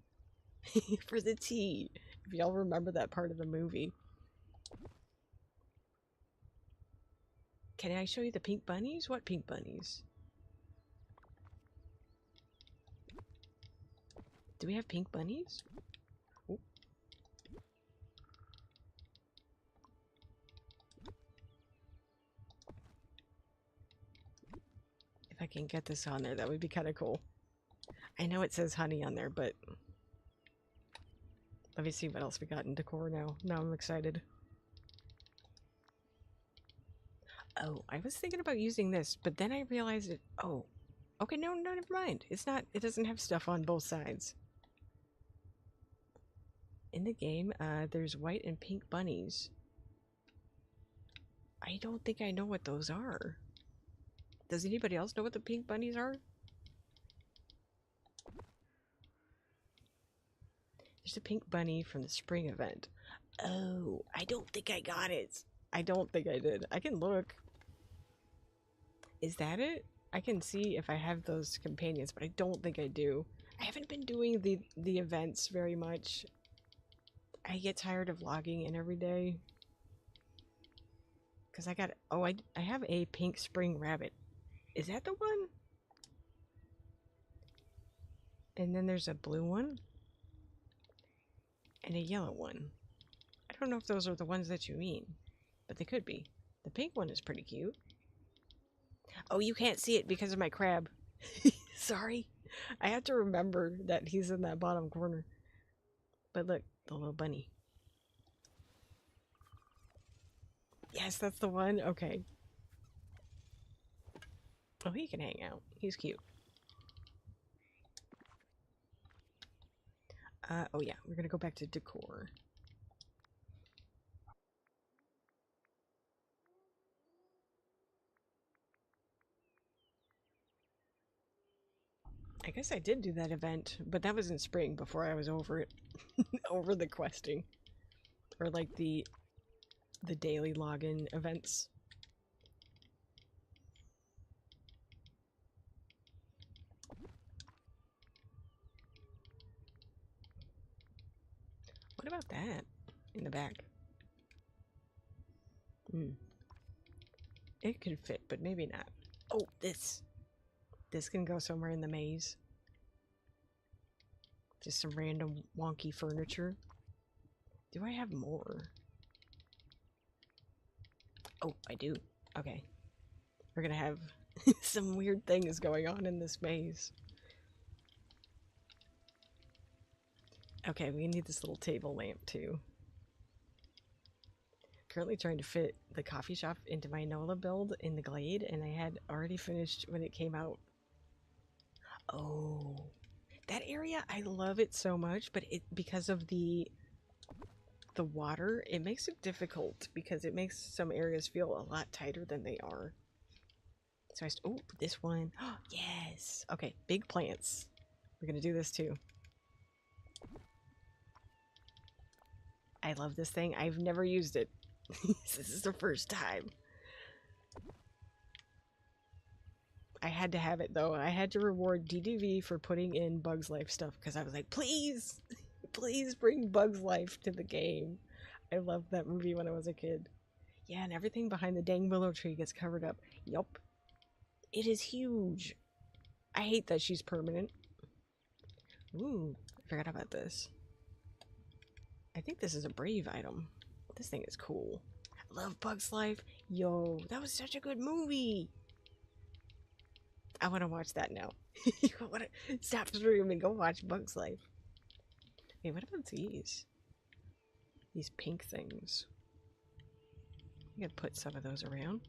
for the tea. If y'all remember that part of the movie. Can I show you the pink bunnies? What pink bunnies? Do we have pink bunnies? Ooh. If I can get this on there, that would be kind of cool. I know it says honey on there, but let me see what else we got in decor now. Now I'm excited. Oh, I was thinking about using this, but then I realized it. Oh, okay, no, no, never mind. It's not, it doesn't have stuff on both sides. In the game, there's white and pink bunnies. I don't think I know what those are. Does anybody else know what the pink bunnies are? There's a pink bunny from the spring event. Oh, I don't think I got it. I don't think I did. I can look. Is that it? I can see if I have those companions, but I don't think I do. I haven't been doing the events very much. I get tired of logging in every day. Because I got... Oh, I have a pink spring rabbit. Is that the one? And then there's a blue one. And a yellow one. I don't know if those are the ones that you mean. But they could be. The pink one is pretty cute. Oh, you can't see it because of my crab. Sorry. I have to remember that he's in that bottom corner. But look, the little bunny. Yes, that's the one. Okay. Oh, he can hang out. He's cute. Oh yeah, we're gonna go back to decor. I guess I did do that event, but that was in spring before I was over it. Over the questing. Or like the daily login events. What about that in the back? Hmm. It could fit, but maybe not. Oh, this. This can go somewhere in the maze. Just some random wonky furniture. Do I have more? Oh, I do. Okay. We're gonna have some weird things going on in this maze. Okay, we need this little table lamp too. Currently trying to fit the coffee shop into my NOLA build in the Glade, and I had already finished when it came out. Oh, that area, I love it so much, but because of the water, it makes it difficult because it makes some areas feel a lot tighter than they are. So oh, this one. Oh, yes. Okay, big plants. We're gonna do this too. I love this thing. I've never used it. This is the first time. I had to have it though. I had to reward DDV for putting in Bugs Life stuff because I was like, please, please bring Bugs Life to the game. I loved that movie when I was a kid. Yeah, and everything behind the dang willow tree gets covered up. Yup. It is huge. I hate that she's permanent. Ooh, I forgot about this. I think this is a brave item. This thing is cool. I love Bugs Life. Yo, that was such a good movie. I want to watch that now. You want to stop streaming and go watch Bugs Life. Hey, what about these? These pink things. I'm gonna put some of those around.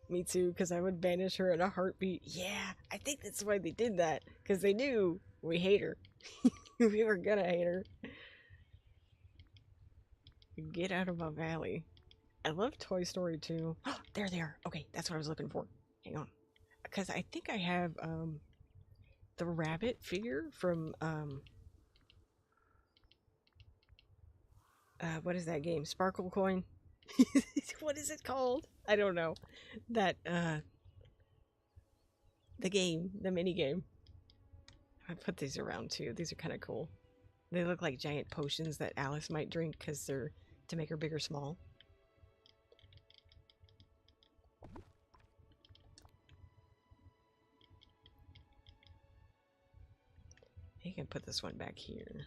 Me too, because I would banish her in a heartbeat. Yeah, I think that's why they did that. Because they knew we hate her. We were gonna hate her. Get out of my valley. I love Toy Story 2. There they are. Okay, that's what I was looking for. Hang on. Because I think I have the rabbit figure from what is that game? Sparkle Coin? What is it called? I don't know. That the game, the mini game. I put these around too. These are kind of cool. They look like giant potions that Alice might drink because they're to make her big or small. You can put this one back here.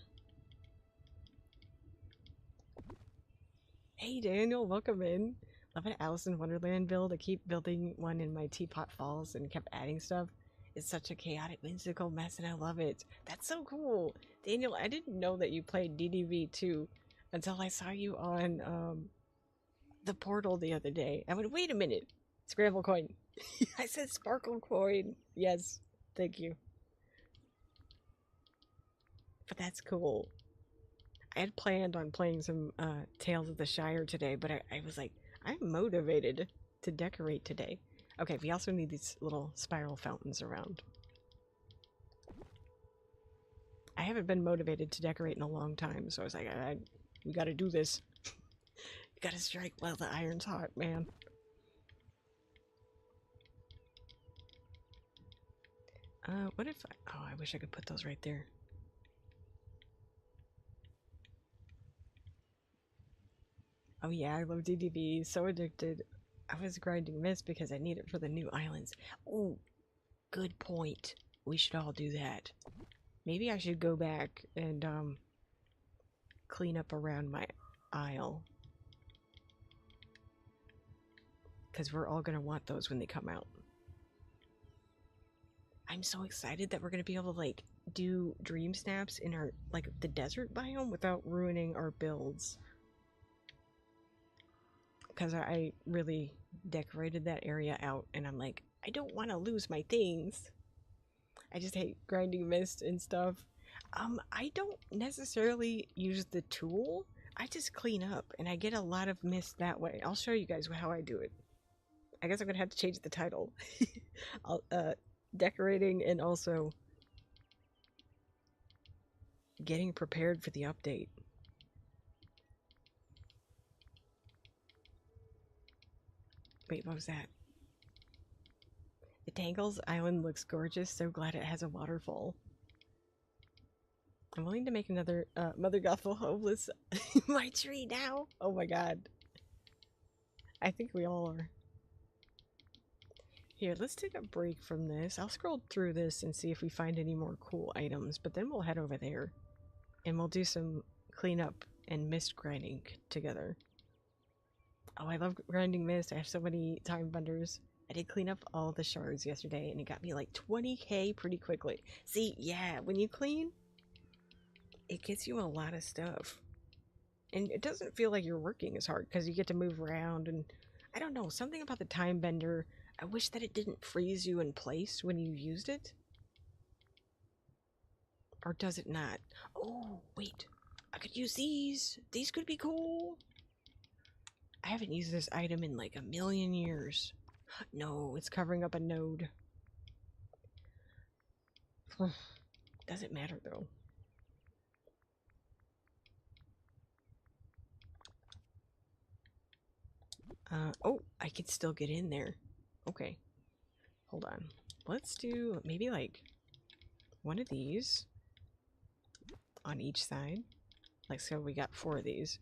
Hey Daniel, welcome in. Love an Alice in Wonderland build. I keep building one in my Teapot Falls and kept adding stuff. It's such a chaotic, whimsical mess, and I love it. That's so cool. Daniel, I didn't know that you played DDV too until I saw you on the portal the other day. I went, wait a minute. Scramble coin. I said sparkle coin. Yes, thank you. But that's cool. I had planned on playing some Tales of the Shire today, but I was like, I'm motivated to decorate today. Okay, we also need these little spiral fountains around. I haven't been motivated to decorate in a long time, so I was like, we gotta do this. You gotta strike while the iron's hot, man. What if oh, I wish I could put those right there. Oh yeah, I love DDB. So addicted. I was grinding Mist because I need it for the new islands. Oh, good point. We should all do that. Maybe I should go back and clean up around my isle. Because we're all gonna want those when they come out. I'm so excited that we're gonna be able to like do dream snaps in our like the desert biome without ruining our builds. Because I really decorated that area out and I'm like, I don't want to lose my things. I just hate grinding Mist and stuff. I don't necessarily use the tool. I just clean up and I get a lot of Mist that way. I'll show you guys how I do it. I guess I'm gonna have to change the title. Decorating and also getting prepared for the update. Wait, what was that? The Tangles Island looks gorgeous. So glad it has a waterfall. I'm willing to make another Mother Gothel homeless my tree now. Oh my god. I think we all are. Here, let's take a break from this. I'll scroll through this and see if we find any more cool items, but then we'll head over there and we'll do some cleanup and Mist grinding together. Oh, I love grinding Mist. I have so many time benders. I did clean up all the shards yesterday and it got me like 20k pretty quickly. See, yeah, when you clean, it gets you a lot of stuff. And it doesn't feel like you're working as hard because you get to move around and I don't know, something about the time bender. I wish that it didn't freeze you in place when you used it. Or does it not? Oh, wait. I could use these. These could be cool. I haven't used this item in like a million years. No, it's covering up a node. Doesn't matter though. Oh, I could still get in there. Okay. Hold on. Let's do maybe like one of these on each side. Like, so we got 4 of these.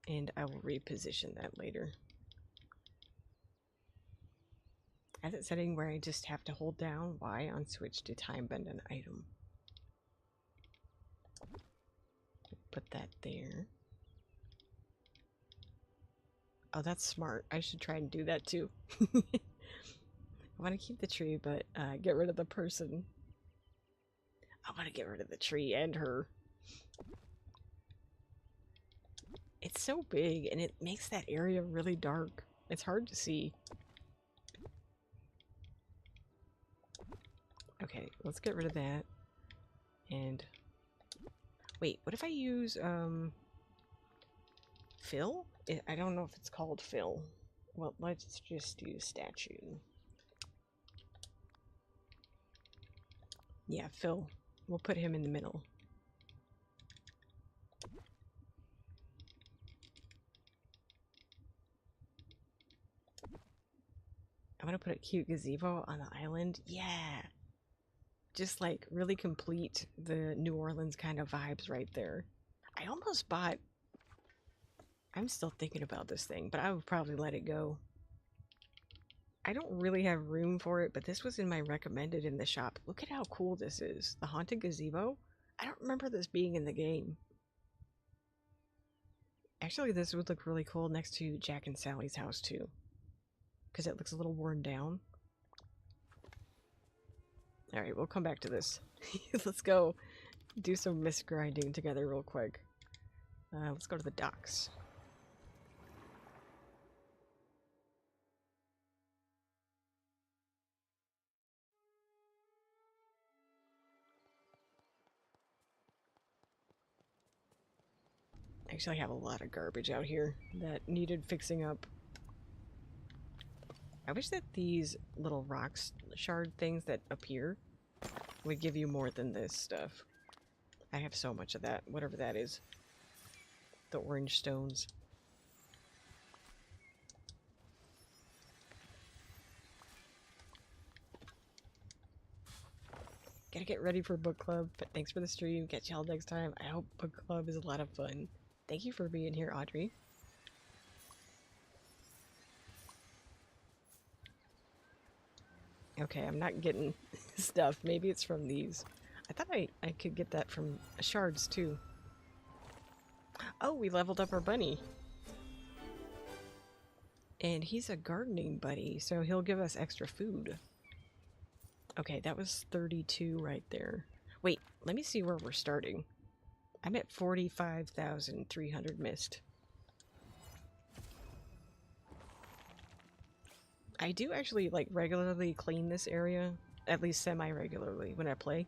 And I will reposition that later. I have it setting where I just have to hold down Y on switch to time bend an item. Put that there. Oh, that's smart. I should try and do that too. I want to keep the tree, but get rid of the person. I want to get rid of the tree and her. It's so big and it makes that area really dark. It's hard to see. Okay, let's get rid of that. And wait, what if I use fill? I don't know if it's called fill. Well, let's just use statue. Yeah, fill. We'll put him in the middle. I'm gonna put a cute gazebo on the island. Yeah! Just like really complete the New Orleans kind of vibes right there. I almost bought... I'm still thinking about this thing, but I would probably let it go. I don't really have room for it, but this was in my recommended in the shop. Look at how cool this is. The haunted gazebo. I don't remember this being in the game. Actually, this would look really cool next to Jack and Sally's house too. Because it looks a little worn down. Alright, we'll come back to this. Let's go do some mist grinding together real quick. Let's go to the docks. Actually, I have a lot of garbage out here that needed fixing up. I wish that these little rocks shard things that appear would give you more than this stuff. I have so much of that, whatever that is. The orange stones. Gotta get ready for book club, but thanks for the stream. Catch y'all next time. I hope book club is a lot of fun. Thank you for being here, Audrey. Okay, I'm not getting stuff. Maybe it's from these. I thought I could get that from shards too. Oh, we leveled up our bunny. And he's a gardening buddy, so he'll give us extra food. Okay, that was 32 right there. Wait, let me see where we're starting. I'm at 45,300 mist. I do actually like regularly clean this area, at least semi-regularly when I play,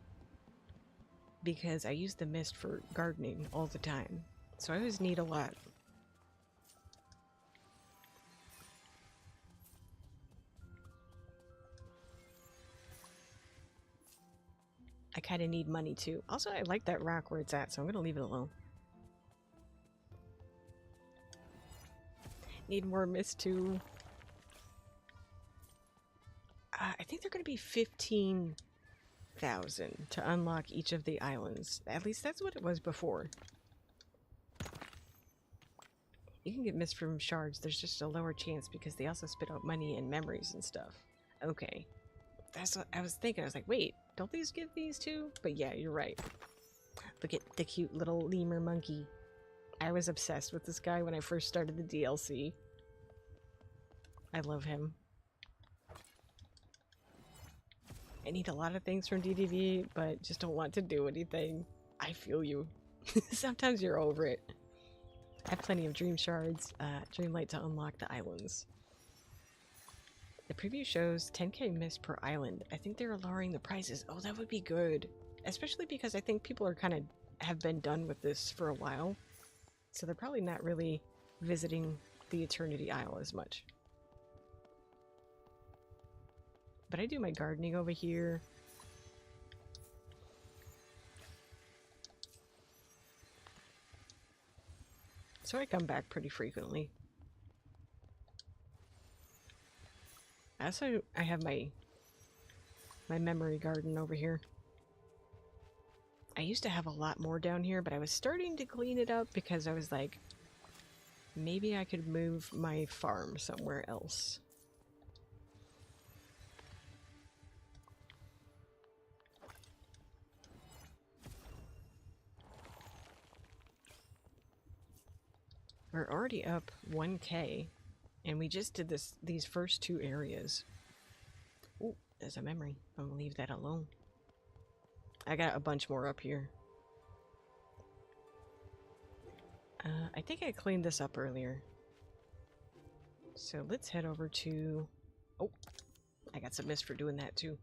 because I use the mist for gardening all the time, so I always need a lot. I kind of need money too. Also, I like that rock where it's at, so I'm gonna leave it alone. Need more mist too. I think they're going to be 15,000 to unlock each of the islands. At least that's what it was before. You can get mist from shards. There's just a lower chance because they also spit out money and memories and stuff. Okay. That's what I was thinking. I was like, wait, don't these give these too? But yeah, you're right. Look at the cute little lemur monkey. I was obsessed with this guy when I first started the DLC. I love him. I need a lot of things from DDV, but just don't want to do anything. I feel you. Sometimes you're over it. I have plenty of dream shards, Dreamlight to unlock the islands. The preview shows 10k mist per island. I think they're lowering the prices. Oh, that would be good. Especially because I think people are kind of have been done with this for a while. So they're probably not really visiting the Eternity Isle as much. But I do my gardening over here. So I come back pretty frequently. Also, I have my memory garden over here. I used to have a lot more down here, but I was starting to clean it up because I was like, maybe I could move my farm somewhere else. We're already up 1k, and we just did these first two areas. Oh, there's a memory. I'm gonna leave that alone. I got a bunch more up here. I think I cleaned this up earlier. So let's head over to... Oh, I got some mist for doing that too.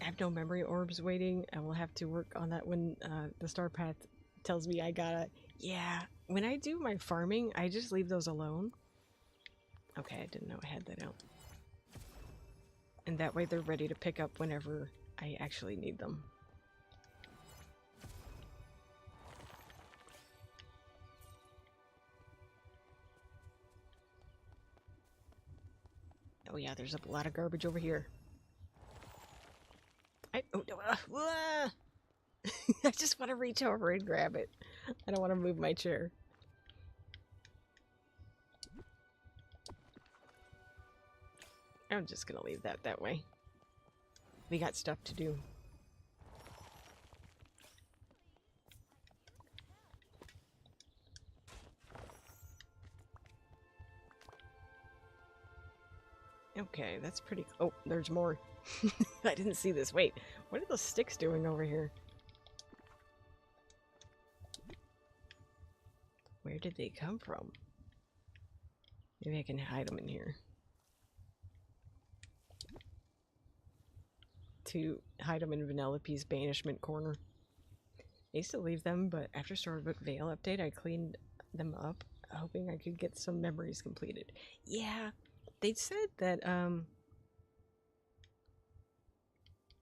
I have no memory orbs waiting. I will have to work on that when the star path tells me I gotta... Yeah, when I do my farming, I just leave those alone. Okay, I didn't know I had that out. And that way they're ready to pick up whenever I actually need them. Oh yeah, there's a lot of garbage over here. I just want to reach over and grab it. I don't want to move my chair. I'm just gonna leave that way. We got stuff to do. Okay, that's pretty... Oh, there's more. I didn't see this. Wait, what are those sticks doing over here? Where did they come from? Maybe I can hide them in here. To hide them in Vanellope's banishment corner. I used to leave them, but after Storybook Vale update, I cleaned them up, hoping I could get some memories completed. Yeah, they said that,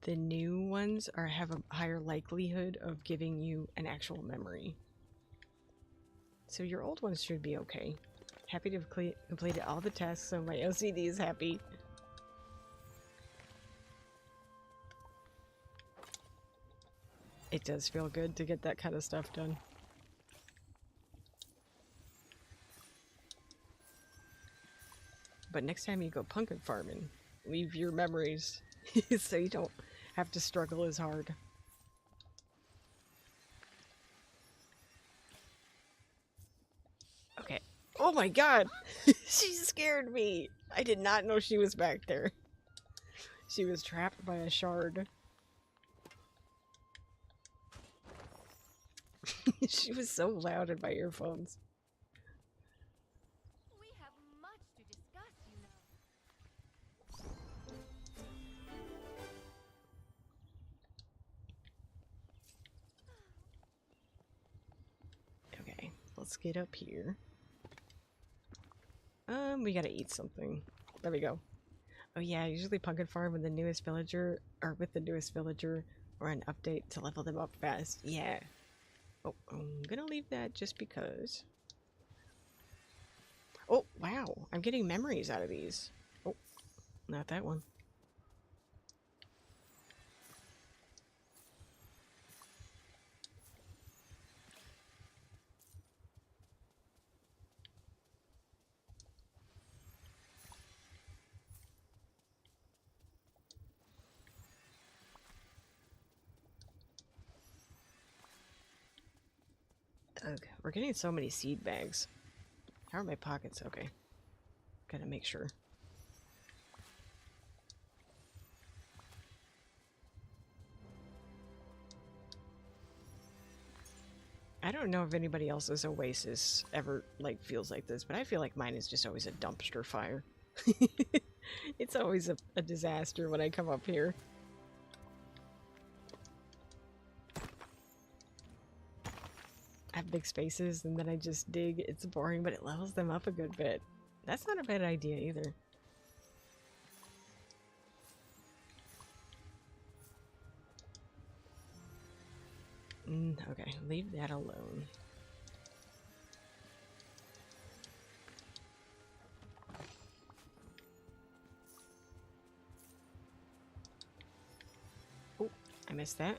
the new ones have a higher likelihood of giving you an actual memory. So your old ones should be okay. Happy to have completed all the tasks, so my OCD is happy. It does feel good to get that kind of stuff done. But next time you go pumpkin farming, leave your memories so you don't have to struggle as hard. Okay. Oh my god! She scared me! I did not know she was back there. She was trapped by a shard. She was so loud in my earphones. We have much to discuss, you know. Okay, let's get up here. We gotta eat something. There we go. Oh yeah, usually pumpkin farm with the newest villager, or with the newest villager, or an update to level them up fast. Yeah. Oh, I'm gonna leave that just because. Oh, wow. I'm getting memories out of these. Oh, not that one. Ugh, we're getting so many seed bags. How are my pockets? Okay. Gotta make sure. I don't know if anybody else's oasis ever, like, feels like this, but I feel like mine is just always a dumpster fire. It's always a disaster when I come up here. I have big spaces and then I just dig. It's boring, but it levels them up a good bit. That's not a bad idea either. Okay, leave that alone. Oh, I missed that.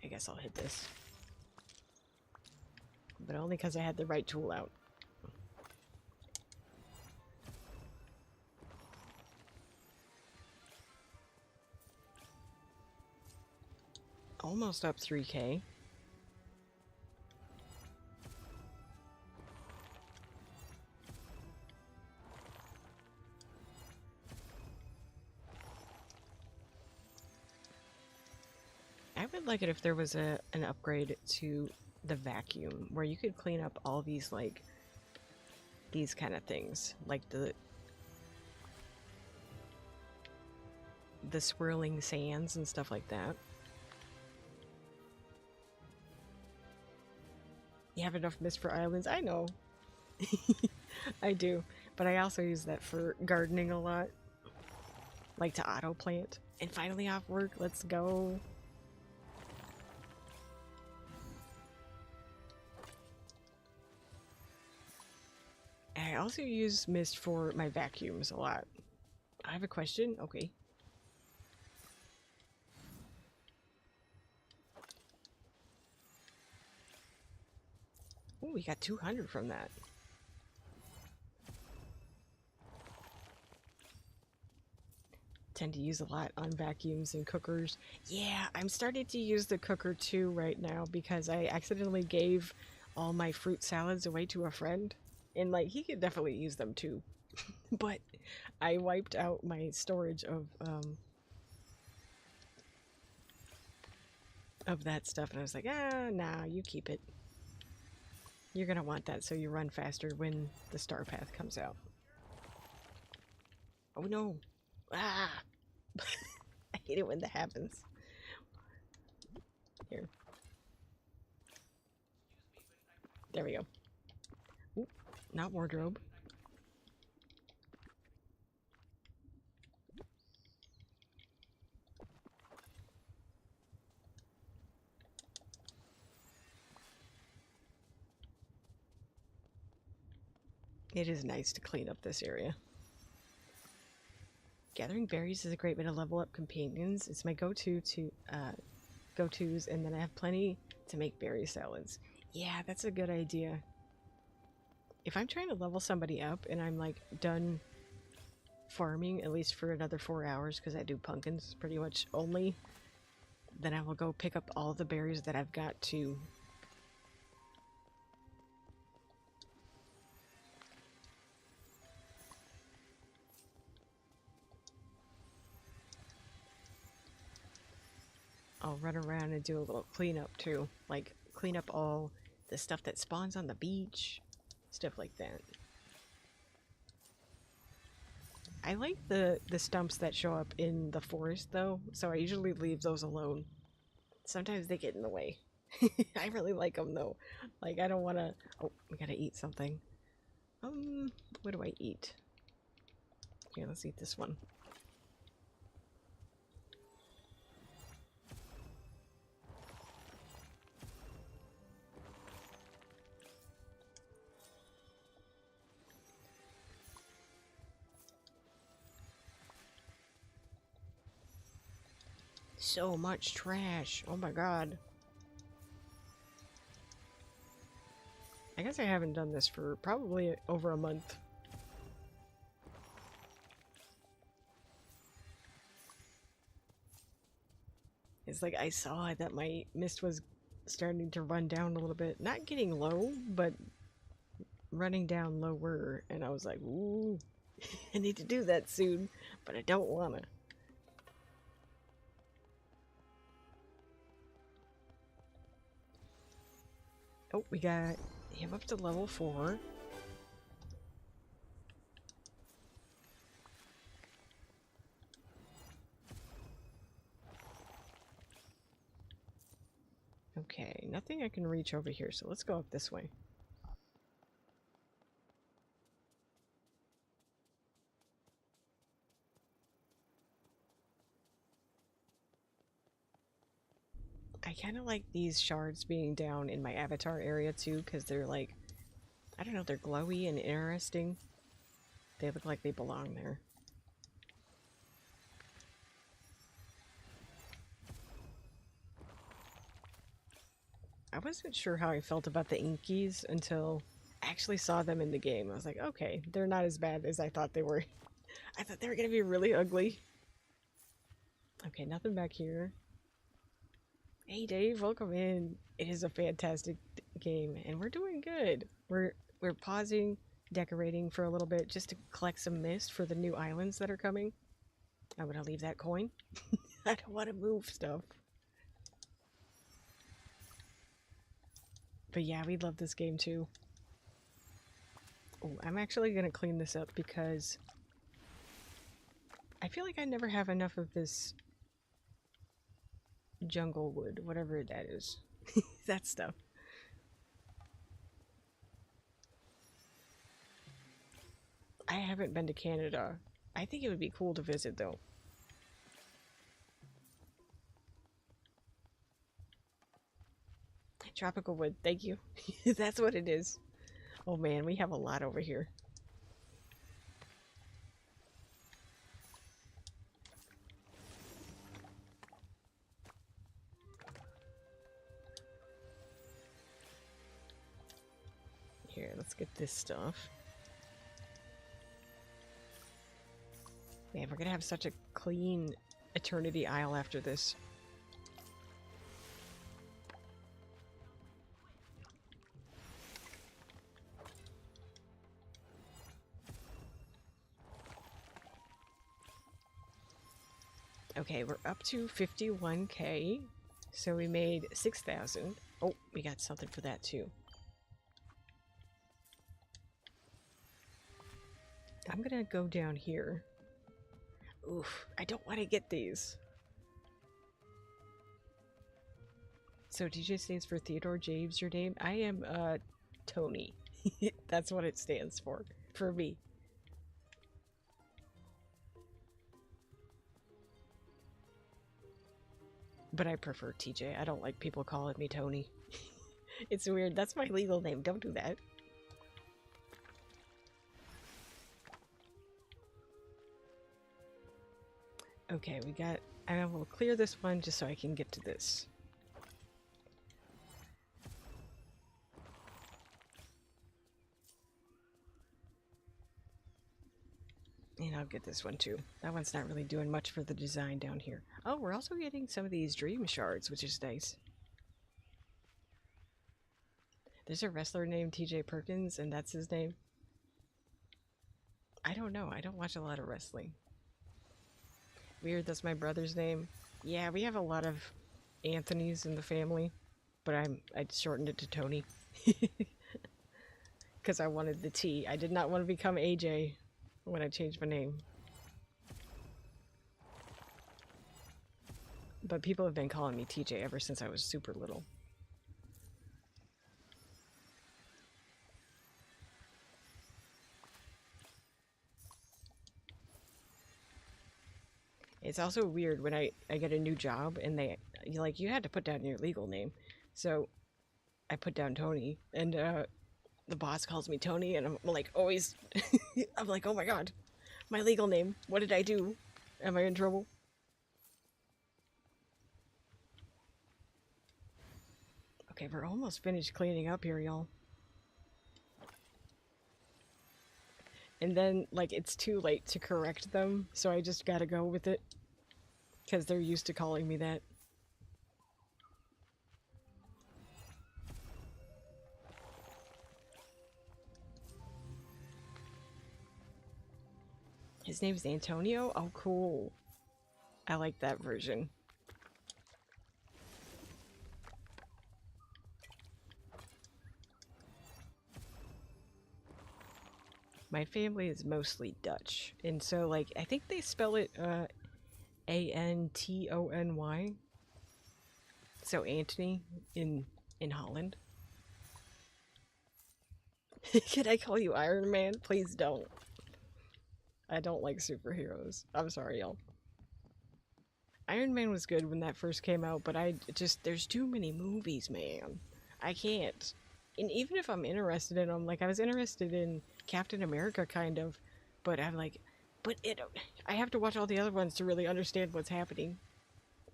I guess I'll hit this. But only because I had the right tool out. Almost up 3K. I would like it if there was an upgrade to the vacuum where you could clean up all these, like, these kind of things, like the swirling sands and stuff like that. You have enough mist for islands? I know. I do, but I also use that for gardening a lot, like to auto plant. And finally off work, let's go. I also use mist for my vacuums a lot. I have a question. Okay. Oh, we got 200 from that. Tend to use a lot on vacuums and cookers. Yeah, I'm starting to use the cooker too right now because I accidentally gave all my fruit salads away to a friend. And like he could definitely use them too. But I wiped out my storage of that stuff and I was like, nah, you keep it. You're gonna want that so you run faster when the star path comes out. Oh no. Ah. I hate it when that happens. Here. There we go. Ooh, not wardrobe. It is nice to clean up this area. Gathering berries is a great way to level up companions. It's my go-tos, and then I have plenty to make berry salads. Yeah, that's a good idea. If I'm trying to level somebody up and I'm like done farming at least for another 4 hours because I do pumpkins pretty much only, then I will go pick up all the berries that I've got to. I'll run around and do a little cleanup too, like clean up all the stuff that spawns on the beach, stuff like that. I like the stumps that show up in the forest though, so I usually leave those alone. Sometimes they get in the way. I really like them though. Like I don't want to. Oh, we gotta eat something. What do I eat? Here, let's eat this one. So much trash. Oh my god. I guess I haven't done this for probably over a month. It's like I saw that my mist was starting to run down a little bit. Not getting low, but running down lower. And I was like, ooh, I need to do that soon, but I don't want to. Oh, we got him up to level 4. Okay, nothing I can reach over here, so let's go up this way. I kind of like these shards being down in my avatar area too, because they're like, I don't know, they're glowy and interesting. They look like they belong there. I wasn't sure how I felt about the Inkies until I actually saw them in the game. I was like, okay, they're not as bad as I thought they were. I thought they were going to be really ugly. Okay, nothing back here. Hey Dave, welcome in. It is a fantastic game and we're doing good. We're pausing, decorating for a little bit just to collect some mist for the new islands that are coming. I'm going to leave that coin. I don't want to move stuff. But yeah, we love this game too. Oh, I'm actually going to clean this up because I feel like I never have enough of this jungle wood, whatever that is. That stuff. I haven't been to Canada. I think it would be cool to visit though. Tropical wood, thank you. That's what it is. Oh man, we have a lot over here. Here, let's get this stuff. Man, we're gonna have such a clean Eternity Isle after this. Okay, we're up to 51k. So we made 6,000. Oh, we got something for that too. I'm gonna go down here. Oof, I don't want to get these. So TJ stands for Theodore James, your name? I am, Tony. That's what it stands for me. But I prefer TJ. I don't like people calling me Tony. It's weird. That's my legal name. Don't do that. Okay, we got... I will clear this one just so I can get to this. And I'll get this one too. That one's not really doing much for the design down here. Oh, we're also getting some of these dream shards, which is nice. There's a wrestler named TJ Perkins, and that's his name. I don't know. I don't watch a lot of wrestling. Weird, that's my brother's name. Yeah, we have a lot of Anthonys in the family, but I shortened it to Tony. Because I wanted the T. I did not want to become AJ when I changed my name. But people have been calling me TJ ever since I was super little. It's also weird when I get a new job and you had to put down your legal name. So I put down Tony, and the boss calls me Tony, and I'm like always, I'm like, oh my god, my legal name. What did I do? Am I in trouble? Okay, we're almost finished cleaning up here, y'all. And then, like, it's too late to correct them, so I just gotta go with it. Because they're used to calling me that. His name's Antonio? Oh, cool. I like that version. My family is mostly Dutch, and so, like, I think they spell it, Antony. So Anthony in Holland. Can I call you Iron Man? Please don't. I don't like superheroes. I'm sorry, y'all. Iron Man was good when that first came out, but there's too many movies, man. I can't. And even if I'm interested in them, like, I was interested in Captain America, kind of, but I'm like, I have to watch all the other ones to really understand what's happening.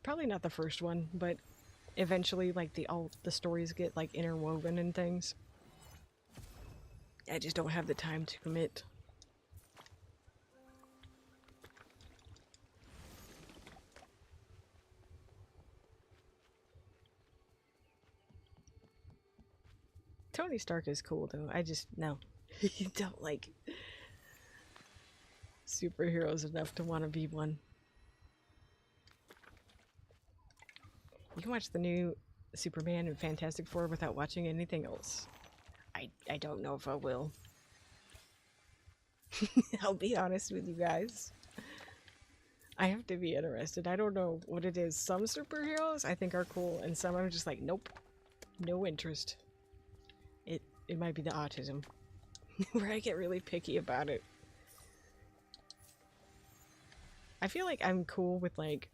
Probably not the first one, but eventually, like, the stories get, like, interwoven and things. I just don't have the time to commit. Tony Stark is cool, though. I just, no. Don't like superheroes enough to want to be one. You can watch the new Superman and Fantastic Four without watching anything else. I don't know if I will. I'll be honest with you guys. I have to be interested. I don't know what it is. Some superheroes I think are cool, and some I'm just like, nope. No interest. It might be the autism. Where I get really picky about it. I feel like I'm cool with, like,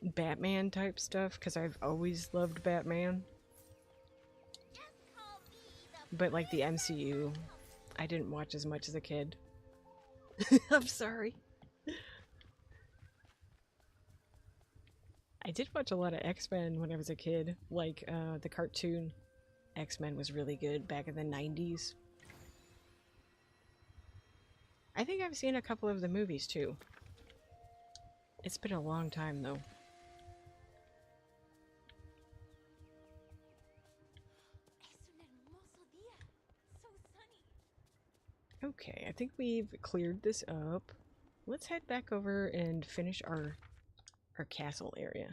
Batman type stuff, because I've always loved Batman. But, like, the MCU, I didn't watch as much as a kid. I'm sorry. I did watch a lot of X-Men when I was a kid, like, the cartoon X-Men was really good back in the 90s. I think I've seen a couple of the movies too. It's been a long time though. Okay, I think we've cleared this up. Let's head back over and finish our castle area.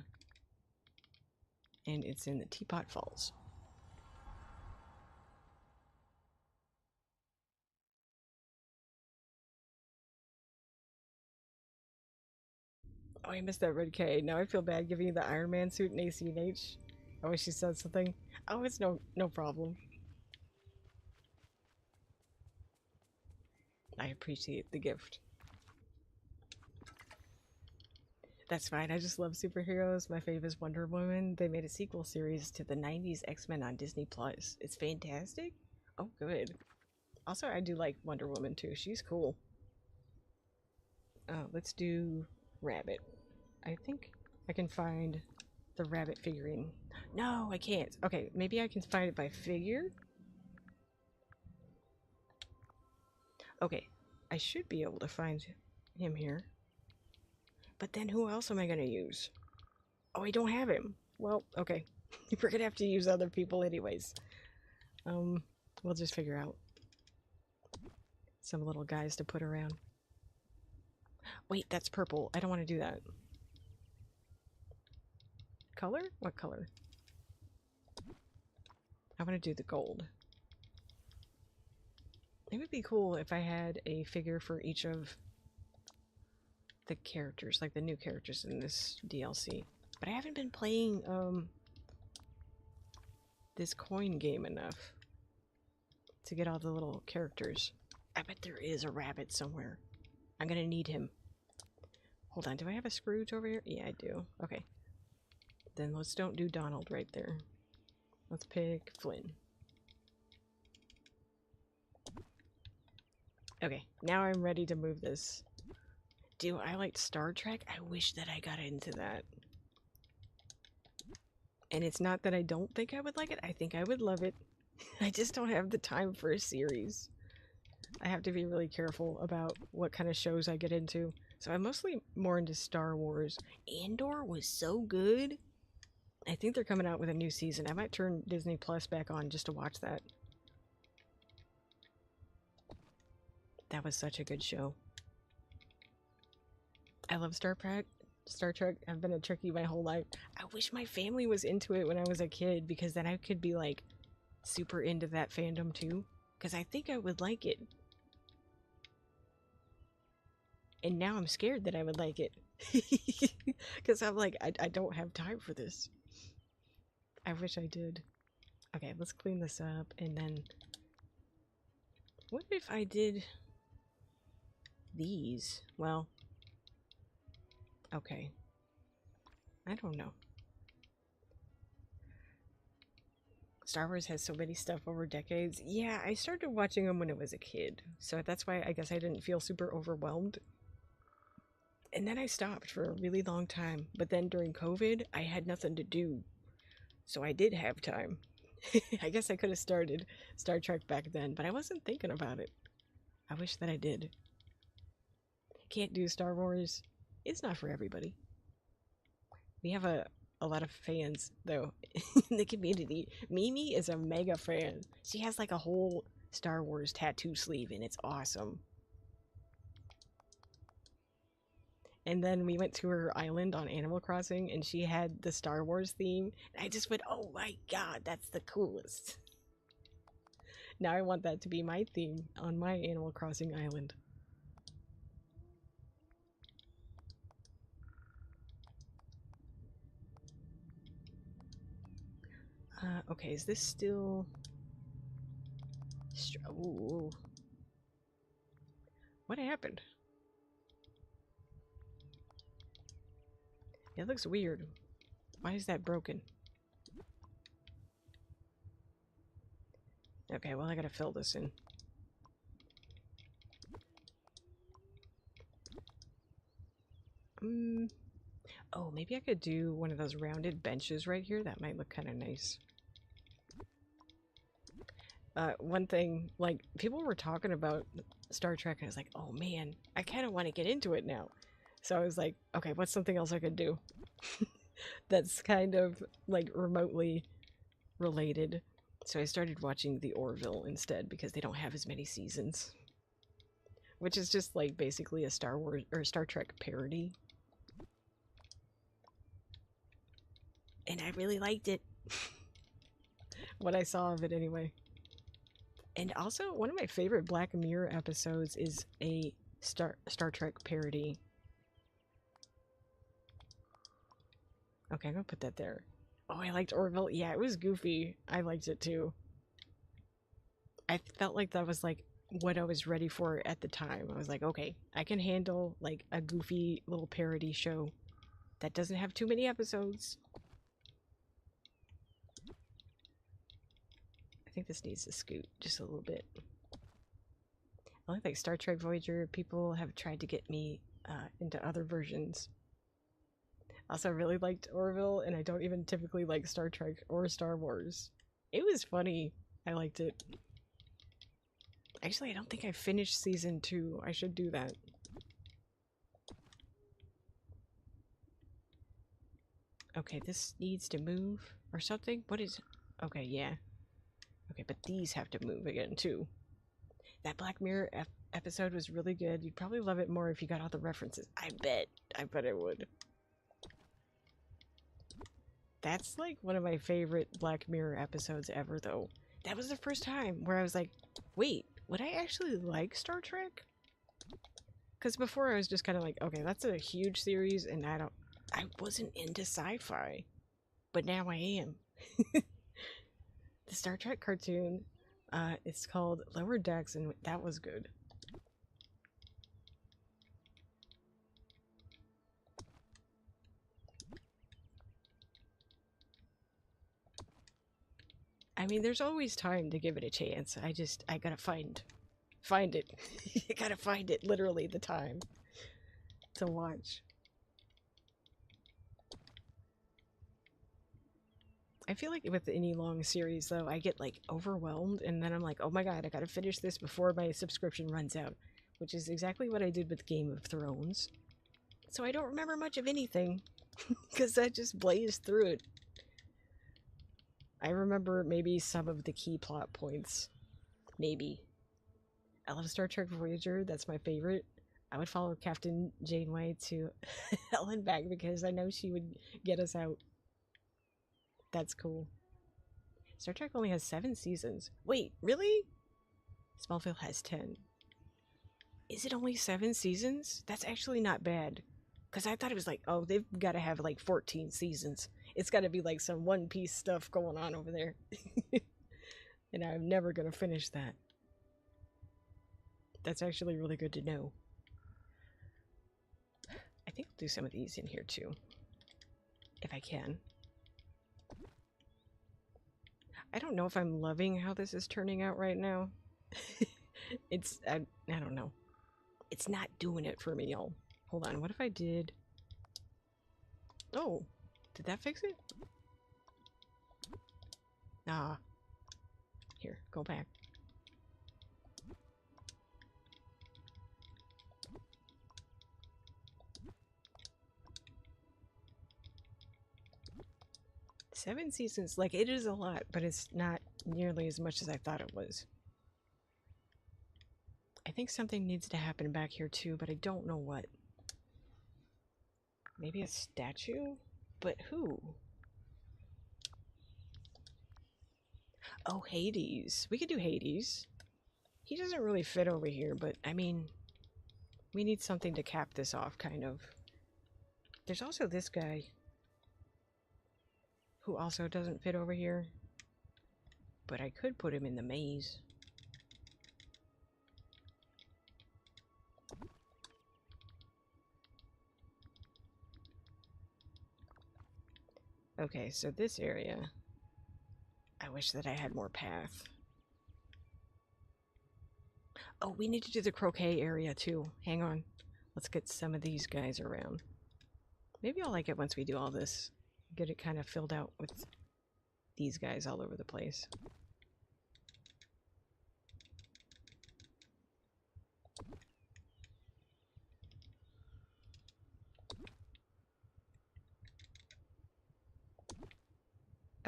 And it's in the Teapot Falls. Oh, I missed that red K. Now I feel bad giving you the Iron Man suit in ACNH. I wish you said something. Oh, it's no problem. I appreciate the gift. That's fine, I just love superheroes. My fave is Wonder Woman. They made a sequel series to the 90s X-Men on Disney+. It's fantastic. Oh, good. Also, I do like Wonder Woman too. She's cool. Let's do Rabbit. I think I can find the rabbit figurine. No, I can't. Okay, maybe I can find it by figure. Okay, I should be able to find him here. But then who else am I going to use? Oh, I don't have him. Well, okay. We're going to have to use other people anyways. We'll just figure out some little guys to put around. Wait, that's purple. I don't want to do that. Color? What color? I want to do the gold. It would be cool if I had a figure for each of the characters, like the new characters in this DLC. But I haven't been playing this coin game enough to get all the little characters. I bet there is a rabbit somewhere. I'm gonna need him. Hold on, do I have a Scrooge over here? Yeah, I do. Okay. Then let's don't do Donald right there. Let's pick Flynn. Okay, now I'm ready to move this. Do I like Star Trek? I wish that I got into that. And it's not that I don't think I would like it. I think I would love it. I just don't have the time for a series. I have to be really careful about what kind of shows I get into. So I'm mostly more into Star Wars. Andor was so good. I think they're coming out with a new season. I might turn Disney Plus back on just to watch that. That was such a good show. I love Star Trek. I've been a Trekkie my whole life. I wish my family was into it when I was a kid, because then I could be like super into that fandom too. Because I think I would like it. And now I'm scared that I would like it. Because I'm like, I don't have time for this. I wish I did. Okay, let's clean this up, and then... What if I did... these? Well... Okay. I don't know. Star Wars has so many stuff over decades. Yeah, I started watching them when I was a kid, so that's why I guess I didn't feel super overwhelmed. And then I stopped for a really long time, but then during COVID, I had nothing to do, so I did have time. I guess I could have started Star Trek back then, but I wasn't thinking about it. I wish that I did. Can't do Star Wars. It's not for everybody. We have a lot of fans, though, in the community. Mimi is a mega fan. She has like a whole Star Wars tattoo sleeve, and it's awesome. And then we went to her island on Animal Crossing, and she had the Star Wars theme. And I just went, oh my god, that's the coolest. Now I want that to be my theme on my Animal Crossing island. Okay, is this still... Ooh. What happened? It looks weird. Why is that broken? Okay, well I gotta fill this in. Oh, maybe I could do one of those rounded benches right here. That might look kind of nice. One thing, like, people were talking about Star Trek, and I was like, oh man, I kind of want to get into it now. So I was like, okay, what's something else I could do that's kind of like remotely related? So I started watching The Orville instead because they don't have as many seasons, which is just like basically a Star Wars or Star Trek parody. And I really liked it. What I saw of it anyway. And also, one of my favorite Black Mirror episodes is a Star Trek parody. Okay, I'm gonna put that there. Oh, I liked Orville. Yeah, it was goofy. I liked it too. I felt like that was like what I was ready for at the time. I was like, okay, I can handle like a goofy little parody show that doesn't have too many episodes. I think this needs to scoot just a little bit. I like Star Trek Voyager. People have tried to get me into other versions. Also, I really liked Orville, and I don't even typically like Star Trek or Star Wars. It was funny. I liked it. Actually, I don't think I finished season 2. I should do that. Okay, this needs to move or something. What is... Okay, yeah. Okay, but these have to move again, too. That Black Mirror episode was really good. You'd probably love it more if you got all the references. I bet I would. That's like one of my favorite Black Mirror episodes ever, though. That was the first time where I was like, wait, would I actually like Star Trek? Because before I was just kind of like, okay, that's a huge series, and I wasn't into sci-fi. But now I am. The Star Trek cartoon, it's called Lower Decks, and that was good. I mean, there's always time to give it a chance. I gotta find it. You gotta find it, literally, the time to watch. I feel like with any long series, though, I get like overwhelmed, and then I'm like, oh my god, I gotta finish this before my subscription runs out, which is exactly what I did with Game of Thrones. So I don't remember much of anything, because I just blazed through it. I remember maybe some of the key plot points. Maybe. I love Star Trek Voyager, that's my favorite. I would follow Captain Janeway to hell and back because I know she would get us out. That's cool. Star Trek only has 7 seasons. Wait, really? Smallville has 10. Is it only 7 seasons? That's actually not bad. Because I thought it was like, oh, they've got to have like 14 seasons. It's got to be like some One Piece stuff going on over there. And I'm never going to finish that. That's actually really good to know. I think I'll do some of these in here too. If I can. I don't know if I'm loving how this is turning out right now. I don't know. It's not doing it for me, y'all. Hold on, what if I did... Oh, did that fix it? Ah. Here, go back. Seven seasons, like, it is a lot, but it's not nearly as much as I thought it was. I think something needs to happen back here too, but I don't know what. Maybe a statue? But who? Oh, Hades. We could do Hades. He doesn't really fit over here, but I mean, we need something to cap this off, kind of. There's also this guy who also doesn't fit over here, but I could put him in the maze. Okay, so this area, I wish that I had more path. Oh, we need to do the croquet area too. Hang on. Let's get some of these guys around. Maybe I'll like it once we do all this. Get it kind of filled out with these guys all over the place.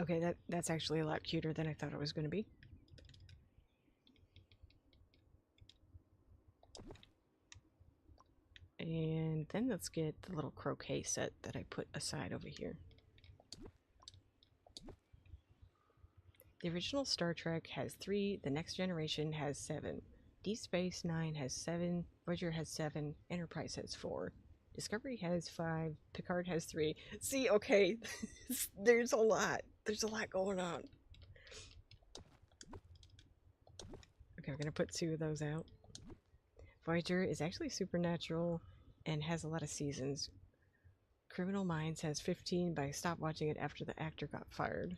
Okay, that's actually a lot cuter than I thought it was going to be. And then let's get the little croquet set that I put aside over here. The original Star Trek has 3, The Next Generation has 7, Deep Space Nine has 7, Voyager has 7, Enterprise has 4, Discovery has 5, Picard has 3. See, okay, there's a lot. There's a lot going on. Okay, we're gonna put 2 of those out. Voyager is actually supernatural and has a lot of seasons. Criminal Minds has 15, but I stopped watching it after the actor got fired.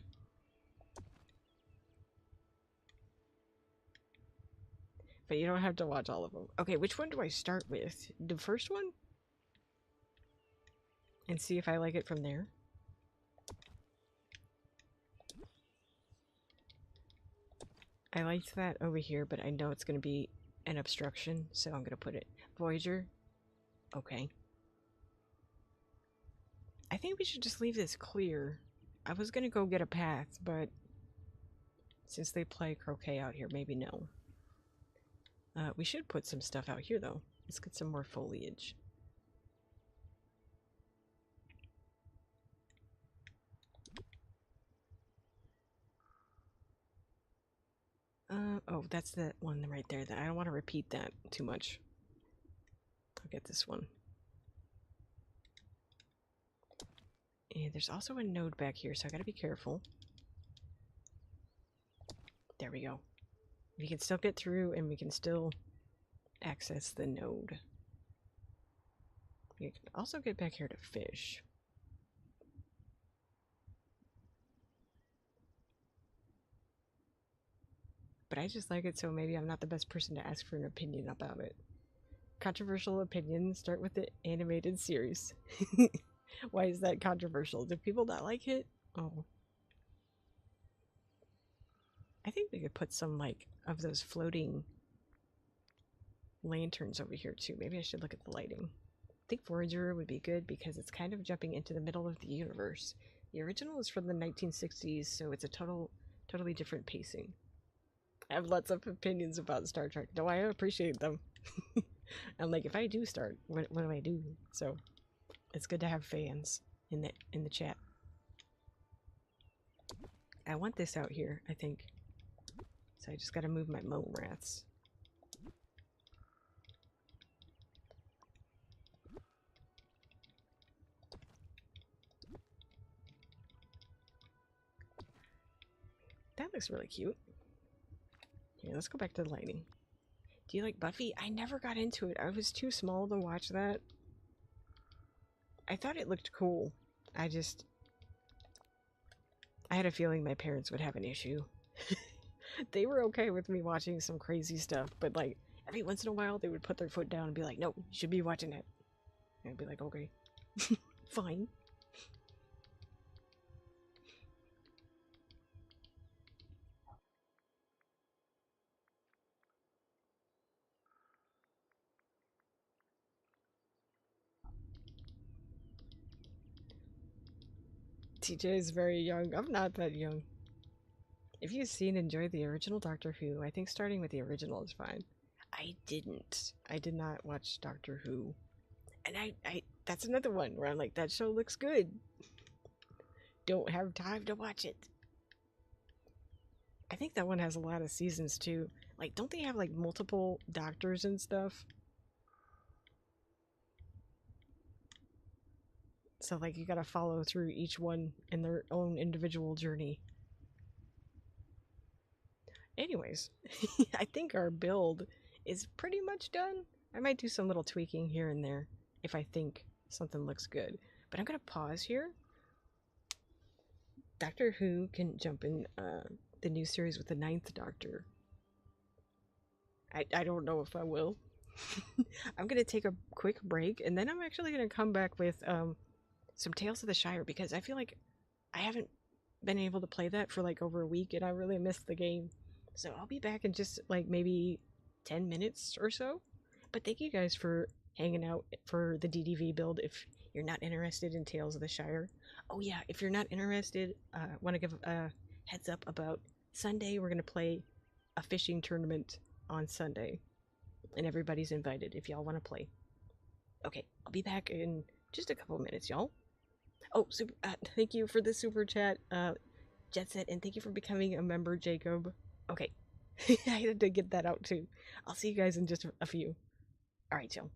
But you don't have to watch all of them. Okay, which one do I start with? The first one? And see if I like it from there? I liked that over here, but I know it's going to be an obstruction, so I'm going to put it Voyager. Okay. I think we should just leave this clear. I was going to go get a path, but since they play croquet out here, maybe no. We should put some stuff out here, though. Let's get some more foliage. Oh, that's that one right there. I don't want to repeat that too much. I'll get this one. And there's also a node back here, so I gotta be careful. There we go. We can still get through, and we can still access the node. We can also get back here to fish. But I just like it, so maybe I'm not the best person to ask for an opinion about it. Controversial opinions start with the animated series. Why is that controversial? Do people not like it? Oh. I think we could put some, like, of those floating lanterns over here, too. Maybe I should look at the lighting. I think Voyager would be good because it's kind of jumping into the middle of the universe. The original is from the 1960s, so it's a totally different pacing. I have lots of opinions about Star Trek, though I appreciate them. And like, if I do start, what do I do? So it's good to have fans in the chat. I want this out here, I think. So I just gotta move my mole rats. That looks really cute. Here, let's go back to the lighting. Do you like Buffy? I never got into it. I was too small to watch that. I thought it looked cool. I had a feeling my parents would have an issue. They were okay with me watching some crazy stuff, but like every once in a while they would put their foot down and be like, no, you should be watching it. And I'd be like, okay, fine. TJ is very young. I'm not that young. If you've seen and enjoyed the original Doctor Who, I think starting with the original is fine. I didn't. I did not watch Doctor Who. And I that's another one where I'm like, that show looks good. Don't have time to watch it. I think that one has a lot of seasons too. Like, don't they have like multiple doctors and stuff? So like you gotta follow through each one in their own individual journey. Anyways, I think our build is pretty much done. I might do some little tweaking here and there if I think something looks good. But I'm gonna pause here. Doctor Who can jump in the new series with the 9th Doctor. I don't know if I will. I'm gonna take a quick break and then I'm actually gonna come back with some Tales of the Shire because I feel like I haven't been able to play that for like over a week and I really missed the game. So I'll be back in just like maybe 10 minutes or so. But thank you guys for hanging out for the DDV build if you're not interested in Tales of the Shire. Oh yeah, if you're not interested, want to give a heads up about Sunday. We're gonna play a fishing tournament on Sunday, and everybody's invited if y'all want to play. Okay, I'll be back in just a couple of minutes, y'all. Oh, thank you for the super chat, Jetset, and thank you for becoming a member, Jacob. Okay, I had to get that out too. I'll see you guys in just a few. All right, y'all.